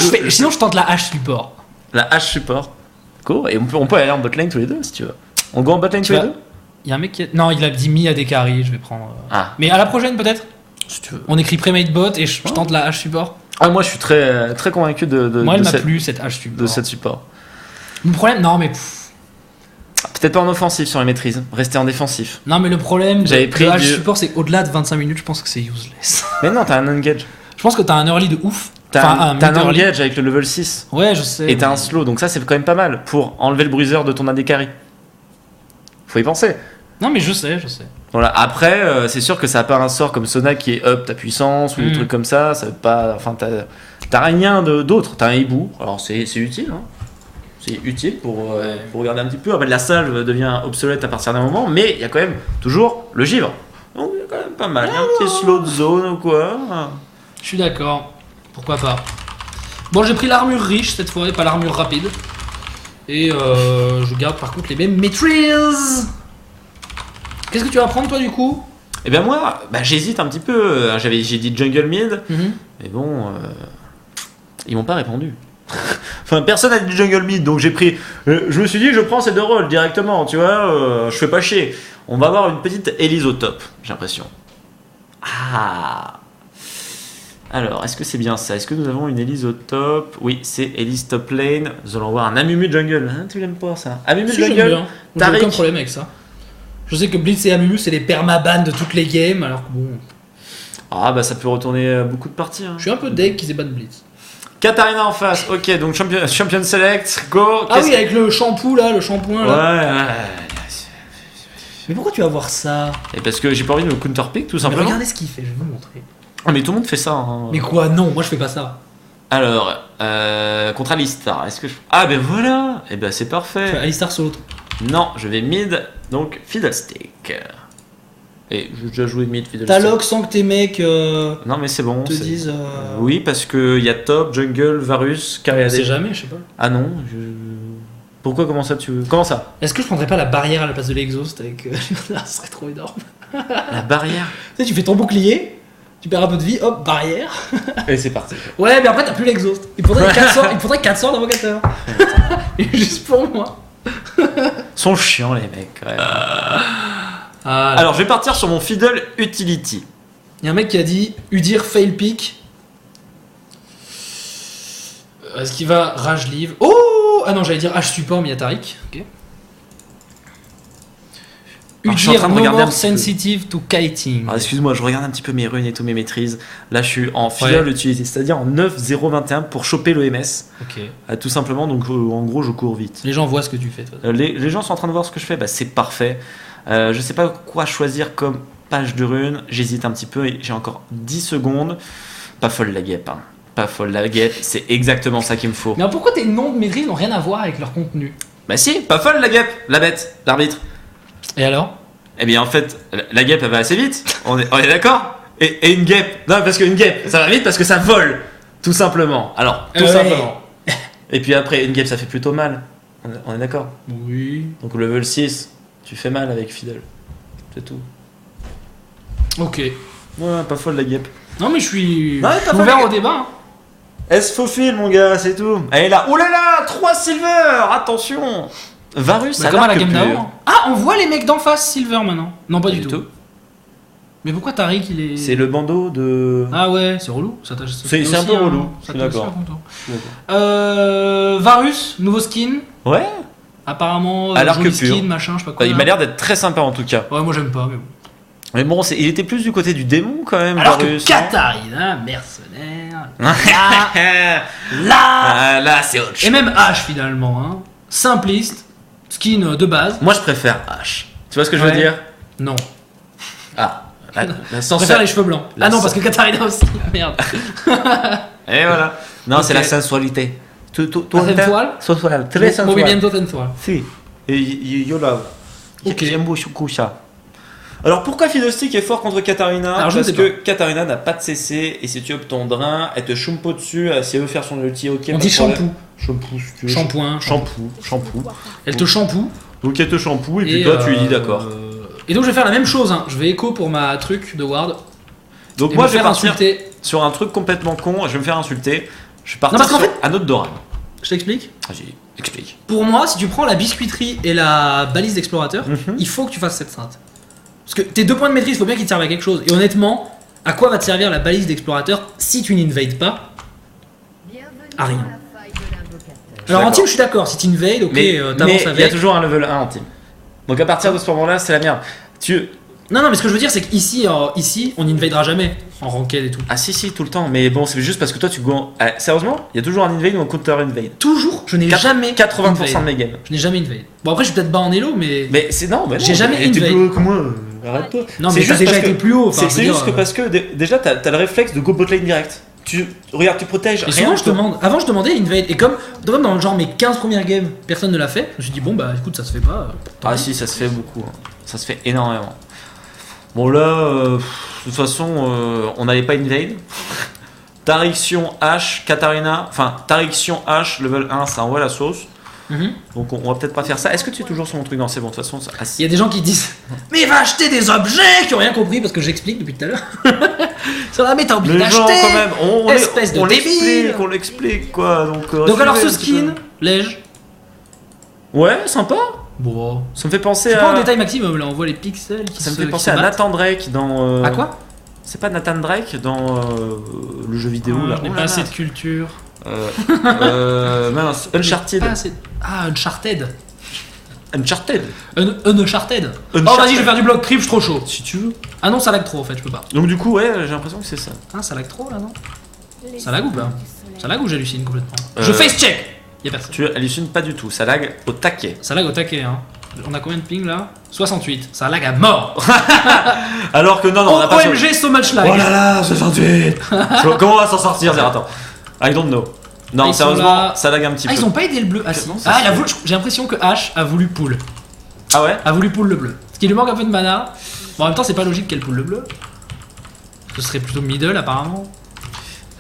je tente la hache support. La hache support. Cool. Et on peut aller en botlane tous les deux si tu veux. On go en botlane tous les deux? Il y a un mec qui non, il a dit mi à des carries, je vais prendre. Ah. Mais à la prochaine peut-être? Si tu veux. On écrit premade bot et je tente la hache support. Ah, moi je suis très, très convaincu de moi elle m'a plu cette hache support. De cette support. Le problème, non mais. Peut-être pas en offensif sur les maîtrises, rester en défensif. Non mais le problème de hache support c'est au-delà de 25 minutes, je pense que c'est useless. Mais non, t'as un engage. Je pense que t'as un early de ouf. T'as un engage avec le level 6. Ouais, je sais. Et t'as un slow, donc ça c'est quand même pas mal pour enlever le bruiseur de ton AD carry. Faut y penser. Non mais je sais. Voilà. Après, c'est sûr que ça a pas un sort comme Sona qui est up ta puissance ou des trucs comme ça. Ça veut pas. Enfin, t'as rien d'autre. T'as un hibou. Alors c'est utile. Hein. C'est utile pour regarder un petit peu. Après, la salve devient obsolète à partir d'un moment, mais il y a quand même toujours le givre. Donc il y a quand même pas mal. Il y a un petit slow de zone ou quoi. Je suis d'accord. Pourquoi pas. Bon, j'ai pris l'armure riche cette fois et pas l'armure rapide. Et je garde par contre les mêmes maîtrises. Qu'est-ce que tu vas prendre toi du coup? Eh bien moi, j'hésite un petit peu. J'ai dit jungle mid, mais bon, ils m'ont pas répondu. Enfin, personne n'a dit jungle mid, donc j'ai pris. Je me suis dit, je prends ces deux rôles directement, tu vois. Je fais pas chier. On va avoir une petite Elise au top, j'ai l'impression. Ah. Alors, est-ce que c'est bien ça? Est-ce que nous avons une Elise au top? Oui, c'est Elise top lane. Nous allons voir un Amumu jungle. Hein, tu l'aimes pas ça? Amumu jungle. J'ai aucun problème avec ça. Je sais que Blitz et Amumu c'est les permabans de toutes les games, alors que bon. Ah bah ça peut retourner beaucoup de parties. Hein. Je suis un peu deg qu'ils aient ban Blitz. Katarina en face, ok, donc champion select, go. Ah oui, avec le shampoo là, le shampoing là. Ouais. Mais pourquoi tu vas voir ça? Et parce que j'ai pas envie de me counterpick tout simplement. Regardez ce qu'il fait, je vais vous montrer. Ah mais tout le monde fait ça. Hein. Mais quoi? Non, moi je fais pas ça. Alors, contre Alistar, est-ce que je... Ah ben voilà. Et ben c'est parfait. Alistar solo. Non, je vais mid, donc Fiddlestick. Et j'ai déjà joué mid Fiddlestick. T'as lock sans que tes mecs non mais c'est bon. te disent... Oui, parce que y a top, jungle, Varus, carré AD. Je sais jamais, je sais pas. Ah non, Pourquoi, comment ça tu veux... Comment ça? Est-ce que je prendrais pas la barrière à la place de l'exhaust avec... ça serait trop énorme. La barrière? Tu sais, tu fais ton bouclier, tu perds un peu de vie, hop, barrière. Et c'est parti. Ouais, mais après t'as plus l'exhaust. Il faudrait 4 sorts d'invocateur. Juste pour moi. Sont chiants les mecs quand même. Alors je vais partir sur mon Fiddle Utility. Il y a un mec qui a dit Udir fail pick. Est-ce qu'il va rage leave? Oh! Ah non, j'allais dire H support mais il y a Tariq. Ok. Alors, je suis en train Udir de no regarder un more petit peu. sensitive to kiting. Alors, excuse-moi, je regarde un petit peu mes runes et tous mes maîtrises. Là, je suis en filleul utilisé, c'est-à-dire en 9-0-21 pour choper le MS. Ok. Tout simplement, donc en gros, je cours vite. Les gens voient ce que tu fais, toi. Les gens sont en train de voir ce que je fais, bah, c'est parfait. Je sais pas quoi choisir comme page de runes. J'hésite un petit peu et j'ai encore 10 secondes. Pas folle la guêpe, hein. Pas folle la guêpe, c'est exactement ça qu'il me faut. Mais alors pourquoi tes noms de maîtrise n'ont rien à voir avec leur contenu? Bah si, pas folle la guêpe, la bête, l'arbitre. Et alors? Eh bien en fait, la guêpe elle va assez vite, on est d'accord et une guêpe, non parce qu'une guêpe ça va vite parce que ça vole, tout simplement. Alors, tout Ouais. simplement. Et puis après, une guêpe ça fait plutôt mal, on est d'accord. Oui. Donc le level 6, tu fais mal avec Fiddle, c'est tout. Ok. Ouais, pas folle la guêpe. Non mais je suis Ouais, je suis t'as ouvert pas- au débat. Hein. Elle se faufile mon gars, c'est tout. Elle est là, oh là là, 3 silver, attention. Varus, Bah, ça comme à la marque game plus. d'avant. Ah, on voit les mecs d'en face Silver maintenant. Non, pas du tout. Mais pourquoi Tariq il est. C'est le bandeau de... Ah ouais, c'est relou. Ça C'est un peu relou, je suis d'accord. Varus, nouveau skin. Ouais. Apparemment, À l'arc joli pur. skin, machin, je sais pas quoi. Il m'a l'air d'être très sympa en tout cas. Ouais, moi j'aime pas, mais bon. Mais bon, il était plus du côté du démon quand même, Alors que Varus. Katarina, mercenaire. Là, Ah, là, c'est autre chose. et même H finalement, hein. Simpliste, skin de base. Moi, je préfère H. Tu vois ce que je veux Ouais. dire? Non. Ah, la Je préfère les cheveux blancs. La Ah non, sen- parce que Katarina aussi. Merde. Et voilà. Non, c'est Ok. la sensualité. La sensual? Sensual, très sensual. Movimiento sensual. Si. Et yo love. Ok. J'aime beaucoup ça. Alors pourquoi Fiddlestick est fort contre Katarina? Alors, je Parce ne sais que Katarina n'a pas de CC et si tu optes ton drain, elle te chumpo dessus, si elle veut faire son ulti, ok. On pas dit de problème. shampoo. Shampoo, si tu veux. Shampoing. Shampoo. Elle te shampoo. Donc elle te shampoo et puis toi tu lui dis d'accord. Et donc je vais faire la même chose, hein. Je vais écho pour ma truc de ward. Donc Et moi me je vais faire partir insulter. sur un truc complètement con, je vais me faire insulter. Je vais partir parce qu'en sur fait- un autre Doran. Je t'explique. Vas-y, explique. Pour moi, si tu prends la biscuiterie et la balise d'explorateur, Mhm. il faut que tu fasses cette strat. Parce que tes 2 points de maîtrise, il faut bien qu'ils te servent à quelque chose. Et honnêtement, à quoi va te servir la balise d'explorateur si tu n'invades pas? À rien. Alors en d'accord. team, je suis d'accord. Si tu invades, ok, Mais t'avances il y a avec. toujours un level 1 en team. Donc à partir de ce moment-là, c'est la merde. Non, mais ce que je veux dire, c'est qu'ici, ici, on invadera jamais en ranked et tout. Ah si tout le temps, mais bon c'est juste parce que toi tu go... Ah, sérieusement, il y a toujours un invade ou un counter invade. Toujours, je n'ai jamais 80% invade. de mes games. Je n'ai jamais invade. Bon après, je suis peut-être bas en elo, mais. Mais c'est non, mais non, J'ai jamais mais t'es invade. plus haut que moi, arrête-toi. Non, C'est mais t'as juste déjà parce été que- plus haut. Enfin, C'est je veux juste dire, que parce que déjà t'as le réflexe de go bot lane direct. Regarde, tu protèges Et rien. souvent je demande, avant je demandais invade, et comme dans genre mes 15 premières games, personne ne l'a fait, je me suis dit bon bah écoute ça se fait pas. tant Ah pis. si, ça se fait beaucoup. Hein. Ça se fait énormément. Bon là, de toute façon, on n'allait pas invade. Tarixion H, Katarina, enfin Tarixion H, level 1, ça envoie la sauce. Mhm. Donc on va peut-être pas faire ça. Est-ce que tu es toujours sur mon truc? Non, c'est bon, de toute façon. Ah, si. Il y a des gens qui disent mais va acheter des objets qui ont rien compris parce que j'explique depuis tout à l'heure. Ça va mais t'as oublié Les gens d'acheter. quand même, espèce de on débile. l'explique, on l'explique quoi. Donc alors ce suivez un petit skin, lège. peu. Ouais, sympa. Bon. Ça me fait penser C'est à. pas en détail maximum là, on voit les pixels qui Ça me se fait qui penser se à battent. Nathan Drake dans. À quoi? C'est pas Nathan Drake dans le jeu vidéo là. Je n'ai Oh pas là assez là. de culture. Mince, Uncharted. Pas assez- Ah Uncharted. Uncharted. Uncharted. Oh Uncharted. vas-y je vais faire du bloc trip, je suis trop chaud. Si tu veux. Ah non ça lag trop en fait, je peux pas. Donc du coup, ouais, j'ai l'impression que c'est ça. Ah ça lag trop là non? Ça lag ou pas? Ça lag ou j'hallucine complètement? Euh, Je face check. Y'a personne. Tu hallucines pas du tout, ça lag au taquet. Ça lag au taquet hein. On a combien de ping là? 68. Ça lag à mort. Alors que non, on a pas. OMG so much lag. Oh là là, 68. Comment on va s'en sortir, Zeratin? I don't know. Non, Ah, ils sont sérieusement, là. ça lag un petit Ah peu. ils ont pas aidé le bleu. Ah si. Non, ça Ah se il a fait. voulu- j'ai l'impression que H a voulu pull. Ah ouais? A voulu pull le bleu. Ce qui lui manque un peu de mana. Bon en même temps c'est pas logique qu'elle pull le bleu. Ce serait plutôt middle apparemment.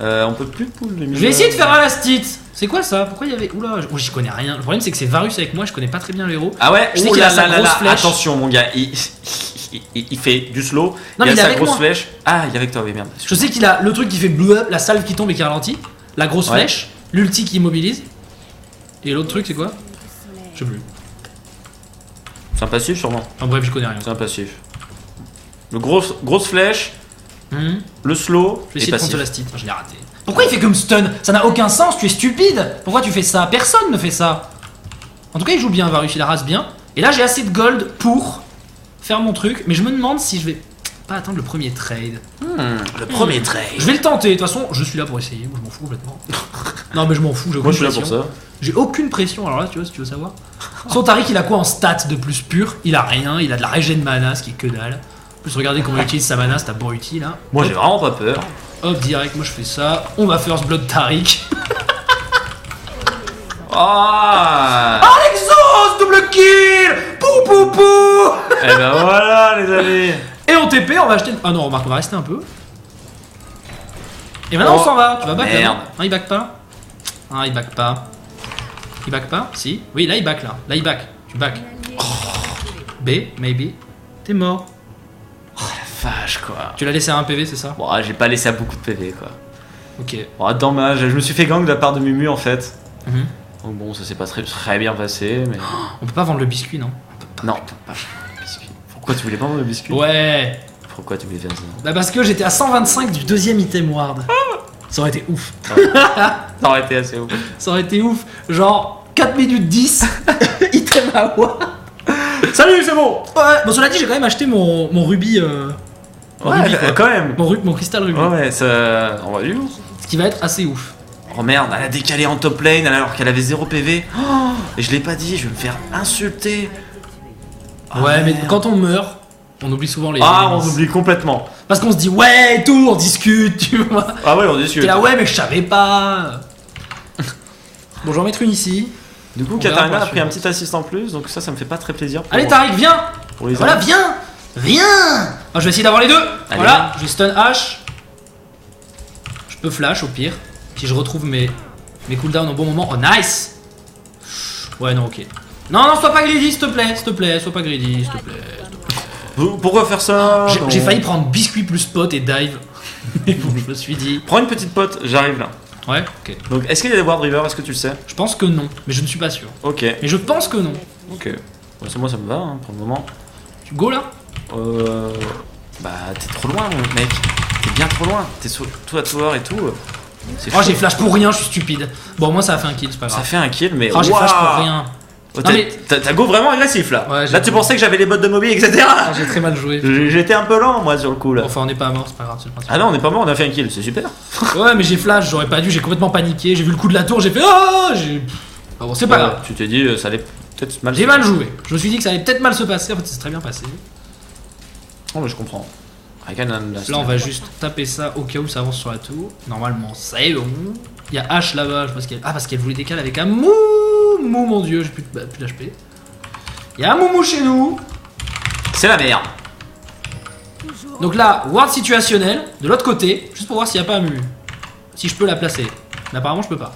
On peut plus pull le Je vais essayer de faire Alastite. C'est quoi ça? Pourquoi il y avait. Oula, j'y connais rien. Le problème c'est que c'est Varus avec moi, je connais pas très bien le héros. Ah ouais? Je sais Oh qu'il là a sa là là grosse là. flèche. Attention, mon gars, il fait du slow. Non, mais il a il est sa avec grosse moi. flèche. Ah, il est avec toi, oui, merde. Je sais qu'il a le truc qui fait bleu, la salve qui tombe et qui ralentit, la grosse Ouais. flèche, l'ulti qui immobilise. Et l'autre truc c'est quoi? Je sais plus. C'est un passif, sûrement. En bref, je connais rien. C'est un passif. Le grosse flèche, Mhm. le slow Je vais et essayer de prendre passif. la stite. Je l'ai raté. Pourquoi il fait comme stun? Ça n'a aucun sens, tu es stupide. Pourquoi tu fais ça? Personne ne fait ça. En tout cas, il joue bien, Varus, il la rase bien. Et là, j'ai assez de gold pour faire mon truc, mais je me demande si je vais pas attendre le premier trade. Le premier trade. Je vais le tenter, de toute façon, je suis là pour essayer, moi je m'en fous complètement. Non mais je m'en fous, j'ai aucune Moi je suis là pression. pour ça. J'ai aucune pression, alors là tu vois, si tu veux savoir. Son Tariq il a quoi en stats de plus pur? Il a rien, il a de la régène mana, ce qui est que dalle. En plus regardez comment il utilise sa mana, c'est abruti là. Moi j'ai vraiment pas peur. Hop, direct, moi je fais ça. On va first blood Tariq. Ah Exhaust, double kill. Pou pou pou. Et ben voilà les amis. Et on TP, on va acheter... Ah non, remarque, on va rester un peu. Et maintenant on s'en va, tu vas back là, merde. non? Ah, il back pas. Ah, il back pas. Il back pas? Si. Oui, là il back là. Là il back. Tu back. B, maybe. T'es mort. Vache quoi. Tu l'as laissé à un PV, c'est ça? Bon, j'ai pas laissé à beaucoup de PV quoi. Ok. Bon, dommage, je me suis fait gang de la part de Mumu en fait. Mhm. Donc bon, ça s'est pas très bien passé, mais. On peut pas vendre le biscuit, non? Non, pas le biscuit. Pourquoi tu voulais pas vendre le biscuit? Ouais. Pourquoi tu voulais faire ça? Bah parce que j'étais à 125 du deuxième item ward. Ça aurait été ouf. Ça aurait été assez ouf. Ça aurait été ouf. Genre 4 minutes 10, item à ward. Salut, c'est bon! Ouais. Bon, cela dit, j'ai quand même acheté mon rubis. Mon Ouais, rubis, quoi. quand même. Mon cristal rubis. Ouais, ça. On va du lourd. Ce qui va être assez ouf. Oh merde, elle a décalé en top lane alors qu'elle avait 0 PV. Oh, et je l'ai pas dit, je vais me faire insulter. Ah, Ouais, mais merde. quand on meurt, on oublie souvent les. Ah, les on miss. oublie complètement. Parce qu'on se dit, ouais, et tout, on discute, tu vois. Ah ouais, on discute. T'es là, ouais, mais je savais pas. Bon, je vais en mettre une ici. Du coup, On verra Katarina pour a la pris un suivante. petit assist en plus, donc ça me fait pas très plaisir. Pour, Allez, Tariq, viens. pour les Voilà, autres. viens. Viens. Ah, je vais essayer d'avoir les deux. Allez. Voilà, j'ai stun H. Je peux flash au pire. Si je retrouve mes cooldowns au bon moment. Oh, nice. Ouais, non, ok. Non, non, sois pas greedy, s'il te plaît. S'il te plaît, sois pas greedy, s'il te plaît. Pourquoi faire ça? Non. J'ai failli prendre biscuit plus pot et dive. Mais bon, je me suis dit. Prends une petite pote, j'arrive là. Ouais, ok. Donc, est-ce qu'il y a des Ward River? Est-ce que tu le sais? Je pense que non, mais je ne suis pas sûr. Ok, Mais je pense que non. ok. Bon, moi, ça me va hein, pour le moment. Tu go là? Bah, t'es trop loin, mon mec. T'es bien trop loin. T'es tout à tower et tout. C'est Oh, chaud. j'ai flash pour rien, je suis stupide. Bon, moi ça a fait un kill, c'est pas Ça grave. fait un kill, mais. Oh, j'ai Waouh. flash pour rien. Oh, Non, mais- T'as go vraiment agressif là. Ouais, j'ai là, tu go. pensais que j'avais les bottes de mobile, etc. Ah, j'ai très mal joué. J'étais un peu lent, moi, sur le coup là. Enfin, on n'est pas mort, c'est pas grave, c'est le principe. Ah non, on est pas mort, on a fait un kill, c'est super. Ouais, mais j'ai flash, j'aurais pas dû, j'ai complètement paniqué. J'ai vu le coup de la tour, j'ai fait oh j'ai... Ah bon, c'est pas grave. Tu t'es dit, ça allait peut-être mal. J'ai mal joué. Je me suis dit que ça allait peut-être mal se passer, en fait, c'est très bien passé. Oh, mais je comprends. Là, on va juste taper ça au cas où ça avance sur la tour. Normalement, c'est bon. Il y a H là-bas, je sais pas ce qu'elle. Ah, parce qu'elle voulait décaler avec un mou. Mou, mon dieu, j'ai plus d'HP. Il y a un moumou chez nous. C'est la merde. Donc là, ward situationnel, de l'autre côté, juste pour voir s'il n'y a pas un mumu. Si je peux la placer. Mais apparemment, je peux pas.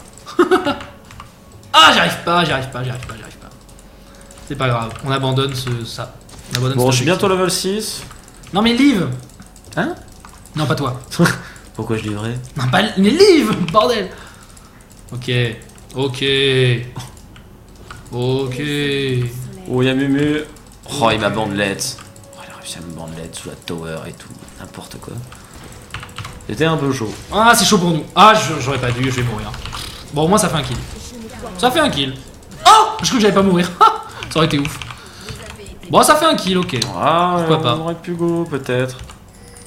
Ah, j'y arrive pas. C'est pas grave, on abandonne ça. On abandonne Bon, ce je suis objectif. bientôt level 6. Non, mais Liv. Hein? Non, pas toi. Pourquoi je livrais? Non, pas mais Liv, bordel. Ok. Ok. Oh, y'a Mumu. Oh, il m'a bandelette. Oh, il a réussi à me bandelette sous la tower et tout. N'importe quoi. C'était un peu chaud. Ah, c'est chaud pour nous. Ah, j'aurais pas dû, je vais mourir. Bon, au moins, ça fait un kill. Ça fait un kill. Oh, je crois que j'allais pas mourir. Ah, ça aurait été ouf. Bon, ça fait un kill, ok. Ah, Pourquoi pas. on aurait pu go, peut-être.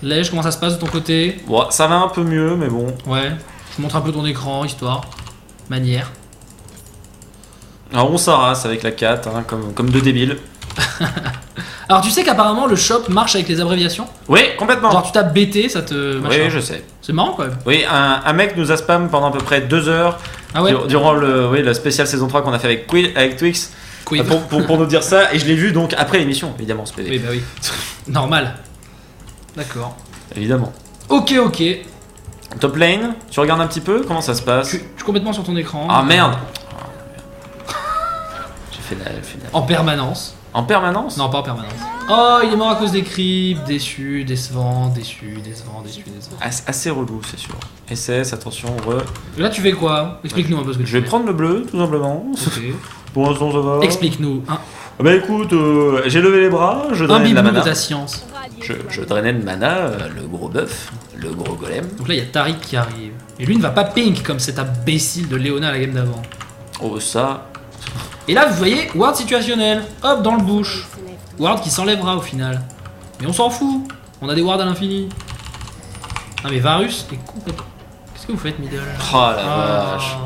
Lège, comment ça se passe de ton côté? Bon, ça va un peu mieux, mais bon. Ouais, je montre un peu ton écran, histoire. Manière. Alors, on s'arrasse avec la 4, hein, comme deux débiles. Alors, tu sais qu'apparemment, le shop marche avec les abréviations? Oui, complètement. Genre, tu tapes BT, ça te. machin. Oui, je sais. C'est marrant quand même. Oui, un mec nous a spam pendant à peu près 2 heures Ah ouais? durant la spéciale saison 3 qu'on a fait avec Twix Quid. pour nous dire ça, et je l'ai vu donc après l'émission, évidemment, ce PV. Oui, bah oui. Normal. D'accord. Évidemment. Ok. Top lane, tu regardes un petit peu comment ça se passe? Je suis complètement sur ton écran. Ah merde. J'ai fait la... En permanence. En permanence? Non, pas en permanence. Oh, il est mort à cause des creeps. Décevant. Assez relou, c'est sûr. SS, attention, Et là, tu fais quoi? Explique-nous un peu ce que tu Je vais fais. prendre le bleu, tout simplement. Ok. Pour l'instant, ça va. Explique-nous. Hein. Ah bah écoute, j'ai levé les bras, je drainais de la Imbibe-nous de mana. ta science. Je drainais de mana, le gros bœuf, le gros golem. Donc là, il y a Tariq qui arrive. Et lui ne va pas pink comme cet imbécile de Léona à la game d'avant. Oh ça, Et là, vous voyez, ward situationnel. Hop, dans le bush. Ward qui s'enlèvera au final. Mais on s'en fout. On a des wards à l'infini. Non mais Varus est complètement... Qu'est-ce que vous faites middle? Oh la vache.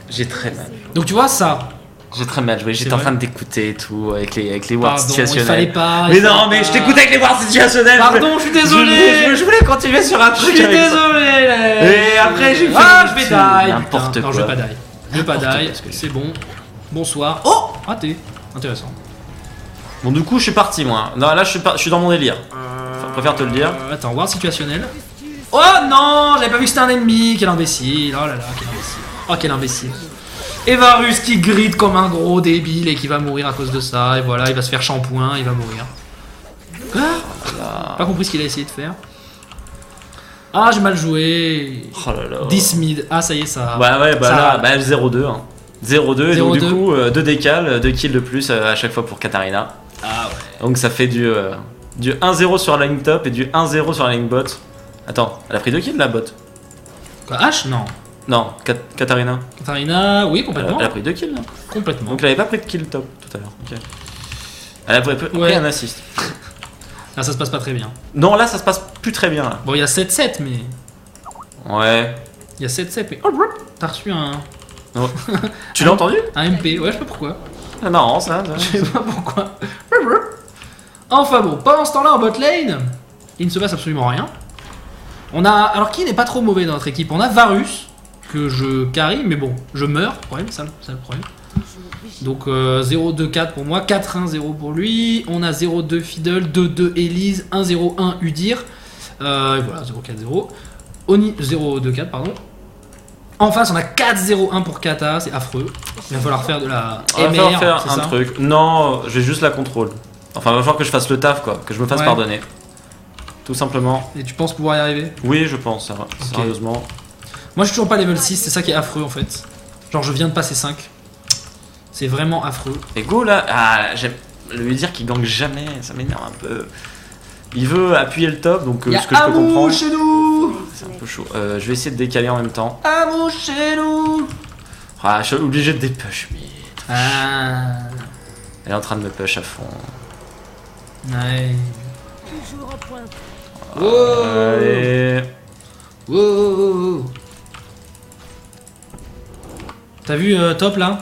J'ai très mal. Donc tu vois ça. J'ai très mal joué, j'étais en train de t'écouter et tout, avec les wards Pardon, situationnels. il fallait pas. Mais non, mais je t'écoutais avec les wards situationnels. Pardon, je suis désolé. Je voulais continuer sur un Je truc. suis avec ça. désolé. Et après j'ai fait. Ah, je vais die. N'importe Putain. quoi. Non, je vais pas die. Je vais pas N'importe die. quoi, ce que C'est bon. Bonsoir. Oh, raté. Intéressant. Bon, du coup, je suis parti moi. Non, là, je suis dans mon délire. Enfin, je préfère te le dire. Attends, ward situationnel. Oh non, j'avais pas vu que c'était un ennemi. Quel imbécile. Oh là là, quel imbécile. Oh, quel imbécile. Et Varus qui grite comme un gros débile et qui va mourir à cause de ça. Et voilà, il va se faire shampoing, il va mourir. Pas compris ce qu'il a essayé de faire. Ah, j'ai mal joué. Oh là là. 10 mid. Ah, ça y est, ça. Ouais, bah ça... là, bah 0-2. Hein. 0-2, et donc du 0-2. coup, 2 décals, 2 kills de plus à chaque fois pour Katarina. Ah ouais. Donc ça fait du 1-0 sur la ligne top et du 1-0 sur la ligne bot. Attends, elle a pris 2 kills la bot? Quoi, H? Non. Non, Katarina. Katarina, oui, complètement. Elle a pris 2 kills là. Complètement. Donc elle avait pas pris de kill top tout à l'heure. Ok. Elle a pris Ouais. un assist. Là, ça se passe pas très bien. Non, là ça se passe plus très bien là. Bon, il y a 7-7, mais. Ouais. Il y a 7-7, mais. Oh, t'as reçu un. Oh. Tu l'as entendu? Un MP. Ouais, je sais pas pourquoi. C'est marrant ça. Je sais pas pourquoi. Enfin bon, pendant ce temps-là en bot lane, il ne se passe absolument rien. On a. Alors qui n'est pas trop mauvais dans notre équipe? On a Varus, que je carry, mais bon, je meurs. Problème, ça le problème. Donc 0-2-4 pour moi, 4-1-0 pour lui. On a 0-2 Fiddle, 2-2 Elise, 1-0-1 Udyr. Et voilà, 0-4-0. Oni 0-2-4, pardon. En face, on a 4-0-1 pour Kata, c'est affreux. Il va falloir faire de la On va MR, falloir faire c'est un ça truc. Non, je vais juste la contrôle. Enfin, il va falloir que je fasse le taf quoi, que je me fasse Ouais. pardonner. Tout simplement. Et tu penses pouvoir y arriver? Oui, je pense, ça va. Sérieusement. Moi, je suis toujours pas level 6, c'est ça qui est affreux en fait. Genre, je viens de passer 5. C'est vraiment affreux. Et go là, ah, j'aime lui dire qu'il gangue jamais, ça m'énerve un peu. Il veut appuyer le top, donc Y'a ce que je peux Amou comprendre. chez nous. C'est un peu chaud. Je vais essayer de décaler en même temps. Amou chez nous. Ah, je suis obligé de dépush, mais Ah. elle est en train de me push à fond. Ouais. Toujours en pointe. Wow. Allez. Wow. T'as vu top là?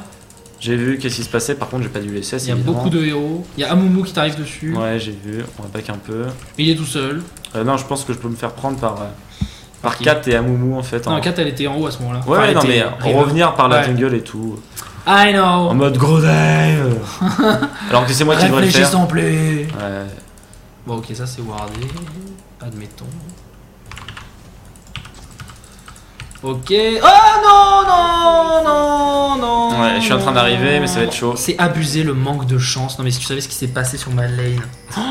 J'ai vu qu'est-ce qui se passait, par contre j'ai pas dû laisser. Il y a beaucoup de héros. Il y a Amumu qui t'arrive dessus. Ouais, j'ai vu, on va back un peu. Il est tout seul. Non, je pense que je peux me faire prendre par qui Kat et Amumu en fait. Non, en... Kat elle était en haut à ce moment-là. Ouais, Enfin, elle non, était mais revenir par la Ouais. jungle et tout. I know. En mode gros dive. Alors que c'est moi qui devrais le faire. Réfléchissons plus. Ouais. Bon, ok, ça c'est wardé. Admettons. Ok. Oh non, non, non, non. Ouais, je suis en train d'arriver, mais ça va être chaud. C'est abusé le manque de chance. Non, mais si tu savais ce qui s'est passé sur ma lane. Oh,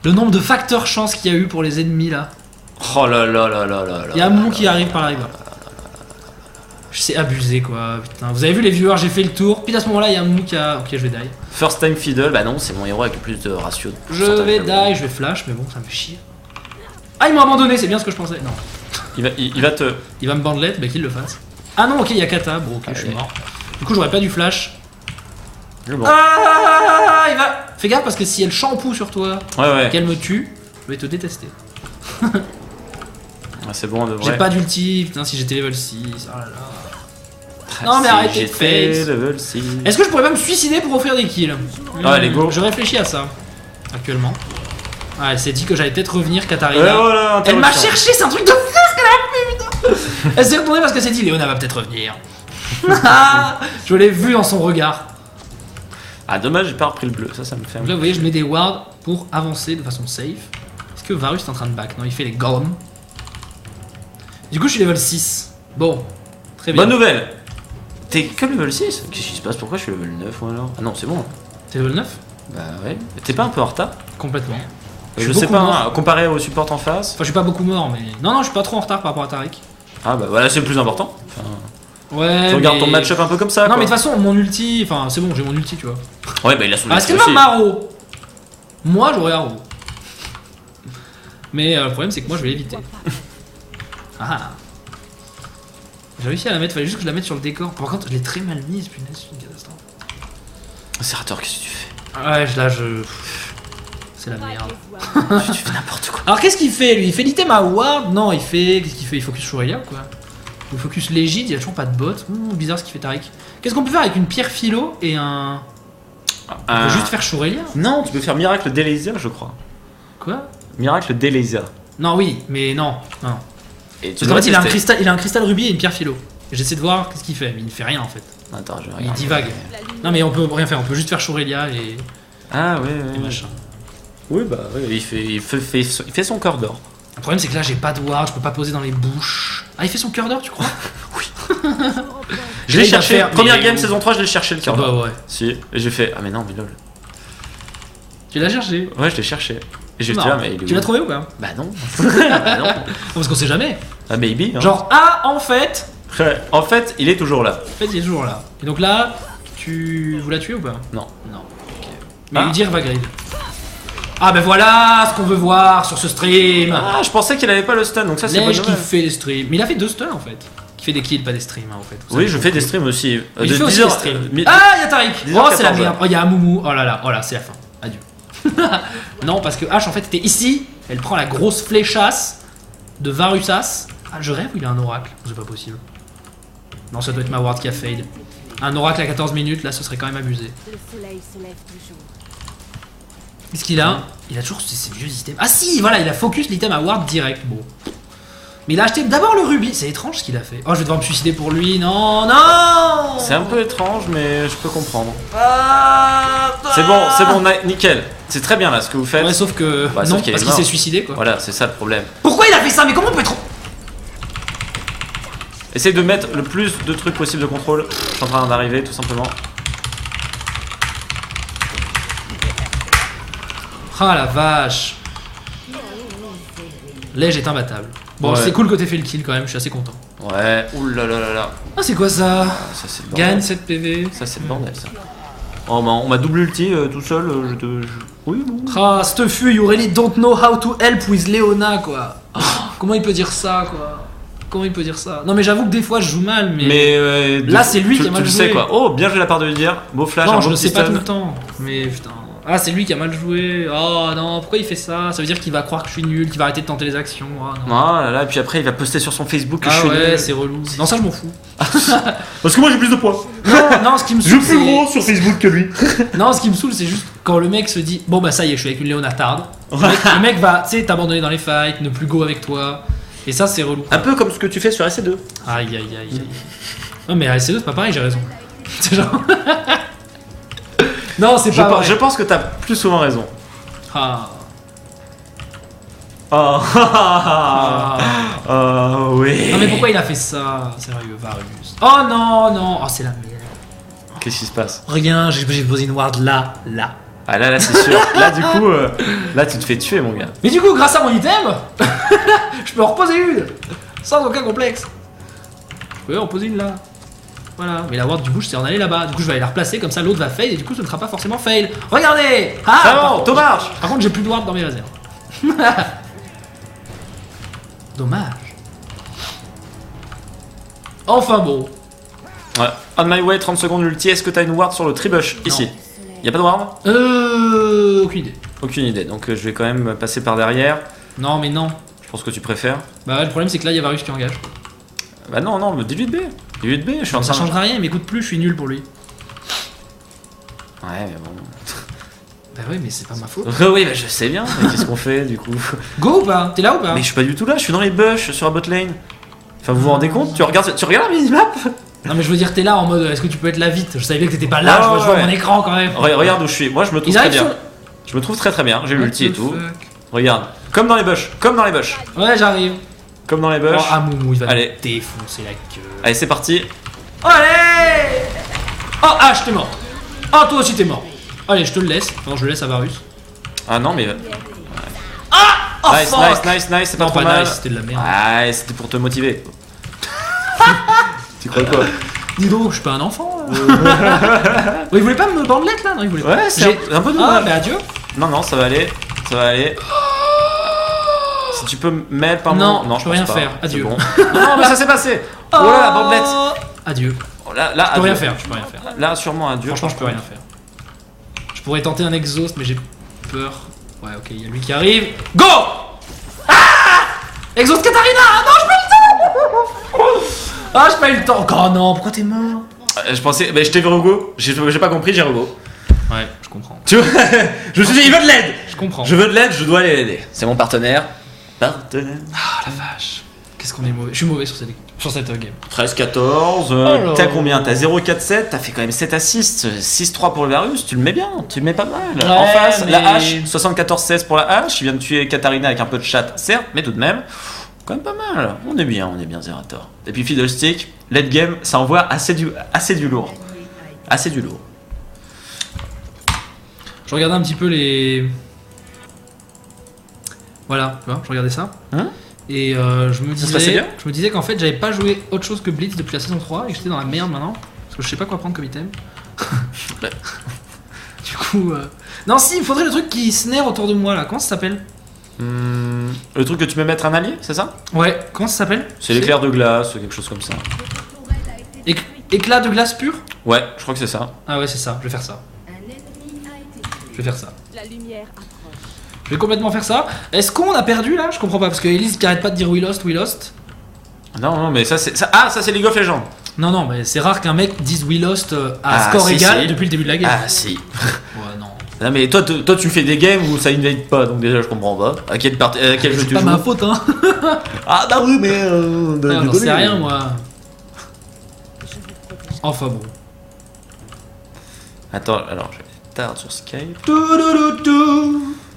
le nombre de facteurs chance qu'il y a eu pour les ennemis là. Oh là là là là là là. Il y a un moment qui arrive par là. C'est abusé quoi. Putain. Vous avez vu les viewers, j'ai fait le tour. Puis à ce moment là, il y a un moment qui a. Ok, je vais die. First time fiddle, bah non, c'est mon héros avec le plus de ratio. De Je pourcentage vais de die, je vais flash, mais bon, ça me fait chier. Ah, ils m'ont abandonné, c'est bien ce que je pensais. Non. Il va te. Il va me bandlet, bah qu'il le fasse. Ah non, ok, il y a Kata. Bon, ok, je suis mort. Du coup, j'aurais pas dû flash. Bon. Ah, il va. Fais gaffe parce que si elle shampoo sur toi, Ouais. qu'elle me tue, je vais te détester. Ah, c'est bon, on devrait. J'ai pas d'ulti, putain, si j'étais level 6. Oh là là. Ah, Non, mais si arrêtez de j'étais face. level 6. Est-ce que je pourrais pas me suicider pour offrir des kills? Allez, go. Je réfléchis à ça, actuellement. Ah, elle s'est dit que j'allais peut-être revenir, Katarina. Ouais, voilà, Elle m'a intéressant. cherché, c'est un truc de fou ce qu'elle a fait, putain. Elle s'est retournée parce qu'elle s'est dit, Léona va peut-être revenir. Je l'ai vu dans son regard. Ah, dommage, j'ai pas repris le bleu, ça me fait un Donc là, vous voyez, je mets des wards pour avancer de façon safe. Est-ce que Varus est en train de back? Non, il fait les golems. Du coup, je suis level 6. Bon, très bien. Bonne nouvelle. T'es que level 6? Qu'est-ce qui se passe? Pourquoi je suis level 9 moi alors? Ah non, c'est bon. T'es level 9? Bah ouais. T'es pas un peu en retard? Complètement. Je suis sais beaucoup pas, mort. hein, comparé au support en face. Enfin, je suis pas beaucoup mort, mais. Non, je suis pas trop en retard par rapport à Tariq. Ah bah voilà, c'est le plus important. Enfin, Ouais. tu regardes mais- ton match-up un peu comme ça. Non, quoi. mais de toute façon, mon ulti. Enfin, c'est bon, j'ai mon ulti, tu vois. Ouais, bah il a son Ah, est-ce ulti qu'elle va aussi. Maro? Moi, j'aurais Haro. Mais le problème, c'est que moi, je vais l'éviter. Ah. J'ai réussi à la mettre, fallait juste que je la mette sur le décor. Par contre, je l'ai très mal mise, punaise, c'est une catastrophe. Serrator, qu'est-ce que tu fais? Ouais, là, je. C'est la merde. Tu fais n'importe quoi. Alors, qu'est-ce qu'il fait, lui? Il fait l'item à Ward? Non, il fait. Qu'est-ce qu'il fait? Il focus Shuraya, quoi. Il focus Légide, il y a toujours pas de bot. Bizarre ce qu'il fait Tariq. Qu'est-ce qu'on peut faire avec une pierre philo et un. On peut juste faire Shuraya? Non, tu peux faire Miracle Delaser, je crois. Quoi? Miracle Delaser. Non, oui, mais non. Non. Et tu Parce qu'en fait, il a, tester. un cristal rubis et une pierre philo. J'essaie de voir qu'est-ce qu'il fait, mais il ne fait rien en fait. Attends, je vais Il regarder. divague. Non, mais on peut rien faire, on peut juste faire Shuraya et Ah, ouais. machin. Oui, bah, ouais, il fait son cœur d'or. Le problème, c'est que là, j'ai pas de ward, je peux pas poser dans les bouches. Ah, il fait son cœur d'or, tu crois? Je l'ai il va cherché. faire, Première mais- game, saison 3, je l'ai cherché le cœur d'or. Bah ouais. Si, et j'ai fait. Ah, mais non, mais lol. Tu l'as cherché? Ouais, je l'ai cherché. Et j'ai Non. fait là, mais il est Tu où? l'as trouvé ou pas? Bah non. Bah non. Parce qu'on sait jamais. Ah, maybe. Hein. Genre, ah, en fait, En fait, il est toujours là. il est toujours là. Et donc là, vous la tuez ou pas? Non. Non. Ok. Mais Ah. Udyr va grid. Ah, ben voilà ce qu'on veut voir sur ce stream. Ah, je pensais qu'il avait pas le stun, donc ça c'est pas Lège qui dommage. fait les streams. Mais il a fait 2 stuns en fait. Qui fait des kills, pas des streams en fait. Vous Oui, savez, je fais des streams aussi. Il de fait aussi 10 heures, des streams. mi- Ah, il y a Tariq. 10h, Oh, c'est la 14h. merde. Oh, il y a Amoumou. Oh là, c'est la fin. Adieu. Non, parce que H en fait était ici. Elle prend la grosse fléchasse de Varusas. Ah, je rêve ou il a un oracle? C'est pas possible. Non, ça doit être ma ward qui a fade. Un oracle à 14 minutes, là, ce serait quand même abusé. Le soleil se lève toujours. Qu'est-ce qu'il a? Il a toujours ces vieux items. Ah si, voilà, il a focus l'item à ward direct. Bon. Mais il a acheté d'abord le rubis. C'est étrange ce qu'il a fait. Oh, je vais devoir me suicider pour lui. Non, non. C'est un peu étrange, mais je peux comprendre. Ah, C'est bon, nickel. C'est très bien là ce que vous faites. Ouais, sauf que Bah, sauf non, qu'il est parce qu'il mort. s'est suicidé quoi. Voilà, c'est ça le problème. Pourquoi il a fait ça? Mais comment on peut être... Essaye de mettre le plus de trucs possible de contrôle. Je suis en train d'arriver tout simplement. Ah la vache. Lège est imbattable. Bon, Ouais. c'est cool que t'aies fait le kill quand même, je suis assez content. Ouais, oulala. Ah, c'est quoi ça? Ça c'est le bordel. Gagne 7 PV. Ça c'est le bordel ça. Oh, on m'a double ulti tout seul. Oui, bon. Ah, Stufu, you really don't know how to help with Leona quoi. Ah, comment il peut dire ça quoi? Comment il peut dire ça? Non mais j'avoue que des fois je joue mal mais... Mais Là, c'est lui qui a mal Tu le joué. sais quoi. Oh, bien joué de la part de lui dire. Beau flash, un Non, beau je le petit sais pas stun. tout le temps. Mais putain. Ah, c'est lui qui a mal joué. Oh non, pourquoi il fait ça? Ça veut dire qu'il va croire que je suis nul, qu'il va arrêter de tenter les actions. Ah non. Ah là là, et puis après il va poster sur son Facebook que je Ah suis ouais, nul. c'est relou. Non, ça je m'en fous. Parce que moi j'ai plus de poids. Non, ce qui me Je saoule, suis plus c'est... gros sur Facebook que lui. Non, ce qui me saoule, c'est juste quand le mec se dit bon bah ça y est, je suis avec une Léonatarde. Le mec va, tu sais, t'abandonner dans les fights, ne plus go avec toi. Et ça, c'est relou. Un peu comme ce que tu fais sur SC2. Aïe aïe aïe aïe. Non, mais c'est pas pareil, j'ai raison. C'est genre. Non, c'est pas vrai. Je pense que t'as plus souvent raison. Ah. Oh, Ah. oui. Non, mais pourquoi il a fait ça? Sérieux, Varus. Oh non, non. Oh, c'est la merde. Qu'est-ce qui se passe? Rien, j'ai posé une ward là. Ah là c'est sûr. Là du coup, là tu te fais tuer mon gars. Mais du coup, grâce à mon item, je peux en reposer une sans aucun complexe. Je peux en poser une là. Voilà. Mais la ward du coup, c'est en aller là-bas. Du coup, je vais aller la replacer comme ça, l'autre va fail et du coup, ce ne sera pas forcément fail. Regardez. Ah. Ah par bon, contre- dommage. Par contre, j'ai plus de ward dans mes réserves. Dommage. Enfin bon. Ouais. On my way, 30 secondes ulti. Est-ce que t'as une ward sur le tribush ici? Y'a pas de ward? Aucune idée. Aucune idée. Donc je vais quand même passer par derrière. Non, mais non. Je pense que tu préfères. Bah, ouais, le problème, c'est que là, il y a Varus qui engage. Bah non, le 18B. 18B, je suis en Ça train de... changera rien, il m'écoute plus, je suis nul pour lui. Ouais, mais bon. Bah, ouais, mais c'est pas ma faute. Oui, bah je sais bien. Mais qu'est-ce qu'on fait du coup? Go ou pas? T'es là ou pas? Mais je suis pas du tout là, je suis dans les bush sur la bot lane. Enfin, vous vous rendez compte? Tu regardes la minimap? Non, mais je veux dire, t'es là en mode est-ce que tu peux être là vite? Je savais bien que t'étais pas là, Ouais, je vois ouais. mon écran quand même. Regarde où je suis. Moi, je me trouve Ils très arrivent bien. sur. Je me trouve très bien. J'ai l'ulti et What the tout. fuck? Regarde. Comme dans les bush. Ouais, j'arrive. Comme dans les Oh, bush. Amoumou, il va Allez. me défoncer la gueule. Allez, c'est parti. Allez! Oh, H, t'es mort. Oh, toi aussi t'es mort. Allez, je te le laisse. Enfin, je le laisse à Varus. Ah non, mais. Oh, nice, fuck. nice, c'est pas Non, trop pas mal. nice, c'était de la merde. Ouais, c'était pour te motiver. Tu crois quoi? Dis donc, je suis pas un enfant. Il voulait pas me bandelette là? Non, il voulait pas. Ouais, c'est J'ai- un peu Ah, dommage. bah adieu. Non, ça va aller. Si tu peux mettre par Non, moment. je peux rien pense pas. faire. C'est Adieu. bon. Non, mais ça s'est passé. Oh là là, la bandelette. Adieu. Oh, là, Je peux adieu. rien faire, je peux rien faire. Là, sûrement adieu. Franchement, je peux rien faire. pourrais tenter un exhaust, mais j'ai peur. Ouais, ok, il y a lui qui arrive. Go! Ah! Exhaust Katarina! Ah non, je pas eu le temps! Ah, j'ai pas eu le temps! Oh non, pourquoi t'es mort? Je pensais. Bah, je t'ai vu Rogo. J'ai pas compris, j'ai Rogo. Ouais, je comprends. Tu vois, je me suis dit, il veut de l'aide! Je comprends. Je veux de l'aide, je dois aller l'aider. C'est mon partenaire. Partenaire. Ah la vache. Qu'est-ce qu'on est mauvais. Je suis mauvais sur cette game. 13-14, Alors. t'as combien? T'as 0-4-7, t'as fait quand même 7 assists, 6-3 pour le Varus, tu le mets bien, tu le mets pas mal. Ouais, En face, mais- la hache, 74-16 pour la hache, il vient de tuer Katarina avec un peu de chat, certes, mais tout de même, quand même pas mal. On est bien Zerator. Et puis Fiddlestick, late game, ça envoie assez du lourd. Assez du lourd. Je regardais un petit peu les. Voilà, tu vois, je regardais ça. Hein? Et je me se passait disais, bien qu'en fait j'avais pas joué autre chose que Blitz depuis la saison 3 et que j'étais dans la merde maintenant. Parce que je sais pas quoi prendre comme item. Ouais. Du coup. Non, si, il faudrait le truc qui snare autour de moi là. Comment ça s'appelle? Le truc que tu peux mettre un allié, c'est ça? Ouais, comment ça s'appelle? C'est l'éclair de glace, quelque chose comme ça. Éclat de glace pur? Ouais, je crois que c'est ça. Ah ouais, c'est ça, je vais faire ça. Un ennemi a été Je vais faire ça. La lumière approche. Je vais complètement faire ça. Est-ce qu'on a perdu là? Je comprends pas parce que Elise qui arrête pas de dire we lost, we lost. Non, mais ça c'est. Ça c'est League of Legends. Non, non, mais c'est rare qu'un mec dise we lost à Ah, score si, égal si. depuis le début de la game. Ah si. Ouais, non. Non mais toi tu fais des games où ça invade pas, donc déjà je comprends pas. À quel jeu C'est tu pas joues? ma faute, hein. Ah bah oui mais Ouais, j'en sais rien, moi. Je vous protège. Enfin bon. Attends, alors je tarde sur Skype.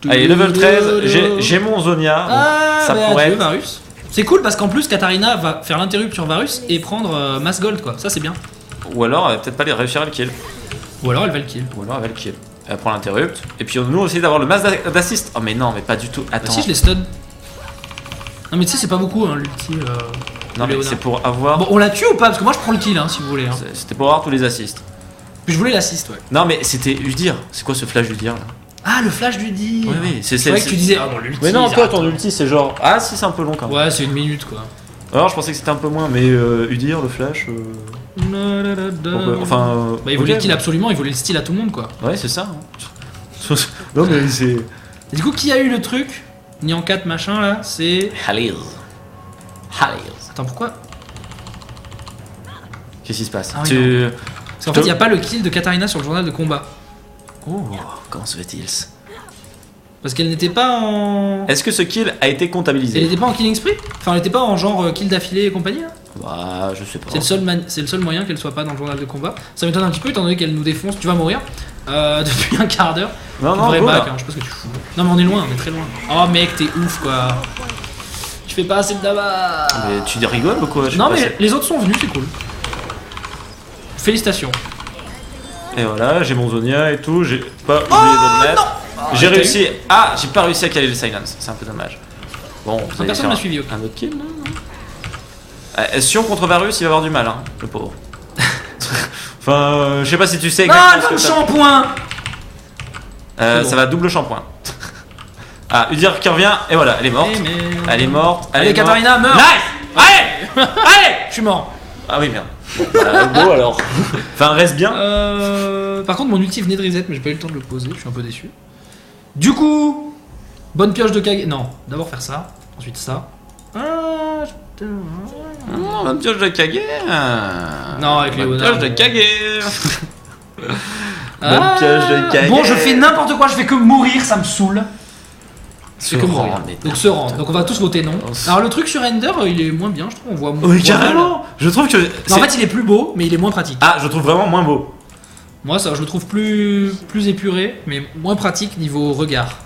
Allez, level 13, j'ai mon Zonia. Ah, ça bah, pourrait adieu, être... Varus. C'est cool parce qu'en plus Katarina va faire l'interrupt sur Varus et prendre Mass Gold quoi. Ça c'est bien. Ou alors elle va peut-être pas les réussir à le kill. Ou alors elle va le kill. Ou alors elle va le kill. Elle prend l'interrupt. Et puis nous on essaie d'avoir le mass d'assist. Oh mais non, mais pas du tout. Bah, Attends. si je les stun. Non mais tu sais c'est pas beaucoup hein, l'ulti. Non mais Léona. c'est pour avoir... Bon on la tue ou pas? Parce que moi je prends le kill hein, si vous voulez. Hein. C'était pour avoir tous les assists. Puis je voulais l'assist ouais. Non mais c'était Udir. C'est quoi ce flash Udir là? Ah le flash du dit. Oui, oui, c'est C'est vrai que tu disais ah bon l'ulti. Mais non, ça- toi ton ulti c'est genre... Ah si c'est un peu long quand même. Ouais c'est une minute quoi. Alors je pensais que c'était un peu moins, mais Udir, le flash... Enfin... Bah il voulait ok, le kill absolument, il voulait le style à tout le monde quoi. Ouais c'est ça. Hein. Non mais c'est... Et du coup qui a eu le truc Nyan 4 machin là c'est... Halil. Attends pourquoi? Qu'est-ce qui se passe? Ah oui, Tu... Parce qu'en fait il n'y a pas le kill de Katarina sur le journal de combat. Oh, comment se fait-il? Parce qu'elle n'était pas en... Est-ce que ce kill a été Elle comptabilisé? n'était pas en killing spree? Enfin elle n'était pas en genre kill d'affilée et compagnie là? Bah, je sais pas. C'est le seul moyen qu'elle soit pas dans le journal de combat. Ça m'étonne un petit peu étant donné qu'elle nous défonce. Tu vas mourir depuis un quart d'heure. Non, non, Vrai go, back, là. hein, je sais pas ce que tu fous. Non mais on est loin, on est très loin. Oh mec t'es ouf quoi. Tu fais pas assez de daba. Mais tu rigoles ou quoi? Je Non sais mais pas, les autres sont venus, c'est cool. Félicitations. Et voilà, j'ai mon Zonia et tout, j'ai pas oublié de le mettre. J'ai t'as réussi... Ah, j'ai pas réussi à caler le silence, c'est un peu dommage. Bon, vous allez personne faire m'a suivi, ok. un autre kill, non? Sion contre Varus, il va avoir du mal, hein, le pauvre. Enfin, je sais pas si tu sais Ah exactement le ce que shampoing. C'est bon. ça va double shampoing. Ah, Udir qui revient, et voilà, elle est morte. Eh, mais- Elle est morte. elle Allez est morte. Katarina meurs. Nice. Allez. Allez. Je suis mort. Ah oui, merde. Bon alors. Enfin, reste bien. Par contre, mon ulti venait de reset, mais j'ai pas eu le temps de le poser, je suis un peu déçu. Du coup, bonne pioche de Kage. Non, d'abord faire ça, ensuite ça. Ah, Oh, bonne pioche de Kage. Non, avec bonne Léonard. pioche de Kage. Ah, pioche de Kage. Bon, je fais n'importe quoi, je fais que mourir, ça me saoule. Je fais que Se mourir. rendre, mais Donc se rendre. Donc on va tous voter non. On se- Alors le truc sur Ender, il est moins bien, je trouve. On voit moins. Oui, on voit mal. carrément. Je trouve que. Non, en c'est- fait, il est plus beau, mais il est moins pratique. Ah, je trouve vraiment moins beau. Moi, ça, je le trouve plus épuré, mais moins pratique niveau regard.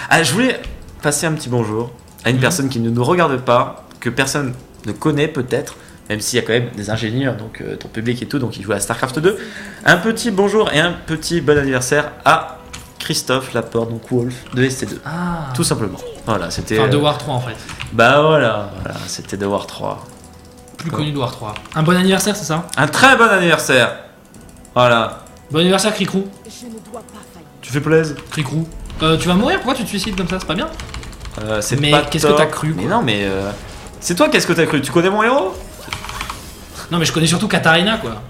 Ah, je voulais passer un petit bonjour à une personne qui ne nous regarde pas, que personne ne connaît peut-être, même s'il y a quand même des ingénieurs, donc ton public et tout, donc il joue à StarCraft 2. Un petit bonjour et un petit bon anniversaire à Christophe Laporte, donc Wolf de ST2. Ah. Tout simplement. Voilà, c'était. Enfin, de War 3 en fait. Bah voilà, c'était de War 3. Plus connu de War 3. Un bon anniversaire, c'est ça? Un très bon anniversaire. Voilà. Bon anniversaire, Cricrou. Je ne dois pas faillir. Tu fais plaisir. Cricrou. Tu vas mourir? Pourquoi tu te suicides comme ça? C'est pas bien? C'est Mais pas qu'est-ce que top. t'as cru, Mais quoi. non, mais c'est toi, qu'est-ce que t'as cru? Tu connais mon héros? Non, mais je connais surtout Katarina quoi.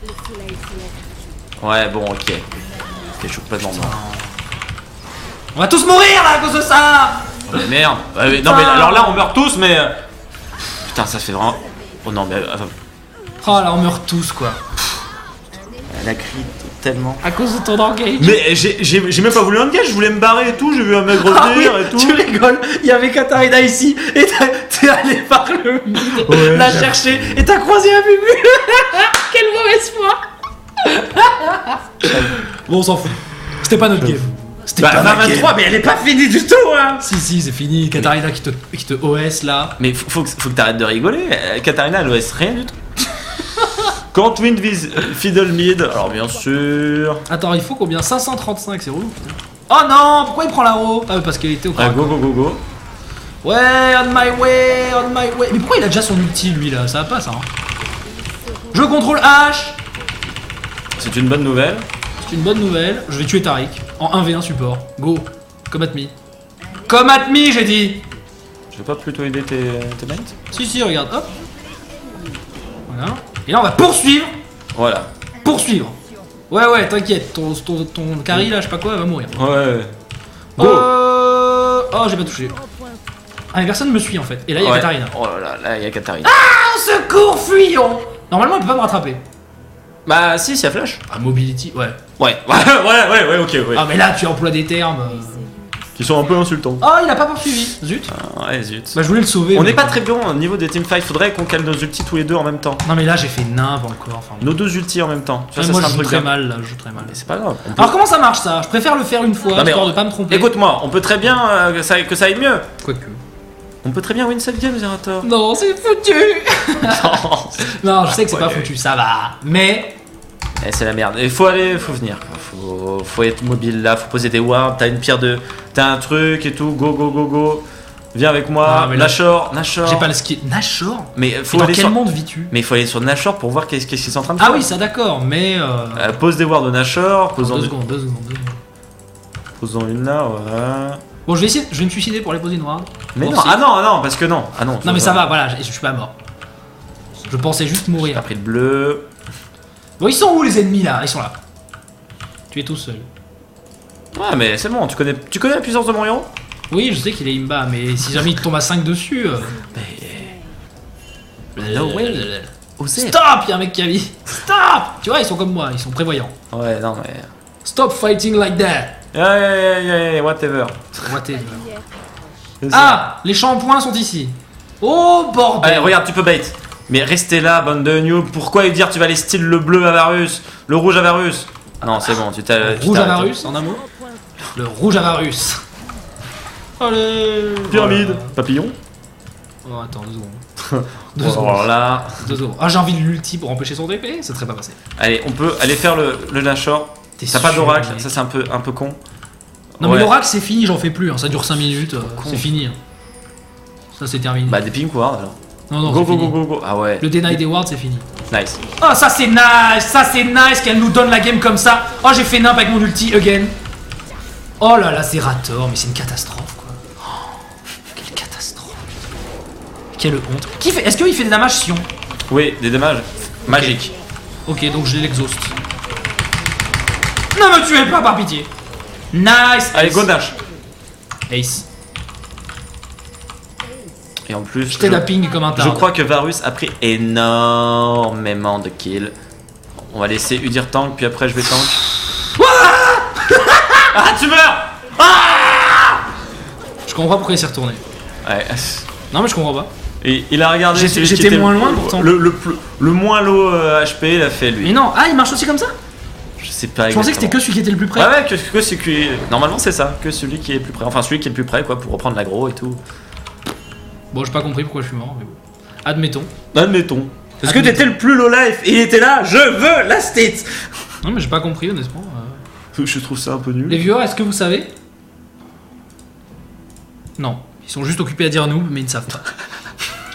Le soleil se lève. Ouais, bon, ok. Ok, je suis complètement mort. On va tous mourir là à cause de ça. Oh, mais merde. Non mais alors là on meurt tous mais... Putain ça fait vraiment... Oh non mais... Oh là, on meurt tous quoi. Elle a crié tellement... À cause de ton engage. Mais j'ai même pas voulu engage, je voulais me barrer et tout, j'ai vu un mec Ah oui, revenir et tout. tu rigoles, il y avait Katarina ici et t'es allé par le mid la chercher et t'as croisé un Bubu. Quelle mauvaise foi. Bon, on s'en fout. C'était pas notre game. C'était Bah, pas notre 23, game. mais elle est pas finie du tout hein. Si, c'est fini. Katarina qui te OS là. Mais faut que t'arrêtes de rigoler, Katarina elle OS rien du tout. Quand Wind Fiddle Mid, alors bien sûr... Attends, il faut combien? 535, c'est relou putain. Oh non, pourquoi il prend la roue? Ah, parce qu'elle était au Ah, corps. go. Ouais, on my way. Mais pourquoi il a déjà son ulti lui là? Ça va pas ça hein. Je contrôle H. C'est une bonne nouvelle. C'est une bonne nouvelle. Je vais tuer Tariq en 1v1 support. Go. Come at me. Come at me, j'ai dit. Je vais pas plutôt aider tes mates? Si, regarde. Hop. Voilà. Et là, on va poursuivre. Voilà. Poursuivre. Ouais, t'inquiète. Ton carry là, je sais pas quoi, elle va mourir. Ouais. Go. Oh, j'ai pas touché. Ah, mais personne me suit en fait. Et là, il y a Katarina. Oh là, il y a Katarina. Ah, secours, fuyons. Normalement, elle peut pas me rattraper. Bah si, il y a flash. Ah, mobility, ouais. Ouais, ok, ouais. Ah, mais là, tu emploies des termes. Qui sont un peu insultants. Oh, il a pas poursuivi. Zut. Ouais, zut. Bah, je voulais le sauver. On mais n'est pas bon. très bon au niveau des teamfights, faudrait qu'on cale nos ultis tous les deux en même temps. Non, mais là, j'ai fait nimp encore. Enfin, Nos deux ultis en même temps. Tu vois, ça moi, serait je un joue truc très bien. mal là, je joue très mal. Mais c'est pas grave. on peut- Alors, comment ça marche ça? Je préfère le faire une fois, Non, mais histoire de pas me tromper. Écoute-moi, on peut très bien que ça aille mieux. Quoique. On peut très bien win cette game, Zerator. Non, c'est foutu. Non, je sais que c'est pas Ouais. foutu, ça va. Mais. Eh, c'est la merde. Il faut venir. Quoi. Faut être mobile là, faut poser des wards. T'as une pierre de. T'as un truc et tout. Go. Viens avec moi. Non, mais là- Nashor. J'ai pas le skill. Nashor. Mais Et faut dans aller quel sur. monde vis-tu? Mais il faut aller sur Nashor pour voir qu'est-ce qu'ils sont en train de Ah faire. oui, ça d'accord, mais. Pose des wards de Nashor. Pose Deux secondes. Posons une là, voilà. Bon, je vais me suicider pour aller poser une ward. Mais Bon, non, si. non, parce que non. Ah non. Non, mais ça va, voilà, je suis pas mort. Je pensais juste J'ai mourir. pas pris de bleu. Bon, ils sont où les ennemis là? Ils sont là. Tu es tout seul. Ouais, mais c'est bon. Tu connais la puissance de mon héros? Oui, je sais qu'il est imba, mais si jamais il tombe à 5 dessus. No way. Osez. Stop! Y'a un mec qui a mis. Stop! Tu vois, ils sont comme moi, ils sont prévoyants. Ouais, non, mais. Stop fighting like that! Yeah, whatever. Whatever. Ah! Les shampoings sont ici. Oh bordel! Allez, regarde, tu peux bait. Mais restez là, bande de noob. Pourquoi lui dire tu vas aller style le bleu à Varus, le rouge à Varus? Non, c'est bon, tu t'as. tu Rouge t'arrêtes. Avarus, en un mot. Le rouge Avarus. Allez! Pyramide, Voilà. papillon. Oh, attends, 2 secondes. Deux Bon, secondes. alors là. 2 secondes. Ah, j'ai envie de l'ulti pour empêcher son TP, ça serait pas passé. Allez, on peut aller faire le Nashor. T'es T'as pas sûr, d'oracle, mec. ça c'est un peu con. Non, Ouais. mais l'oracle c'est fini, j'en fais plus, hein. Ça dure 5 minutes, con. c'est fini. hein. Ça c'est terminé. Bah, des pink wards alors. Non, non, Go, c'est go, fini. go, go, go. Ah ouais. Le deny des wards c'est fini. Nice. Oh, ça c'est nice qu'elle nous donne la game comme ça. Oh, j'ai fait nimp avec mon ulti again. Oh là là, Zerator, mais c'est une catastrophe quoi. Oh, quelle catastrophe. Quelle honte. Est-ce qu'il fait des damages Sion? Oui, des dommages. Magique. Ok, donc je l'ai l'exhaust. Ne me tuez pas par pitié. Nice. Allez, Ace. go Nash. Ace. Et en plus, Je t'aide à ping comme un je tarde. crois que Varus a pris énormément de kills. On va laisser Udyr tank, puis après je vais tank. Ah, tu meurs! Je comprends pas pourquoi il s'est retourné. Ouais. Non, mais je comprends pas. Et il a regardé. J'étais- celui qui j'étais était moins loin, pourtant. Le moins low HP, il a fait lui. Mais non, ah, il marche aussi comme ça? Je sais pas. Je pensais que c'était que celui qui était le plus près. Ouais, ouais, que celui qui. Normalement, c'est ça. Que celui qui est le plus près. Enfin, celui qui est le plus près, quoi, pour reprendre l'aggro et tout. Bon, j'ai pas compris pourquoi je suis mort, mais bon. Admettons. Admettons. Parce que Admettons. t'étais le plus low life et il était là, je veux la state! Non, mais j'ai pas compris, honnêtement. Je trouve ça un peu nul. Les viewers, est-ce que vous savez? Non. Ils sont juste occupés à dire noob, mais ils ne savent pas.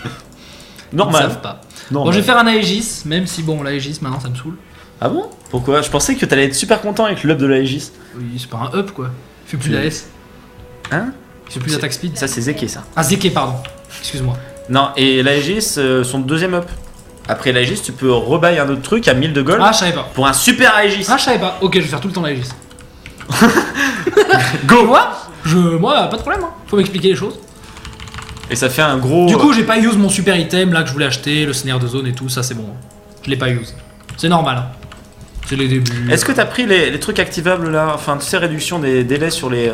Ils ne Normal. savent pas. Normal. Bon, je vais faire un Aegis, même si bon, l'Aegis maintenant ça me saoule. Ah bon? Pourquoi? Je pensais que t'allais être super content avec l'up de l'Aegis. Oui, c'est pas un up quoi. Il fait plus Tu- d'AS. Hein? Il fait plus d'attaque speed. Ça, c'est Zeke, ça. Ah, Zeke, pardon. Excuse-moi. Non, et l'Aegis, son deuxième up. Après l'Aegis, tu peux rebuy un autre truc à 1000 de gold Ah, je savais pas. pour un super Aegis. Ah, je savais pas. Ok, je vais faire tout le temps l'Aegis. Go. Moi, pas de problème. Hein. Faut m'expliquer les choses. Et ça fait un gros. Du coup, j'ai pas use mon super item là que je voulais acheter, le snare de zone et tout, ça c'est bon. Je l'ai pas use. C'est normal. Hein. C'est les débuts. Est-ce que t'as pris les trucs activables là? Enfin, tu sais, réduction des délais sur les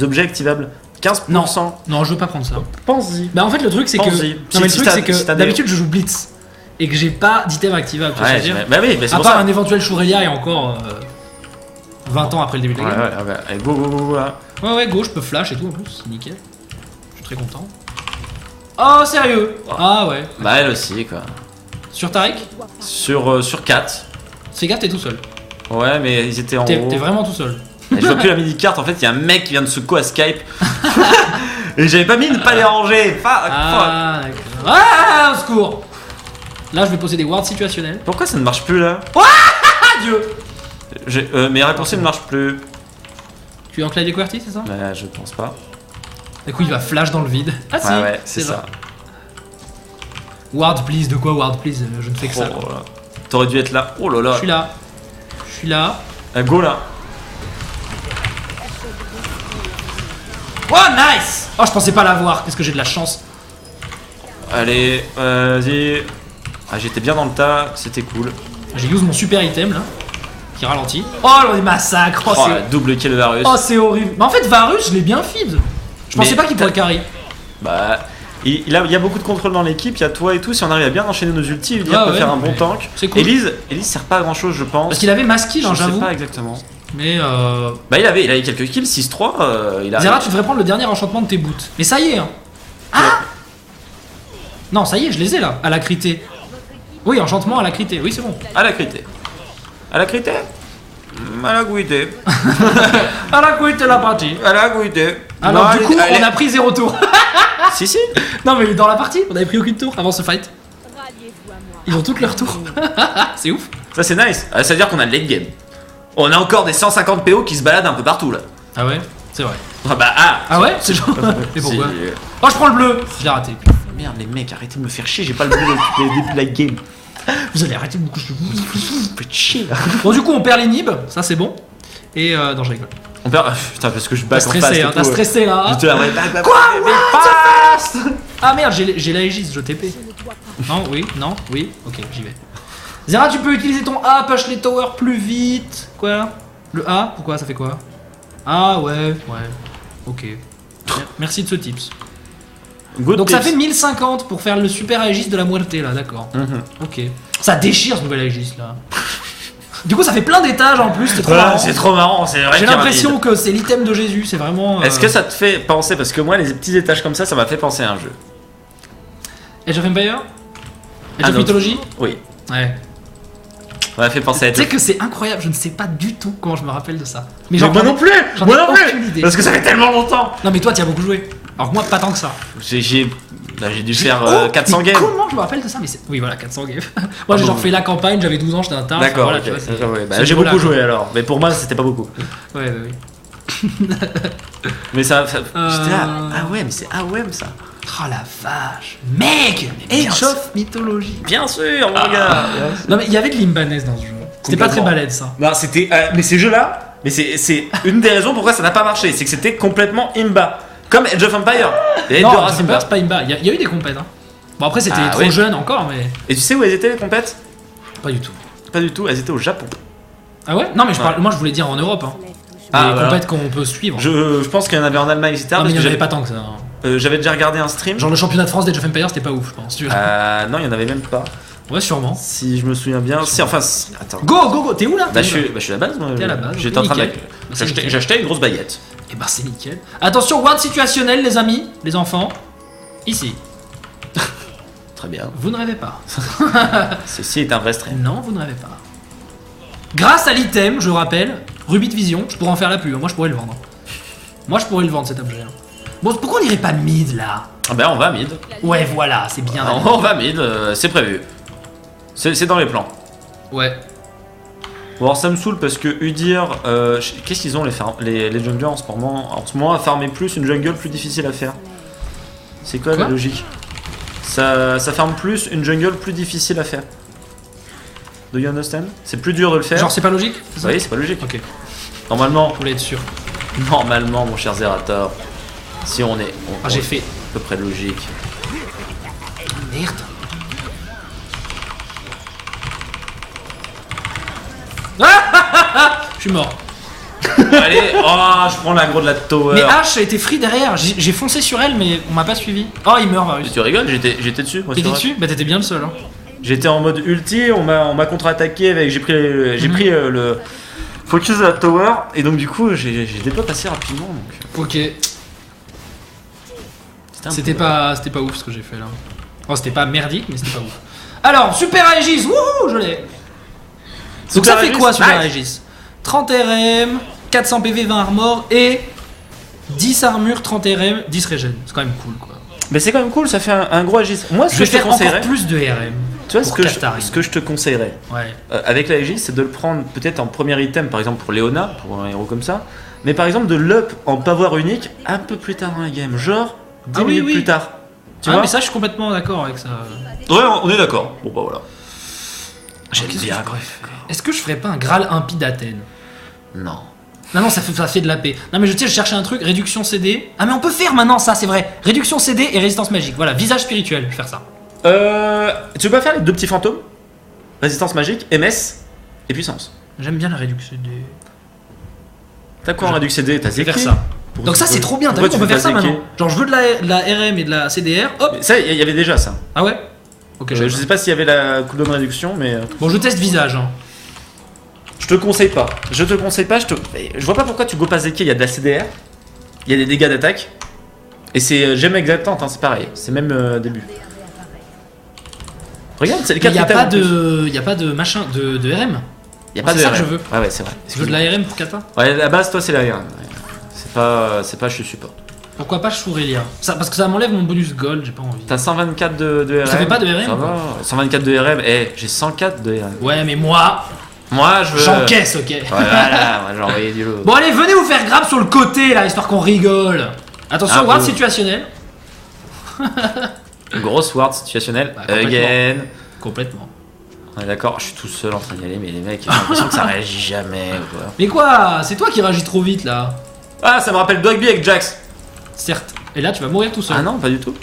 objets activables 15%. Non, je veux pas prendre ça. Pense-y. Bah en fait le truc c'est que Pense-y. non mais le Si truc t'as- c'est que si t'as des- d'habitude je joue Blitz et que j'ai pas d'item activable. Tu vois ce Ouais, que je veux dire bah oui, mais c'est à pour part ça. un éventuel Shuraya et encore 20 ans après le début de Ouais, la game. ouais, allez, go là. Ouais, go, je peux flash et tout en plus, c'est nickel. Je suis très content. Oh, sérieux? Ah ouais. Bah, elle aussi, quoi. Sur Tarek? Sur 4. Fais gaffe, t'es tout seul. Ouais, mais ils étaient en T'es haut. vraiment tout seul. Et je vois plus la mini-carte, en fait, il y a un mec qui vient de secouer à Skype. Et j'avais pas mis ne pas déranger. Ah, d'accord. Ah, au secours! Là, je vais poser des wards situationnels. Pourquoi ça ne marche plus là? Adieu! Mes raccourcis ne marchent plus. Tu es en clavier QWERTY, c'est ça? Bah, je pense pas. Du coup, il va flash dans le vide. Ah si, Ouais, c'est ça. ça. Ward please, de quoi ward please? Je ne fais que ça. Oh là. T'aurais dû être là. Oh là là. Je suis là. Je suis là. Go là. Oh, nice! Oh, je pensais pas l'avoir. Qu'est-ce que j'ai de la chance. Allez, vas-y. Ah, j'étais bien dans le tas, c'était cool. J'ai use mon super item là. Qui ralentit. Oh, le massacre! Oh, Oh, c'est... la double kill Varus. Oh, c'est horrible. Mais en fait, Varus, je l'ai bien feed. Je pensais Mais pas qu'il pourrait carry. Bah, il y a beaucoup de contrôle dans l'équipe, il y a toi et tout. Si on arrive à bien enchaîner nos ultis, Udyr Ah peut ouais, faire un bon mais tank. c'est cool. Elise sert pas à grand chose, je pense. Parce qu'il avait mass kill, hein, je sais j'avoue. pas exactement. Mais Bah, il avait quelques kills, 6-3. Il a... Zera, tu devrais prendre le dernier enchantement de tes boots. Mais ça y est, hein. Ah! Non, ça y est, je les ai là, à la critée. Oui, enchantement à la critée, oui, c'est bon. À la critée. À la critée. À la goûter. À la critée, la partie. À la goûter. Alors, du coup, on a pris 0 tour. Si. Non, mais dans la partie, on avait pris aucune tour avant ce fight. Ralliez-vous à moi. Ils ont toutes leurs tours. C'est ouf. Ça, c'est nice. Ça veut dire qu'on a le late game. On a encore des 150 PO qui se baladent un peu partout là. Ah ouais, c'est vrai. Ah bah, Ah ouais, c'est genre. Mais pourquoi? Si. Oh, je prends le bleu. Je l'ai raté. Merde, les mecs, arrêtez de me faire chier, j'ai pas le bleu depuis le début de la game. Vous allez arrêter de me coucher. Faites chier là. Bon, du coup, on perd l'inhib, ça c'est bon. Et non, je rigole. On perd. Putain, parce que je T'as back en face. stressé, et hein, tout, t'as stressé là. J'étais là, ouais, Quoi, mais passe. Ah merde, j'ai la Aegis, je TP. Je ne dois pas. Non, oui, non, oui, ok, j'y vais. Zera, tu peux utiliser ton A, push les towers plus vite. Quoi? Le A? Pourquoi? Ça fait quoi? Ah ouais, ok. Merci de ce tips. Good Donc ça tips. fait 1050 pour faire le super Aegis de la Muerte là, d'accord. Ok. Ça déchire ce nouvel Aegis là. Du coup, ça fait plein d'étages en plus, c'est trop marrant. C'est trop marrant, c'est vrai. J'ai qu'il l'impression rapide. que c'est l'item de Jésus, c'est vraiment. Est-ce que ça te fait penser, parce que moi, les petits étages comme ça m'a fait penser à un jeu. Age of Empire? Age Un of autre. Mythology? Oui. Ouais. Ça m'a fait penser à Tu sais Age que c'est incroyable, je ne sais pas du tout comment je me rappelle de ça. Mais of- genre, moi non plus. j'en Moi ai non plus. aucune idée. Parce que ça fait tellement longtemps. Non mais toi tu as beaucoup joué. Alors que moi pas tant que ça. J'ai dû faire Oh, 400 mais games. Comment je me rappelle de ça? Mais oui voilà 400 games. Moi j'ai genre fait la campagne, j'avais 12 ans, j'étais un tard. D'accord, voilà, ok. tu vois, c'est- Ouais, bah, c'est j'ai voilà, beaucoup quoi. joué alors. Mais pour moi, c'était pas beaucoup. Ouais. Mais ça. J'étais là. Euh. Ah ouais, mais c'est AOM ça. Oh la vache. Mec! bien Age sûr. of Mythology. Bien sûr, mon gars. Non mais il y avait de l'imbanès dans ce jeu. C'était pas très Complètement. balèze ça. Non, c'était. Mais ces jeux-là, mais c'est une des raisons pourquoi ça n'a pas marché, c'est que c'était complètement imba. Comme Age of Empire. Il y avait Non, deux Age races of Empire, imba. c'est pas imba. Il y a eu des compètes. Hein. Bon après c'était Ah, trop oui. jeune encore mais Et tu sais où elles étaient les compètes? pas du tout. Pas du tout, elles étaient au Japon. Ah ouais? Non mais Ouais. moi je voulais dire en Europe. Hein. Se lève toujours. Ah, Les voilà. compètes qu'on peut suivre. Je pense qu'il y en avait en Allemagne, etc. Non mais parce il y en que avait pas tant que ça. Hein. j'avais déjà regardé un stream. Genre le championnat de France d'Age of Empire c'était pas ouf je pense. Tu vois. Non, il y en avait même pas. Ouais sûrement. Si je me souviens bien. Si, enfin, attends. Go, t'es où là? Bah, je suis à la base, moi. T'es à la base, J'étais ok, en train de. nickel. C'est nickel. J'achetais une grosse baguette. Et bah c'est nickel. Attention, ward situationnel les amis, les enfants. Ici. Très bien. Vous ne rêvez pas. Ceci est un vrai stream. Non, vous ne rêvez pas. Grâce à l'item, je rappelle, Rubit Vision, je pourrais en faire la pub. Moi je pourrais le vendre. Moi je pourrais le vendre cet objet. Hein. Bon, pourquoi on irait pas mid là? Ah ben, on va mid. Ouais, voilà, c'est bien. On va mid, c'est prévu. C'est dans les plans. Ouais. Bon, alors ça me saoule parce que Udyr, qu'est-ce qu'ils ont les junglers en ce moment à farmer plus, une jungle plus difficile à faire. C'est quoi, Quoi la logique? Ça farme plus, une jungle plus difficile à faire. Do you understand? C'est plus dur de le faire. Genre c'est pas logique? C'est ça Oui, c'est pas logique. Ok. Normalement, Je voulais être sûr. normalement, mon cher Zerator, si on est Ah, j'ai fait. à peu près logique. Merde. Je suis mort. Allez, oh, je prends l'aggro de la tower. Mais H a été free derrière. J'ai foncé sur elle, mais on m'a pas suivi. Oh, il meurt, Varus. Tu rigoles, j'étais dessus. moi, T'étais sur- dessus? Bah, t'étais bien le seul. Hein. J'étais en mode ulti, on m'a contre-attaqué avec. J'ai pris le focus de la tower et donc du coup j'ai dépop assez rapidement. Donc, Ok. un C'était peu- pas ouf ce que j'ai fait là. Oh, c'était pas merdique, mais c'était pas ouf. Alors, Super Aegis, wouhou, je l'ai. Donc ça fait Aegis, quoi Super nice. Aegis? 30 RM, 400 PV, 20 armor et 10 armure, 30 RM, 10 regen. C'est quand même cool quoi. Mais c'est quand même cool, ça fait un gros agis. Moi, ce Je que vais je te faire encore conseillerais, plus de RM. tu vois, pour Katarine. ce que je te conseillerais Ouais. avec la Aegis, c'est de le prendre peut-être en premier item, par exemple pour Léona, pour un héros comme ça, mais par exemple de l'up en power unique un peu plus tard dans la game, genre 10 Ah oui, minutes oui. plus tard. Tu Ah, vois mais ça, je suis complètement d'accord avec ça. Ouais, on est d'accord. Bon bah voilà. J'aime Qu'est-ce bien que je quoi. Est-ce que je ferais pas un Graal impie d'Athènes? Non. Non, ça fait de la paix. Non, mais je cherchais un truc, réduction CD. Ah, mais on peut faire maintenant ça, c'est vrai. Réduction CD et résistance magique. Voilà, visage spirituel, je vais faire ça. Tu veux pas faire les deux petits fantômes? Résistance magique, MS et puissance. J'aime bien la réduction CD. T'as quoi en réduction CD? T'as Je vais Zeki? faire ça. Donc ça, c'est trop bien. T'as vu Pourquoi qu'on peut tu faire fais ça pas maintenant. Genre, je veux de la RM et de la CDR. Hop. Mais ça, il y avait déjà ça. Ah ouais. Ok, Je sais pas s'il y avait la cooldown réduction, mais Bon, je teste visage. Hein. je te conseille pas. Je te conseille pas. Je vois pas pourquoi tu go pas Zeki. Il y a de la CDR, il y a des dégâts d'attaque, et c'est gemme exaltante. Hein, c'est pareil. C'est même début. Regarde, c'est les Il 4 y a items pas en plus. de, y a pas de machin de RM. Il y a pas c'est de ça RM. que je veux. Ouais, ouais, c'est vrai. Je veux de la RM pour Kata. Ouais, la base, toi, c'est la RM. Ouais. C'est pas, je suis support. Pourquoi pas Shurelia ça, parce que ça m'enlève mon bonus gold, j'ai pas envie. T'as 124 de RM. Ça fait pas de RM, Ça va. 124 de RM. Eh, j'ai 104 de RM. Ouais, mais moi, Moi, je veux. j'encaisse, ok. Voilà, moi, j'ai envoyé du lot. Bon, allez, venez vous faire grab sur le côté là, histoire qu'on rigole. Attention, Un ward peu. situationnel. Grosse ward situationnelle. Bah, complètement. Again. Complètement. On est d'accord, je suis tout seul en train d'y aller, mais les mecs, j'ai l'impression que ça réagit jamais. Quoi. Mais quoi? C'est toi qui réagis trop vite là. Ah, ça me rappelle Dogby avec Jax. Certes. Et là, tu vas mourir tout seul. Ah non, pas du tout.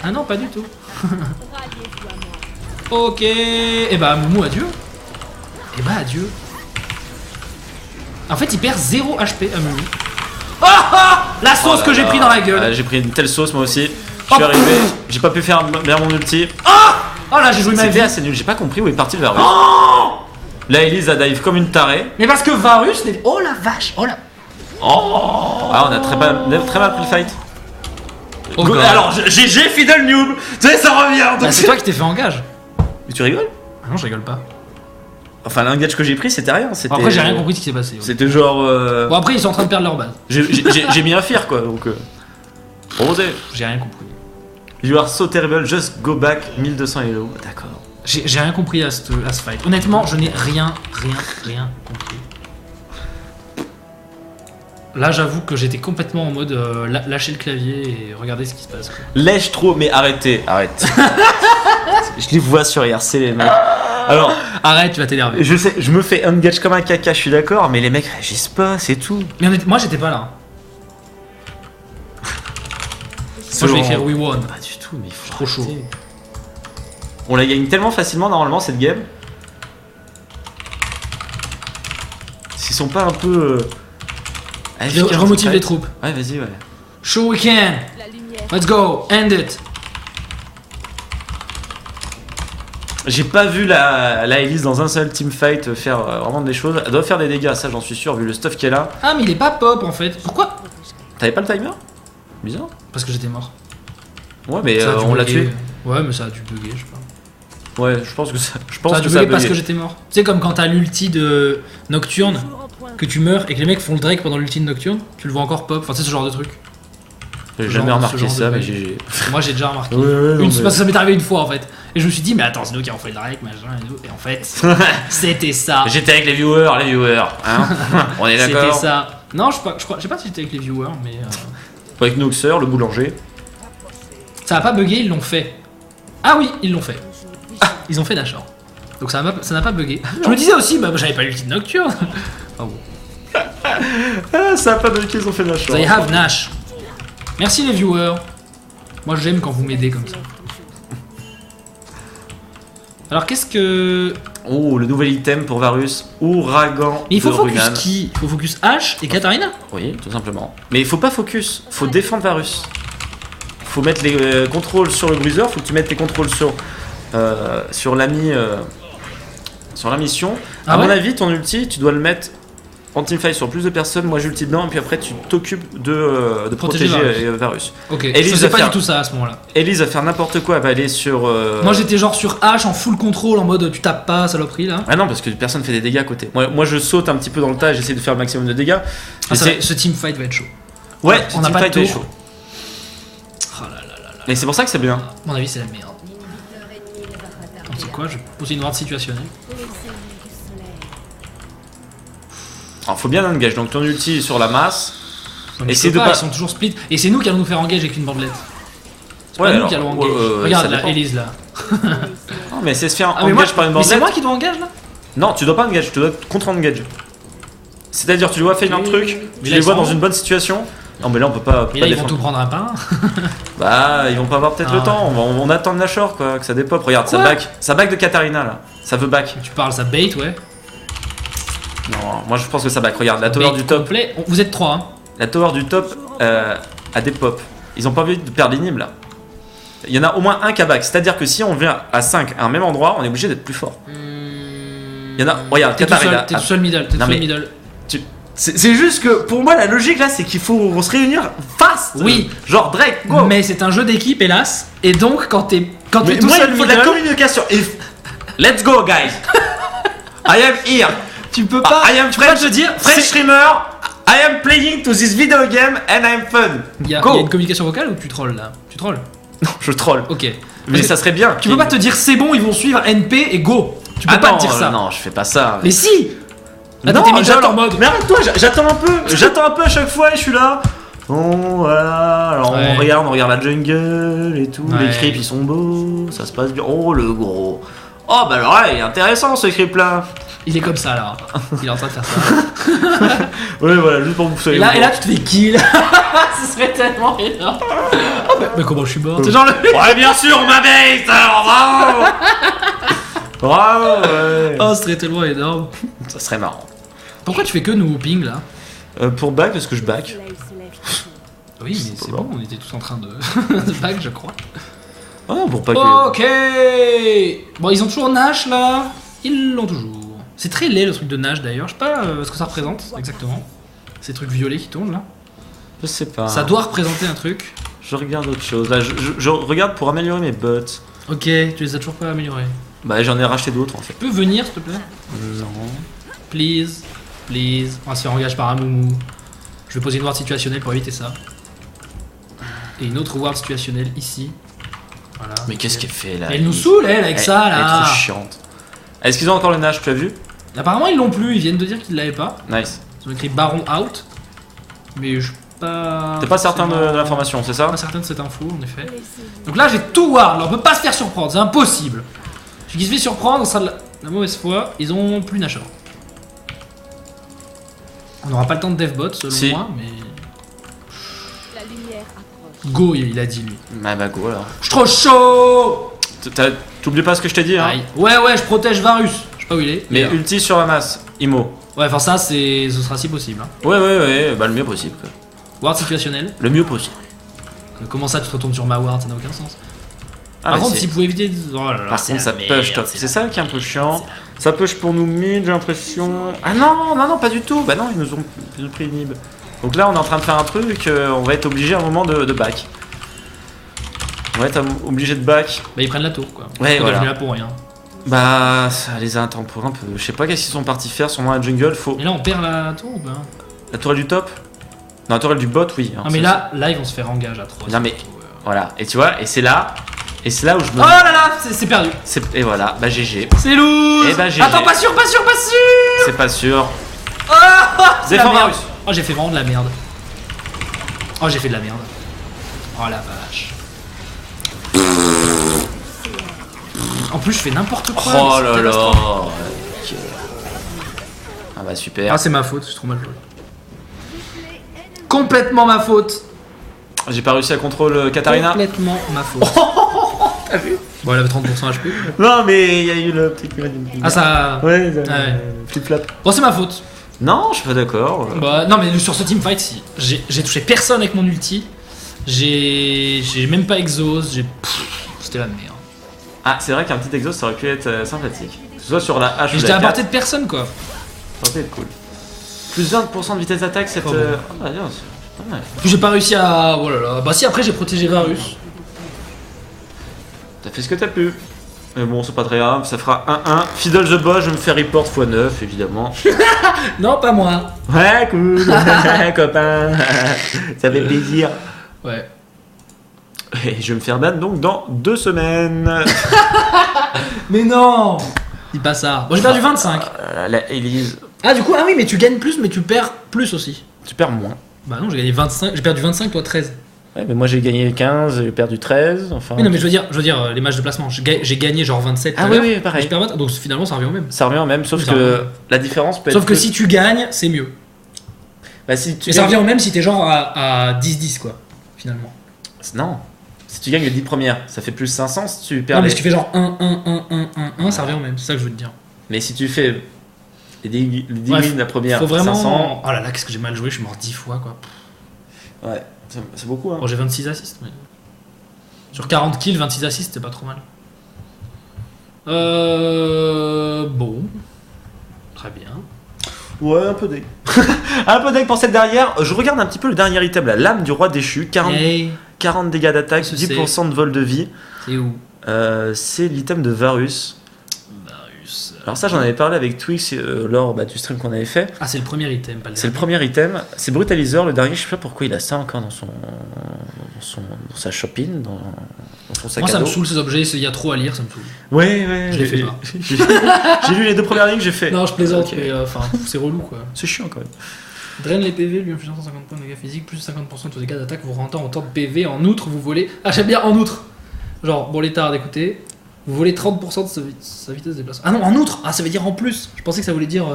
Ah non, pas du tout. Ralliez-vous à moi. Ok. Et bah, Moumou, adieu. Et bah, adieu. En fait, il perd 0 HP à Moumou. Oh, oh la sauce Oh là que j'ai là. pris dans la gueule. Ah, j'ai pris une telle sauce moi aussi. Je Oh, suis arrivé, j'ai pas pu faire bien mon ulti. Oh là, j'ai joué ma vie. C'était assez nul, j'ai pas compris où est parti le Varus. Oh Là, Elise a dive comme une tarée. mais parce que Varus n'est... Oh la vache. Oh la... Ah, on a très mal pris le fight. Oh, Go- God. alors, GG Fiddle Noob. Tu sais, ça revient. Bah, donc c'est toi qui t'es fait engage. Mais tu rigoles? Ah non, je rigole pas. Enfin, l'engage que j'ai pris, c'était rien. C'était... Bon, après, j'ai rien compris ce qui s'est passé. ouais. C'était genre. Bon, après, ils sont en train de perdre leur base. J'ai mis un fear quoi, donc. Osez. J'ai rien compris. You are so terrible, just go back 1200 hello. D'accord. J'ai rien compris à ce fight. Honnêtement, je n'ai rien compris. Là, j'avoue que j'étais complètement en mode lâcher le clavier et regarder ce qui se passe. Quoi. Lèche trop, mais arrêtez, arrête. Je les vois sur IRC les mecs. Alors, Arrête, tu vas t'énerver. je sais, je me fais engage comme un caca, je suis d'accord, mais les mecs réagissent pas, c'est tout. Mais moi, j'étais pas là. Moi, je vais écrire We Won. Pas du tout, mais il faut Trop chaud. arrêter. On la gagne tellement facilement normalement cette game. S'ils sont pas un peu. Je remotive les troupes. Ouais, vas-y, ouais. Show we can. La lumière. Let's go. End it. J'ai pas vu la Elise dans un seul teamfight faire vraiment des choses. Elle doit faire des dégâts, ça j'en suis sûr, vu le stuff qu'elle a. Ah, mais il est pas pop en fait. Pourquoi? T'avais pas le timer? Bizarre. Parce que j'étais mort. Ouais, mais Ça a dû on l'a bugger. tué. Ouais, mais ça a dû bugger, je sais pas. Ouais, je pense que ça. Je pense Ça a que dû ça a bugger parce bugué. que j'étais mort. Tu sais, comme quand t'as l'ulti de Nocturne, Jour en point. que tu meurs et que les mecs font le Drake pendant l'ulti de Nocturne, tu le vois encore pop. Enfin, c'est ce genre de truc. J'ai ce jamais genre remarqué de ça, mais bug. j'ai. Moi, j'ai déjà remarqué. Ouais, Parce que ça m'est arrivé une fois en fait. Et je me suis dit, mais attends, c'est nous qui avons fait le Drake, machin et tout. Et en fait, c'était ça. J'étais avec les viewers, hein. On est C'était d'accord. ça. Non, je sais pas si j'étais avec les viewers, mais Avec Noxer, le boulanger. ça a pas bugué, ils l'ont fait. Ah oui, ils l'ont fait. Ah, ils ont fait Nashor. Donc ça n'a pas bugué. Je me disais aussi, bah j'avais pas l'ulti de Nocturne. Ah bon. Ah, ça a pas de qu'ils ont fait de la chance. They have Nash. Merci les viewers. Moi j'aime quand vous m'aidez comme ça. Alors qu'est-ce que... Oh, le nouvel item pour Varus, Ouragan Mais il faut de focus Runan. qui? Il faut focus H et Katarina? Oui, tout simplement. Mais il faut pas focus, faut défendre Varus. Faut mettre les contrôles sur le bruiser, faut que tu mettes tes contrôles sur l'ami sur la mission. Ah à mon ouais avis, ton ulti, tu dois le mettre en teamfight sur plus de personnes. Moi, j'ulti dedans, et puis après, tu t'occupes de protéger Varus. Ok, Elise je faisais va pas faire- du tout ça à ce moment-là. Elise va faire n'importe quoi, elle va aller sur. Moi j'étais genre sur H en full contrôle en mode tu tapes pas saloperie là. Ah non, parce que personne fait des dégâts à côté. Moi, je saute un petit peu dans le tas, j'essaie de faire le maximum de dégâts. Ah, Mais ce team fight va être chaud. Ouais, on n'a pas de teamfight est tour. chaud. Oh là là là là. Et c'est pour ça que c'est bien. À mon avis c'est la merde. Donc, c'est quoi? Je vais poser une ward situationnelle. Alors, faut bien engage. Donc, ton ulti est sur la masse. Non, mais Essaye je peux de pas, pas- ils sont toujours split. Et c'est nous qui allons nous faire engage avec une bandelette. C'est Ouais, pas nous alors, qui allons engage. ça Regarde là, dépend. Elise là. Non, mais c'est se faire Ah, mais moi, engage par une mais c'est bandelette. moi qui dois engage là? Non, tu dois pas engage, tu dois contre-engage. C'est-à-dire, tu dois faire un truc, Mais tu là, les ils vois sont dans où une bonne situation. Non, mais là, on peut pas, Mais là ils vont défendre. tout prendre un pain. Bah, ils vont pas avoir peut-être Ah le ouais. temps. On attend de Nashor, quoi, que ça dépop. Regarde, Quoi ça back de Katarina, là. Ça veut back. Tu parles, ça bait, ouais. Non, moi, je pense que ça back. Regarde, la tower Bait du top. complet. Vous êtes 3 hein. La tower du top a des pop. Ils ont pas envie de perdre l'inhib, là. Il y en a au moins un qui a back. C'est-à-dire que si on vient à 5 à un même endroit, on est obligé d'être plus fort. Il y en a. Regarde, T'es tout Katarina. seul, t'es tout seul middle, t'es Non, tout seul mais- middle. C'est juste que pour moi la logique là c'est qu'il faut se réunir fast. Oui. Genre Drake, go. Mais c'est un jeu d'équipe hélas. Et donc quand t'es Mais tout moi seul il faut de la middle, communication. Let's go guys. I am here. tu peux pas. I am tu peux pas te dire. French streamer. I am playing to this video game and I'm fun. Il y a Go. une communication vocale ou tu trolls là? Tu trolls. Non, je troll. Ok. Mais Parce ça serait bien. que tu peux pas te dire c'est bon, ils vont suivre NP et go. Tu peux Ah pas non, te dire ça. Non, je fais pas ça. Mais si. Là non, t'es middle j'attends en mode. Mais arrête-toi, j'attends un peu. J'attends un peu à chaque fois et je suis là. Bon, voilà. Alors Ouais. on regarde la jungle et tout. Ouais. Les creeps ils sont beaux, ça se passe bien. Oh le gros. Oh bah alors là, il est intéressant ce creep là. Il est comme ça là. Il est en train de faire ça. Ouais, voilà, juste pour que vous soyez. Et là tu te fais kill. Ce serait tellement énorme. Oh, mais comment je suis mort? C'est genre le. Ouais, bien sûr, ma base. Bravo. Bravo, ouais. Oh, ce serait tellement énorme. Ça serait marrant. Pourquoi tu fais que nous ping là? Pour back, parce que je back. Oui, mais C'est c'est pas bon, on était tous en train de, de back, je crois. Ah non, pour pas que. Ok. Bon, ils ont toujours Nash là. Ils l'ont toujours. C'est très laid le truc de Nash d'ailleurs. Je sais pas ce que ça représente exactement. Ces trucs violets qui tournent là. Je sais pas. Ça doit représenter un truc. Je regarde autre chose. Là, je regarde pour améliorer mes bots. Ok, tu les as toujours pas améliorés. Bah, j'en ai racheté d'autres en fait. Tu peux venir s'il te plaît? Non. Please. Please. On va se faire engage par un moumou. Je vais poser une ward situationnelle pour éviter ça. Et une autre ward situationnelle ici. Voilà. Mais qu'est-ce qu'elle fait là? Elle nous saoule elle avec ça Elle est là. trop chiante. Est-ce qu'ils ont encore le Nash, tu as vu? Apparemment ils l'ont plus, ils viennent de dire qu'ils l'avaient pas. Nice. Ils ont écrit Baron out. Mais je suis pas. T'es pas certain de forcément- l'information, c'est ça? Pas certain de cette info en effet. Donc là j'ai tout ward, alors on peut pas se faire surprendre, c'est impossible. Celui qui se fait surprendre, ça sera de la mauvaise foi, ils ont plus Nashor. On n'aura pas le temps de devbot selon Si. moi, mais. La lumière approche. Go, il a dit lui. Bah go alors. Je suis trop chaud. T'oublies pas ce que je t'ai dit, hein? Aïe. Ouais, je protège Varus. Je sais pas où il est. Mais d'ailleurs. ulti sur la masse, Imo. Ouais, enfin ça, ce sera si possible. Hein. Ouais, bah le mieux possible. Quoi. Ward situationnel. Le mieux possible. Comment ça, tu te retournes sur ma ward, ça n'a aucun sens. Ah, Par mais contre, c'est- s'il pouvait éviter. Oh là là, Par c'est contre, la ça merde, push top. c'est C'est la ça qui est un merde, peu c'est la chiant. merde. Ça push pour nous mid, j'ai l'impression. Ah non, pas du tout. Bah non, ils nous ont pris inhib. Donc là, on est en train de faire un truc, on va être obligé à un moment de back. On va être obligé de back. Bah, ils prennent la tour quoi. Ouais, Ils sont voilà. devenus là pour rien. Bah, ça les a intemporés un peu. Je sais pas qu'est-ce qu'ils sont partis faire, sûrement la jungle. Faut. Et là, on perd la tour ou pas? La tourelle du top? Non, la tourelle du bot, oui. hein, Ah, mais ça, là, ils vont se faire engage à 3. Non, mais- voilà. Et tu vois, et c'est là où je me. Oh là là, c'est perdu. Et voilà, bah GG. C'est loose. Eh ben, GG. Attends, pas sûr. C'est pas sûr. C'est la Défends merde. Varus. Oh, j'ai fait vraiment de la merde. Oh, j'ai fait de la merde. Oh la vache. En plus, je fais n'importe quoi. mais Oh c'est là là. catastrophe. Ah bah super. Ah, c'est ma faute, je suis trop mal joué. Complètement ma faute. J'ai pas réussi à contrôler Katarina. Complètement ma faute. T'as vu? Bon, elle avait 30% HP. Non, mais il y a eu le petit. Ah, ça. Ouais, ouais. flip-flop. Bon, c'est ma faute. Non, je suis pas d'accord. Bah, non, mais sur ce teamfight, si. J'ai touché personne avec mon ulti. J'ai même pas exhaust. C'était la merde. Ah, c'est vrai qu'un petit exhaust ça aurait pu être sympathique. Que ce soit sur la hache ou J'étais la à 4, portée de personne, quoi. ça aurait pu être cool. Plus 20% de vitesse d'attaque, cette. Oh, bon. Ah, bien, c'est pas mal. Puis j'ai pas réussi à. Oh là là. Bah, si, après, j'ai protégé Varus. T'as fait ce que t'as pu. Mais bon, c'est pas très grave, ça fera 1-1. Fiddle the boss, je me fais report x9, évidemment. Non, pas moi. Ouais, cool, copain. Ça fait plaisir. Ouais. Et je vais me faire ban donc dans 2 semaines. Mais non. Dis pas ça. Bon, j'ai perdu 25. La Elise, Ah, du coup, ah oui, mais tu gagnes plus, mais tu perds plus aussi. tu perds moins. Bah non, j'ai gagné 25. J'ai perdu 25, toi 13. Ouais, mais moi j'ai gagné 15, j'ai perdu 13. Enfin. Oui, non, mais je veux dire les matchs de placement. J'ai gagné genre 27. tout Ah à oui, l'heure, oui, pareil. et je perds 20, donc finalement, ça revient au même. Ça revient au même, sauf Ça revient. que la différence peut Sauf être. que si tu gagnes, c'est mieux. Bah, si tu Et ça gagnes- revient au même si t'es genre à 10-10, quoi, finalement. Non. Si tu gagnes les 10 premières, ça fait plus 500. Si tu perds Non, mais les- si tu fais genre 1, 1, 1, 1, 1, 1, ça revient au même. C'est ça que je veux te dire. Mais si tu fais les 10 Bref, wins la première, Faut vraiment. 500. Oh là là, qu'est-ce que j'ai mal joué, je suis mort 10 fois, quoi. Ouais, c'est beaucoup. Hein. Bon, j'ai 26 assists, mais. Sur 40 kills, 26 assists, c'est pas trop mal. Bon. Très bien. Ouais, un peu deg. Un peu deg pour cette dernière. Je regarde un petit peu le dernier item, la lame du roi déchu. 40, Hey, 40 dégâts d'attaque, Ce 10% de vol de vie. c'est où C'est l'item de Varus. Varus. Alors ça, j'en avais parlé avec Twix lors du stream qu'on avait fait. Ah, c'est le premier item, pas le C'est le dernier. premier item. C'est Brutalizer, le dernier. Je sais pas pourquoi il a ça encore dans sa shopping, dans son sac Moi, à ça me dos. saoule ces objets, il y a trop à lire, ça me saoule. Ouais, ouais. Je les fais pas. J'ai lu les 2 premières lignes, j'ai fait. Non, je plaisante, Ok. mais enfin, c'est relou, quoi. C'est chiant quand même. Draine les PV, lui inflige 150 points de dégâts physiques, plus 50% de vos dégâts d'attaque, vous rentrez en temps de PV. En outre, vous volez. Ah, j'aime bien en outre. Genre, bon, les tards, écoutez. Vous volez 30% de sa vitesse de déplacement. Ah non, en outre. Ah, ça veut dire en plus. Je pensais que ça voulait dire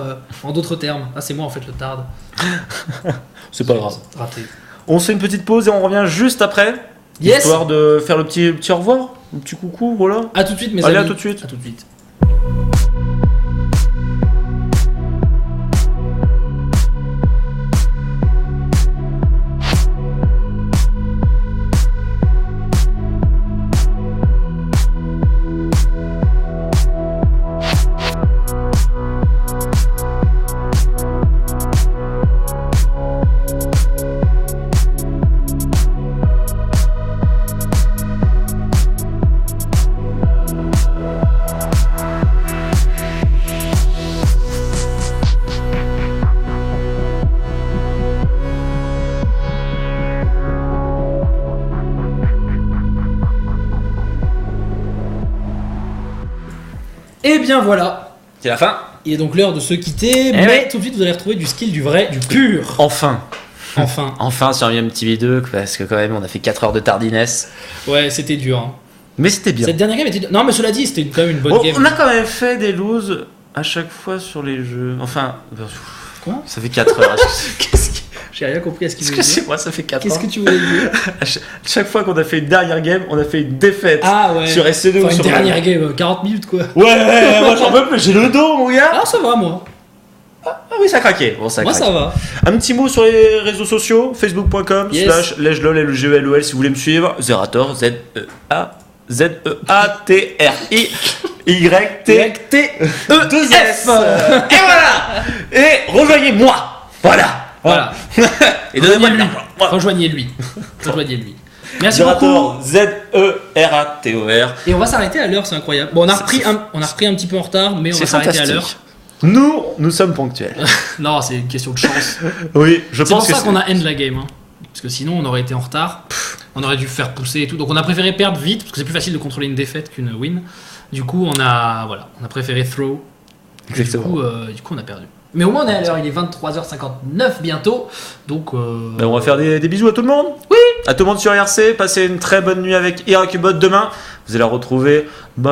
en d'autres termes. Ah, c'est moi en fait le tard. C'est pas grave. Raté. On se fait une petite pause et on revient juste après. Yes. Histoire de faire le petit au revoir, le petit coucou, voilà. À tout de suite, mes Allez, amis. à tout de suite. À tout de suite. Et bien voilà. C'est la fin. Il est donc l'heure de se quitter, mais ouais. tout de suite vous allez retrouver du skill, du vrai, du pur. Enfin. Enfin. Enfin sur MTV2, parce que quand même on a fait 4 heures de tardiness. Ouais, c'était dur. Hein. Mais c'était bien. Cette dernière game était dure. Non, mais cela dit, c'était quand même une bonne Oh, game. on a quand même fait des loses à chaque fois sur les jeux. Enfin. Quoi Ça fait 4 heures. Qu'est-ce que... J'ai rien compris à ce qu'il voulait dire. Excusez-moi, ça fait 4 Qu'est-ce heures. que tu voulais dire? Chaque fois qu'on a fait une dernière game, on a fait une défaite. Ah ouais. Sur SC2 ou Enfin, une sur dernière game, 40 minutes quoi. Ouais, moi j'en peux plus, j'ai le dos mon gars. Ah, ça va moi. Ah oui, ça a craqué. Bon, ça a Moi craqué. ça va. Un petit mot sur les réseaux sociaux, facebook.com Yes. /leglol, LGELOL si vous voulez me suivre, Zerator, ZEATRI YT2S. Et voilà. Et rejoignez-moi. Voilà. Et donnez-moi de l'argent. Rejoignez-lui. Rejoignez-lui. Merci Zerator, beaucoup. ZERATOR. Et on va s'arrêter à l'heure, c'est incroyable. Bon, on a repris un petit peu en retard, mais on va C'est s'arrêter à l'heure. fantastique. Nous sommes ponctuels. Non, c'est une question de chance. Oui, je C'est pour pense que ça qu'on a end la game. Hein. Parce que sinon, on aurait été en retard. On aurait dû faire pousser et tout. Donc, on a préféré perdre vite, parce que c'est plus facile de contrôler une défaite qu'une win. Du coup, on a préféré throw. Exactement. Du coup, on a perdu. Mais au moins, on est à l'heure. Il est 23h59 bientôt. Donc, Ben, on va faire des bisous à tout le monde. Oui. À tout le monde sur RC. Passez une très bonne nuit avec Irakubot demain. Vous allez retrouver,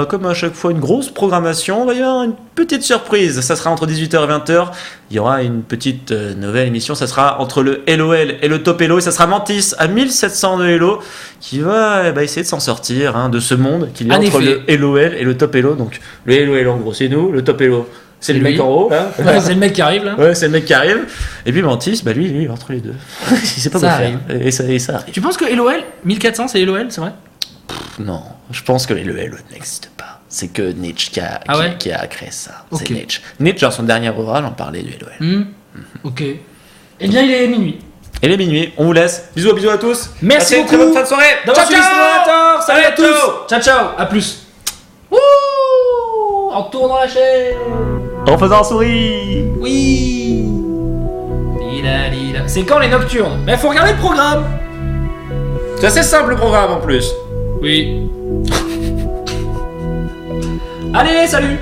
comme à chaque fois, une grosse programmation. Il va y avoir une petite surprise. Ça sera entre 18h et 20h. Il y aura une petite nouvelle émission. Ça sera entre le LOL et le Top Elo. Et ça sera Mantis à 1700 de Elo qui va essayer de s'en sortir de ce monde qu'il y a entre le LOL et le Top Elo. Donc le LOL en gros c'est nous, le Top Elo c'est le mec en haut là. Ouais, c'est le mec qui arrive là. Ouais, c'est le mec qui arrive. Et puis Mantis, lui il est entre les deux. Il sait pas quoi faire. Et ça arrive. Tu penses que LOL 1400 c'est LOL, c'est vrai? Non, je pense que LOL n'existe pas. C'est que Nietzsche qui a créé ça. Okay. C'est Nietzsche. Nietzsche, dans son dernier ouvrage, en parlait du LOL. Ok. Eh bien, il est minuit. Il est minuit, on vous laisse. Bisous à tous. Merci beaucoup. Très bonne fin de soirée. D'avoir suivi ce Salut à tous. Ciao. À plus. Wouh, en tournant la chaîne. En faisant un sourire. Oui. C'est quand les nocturnes? Mais faut regarder le programme. C'est assez simple le programme en plus. Oui. Allez, salut.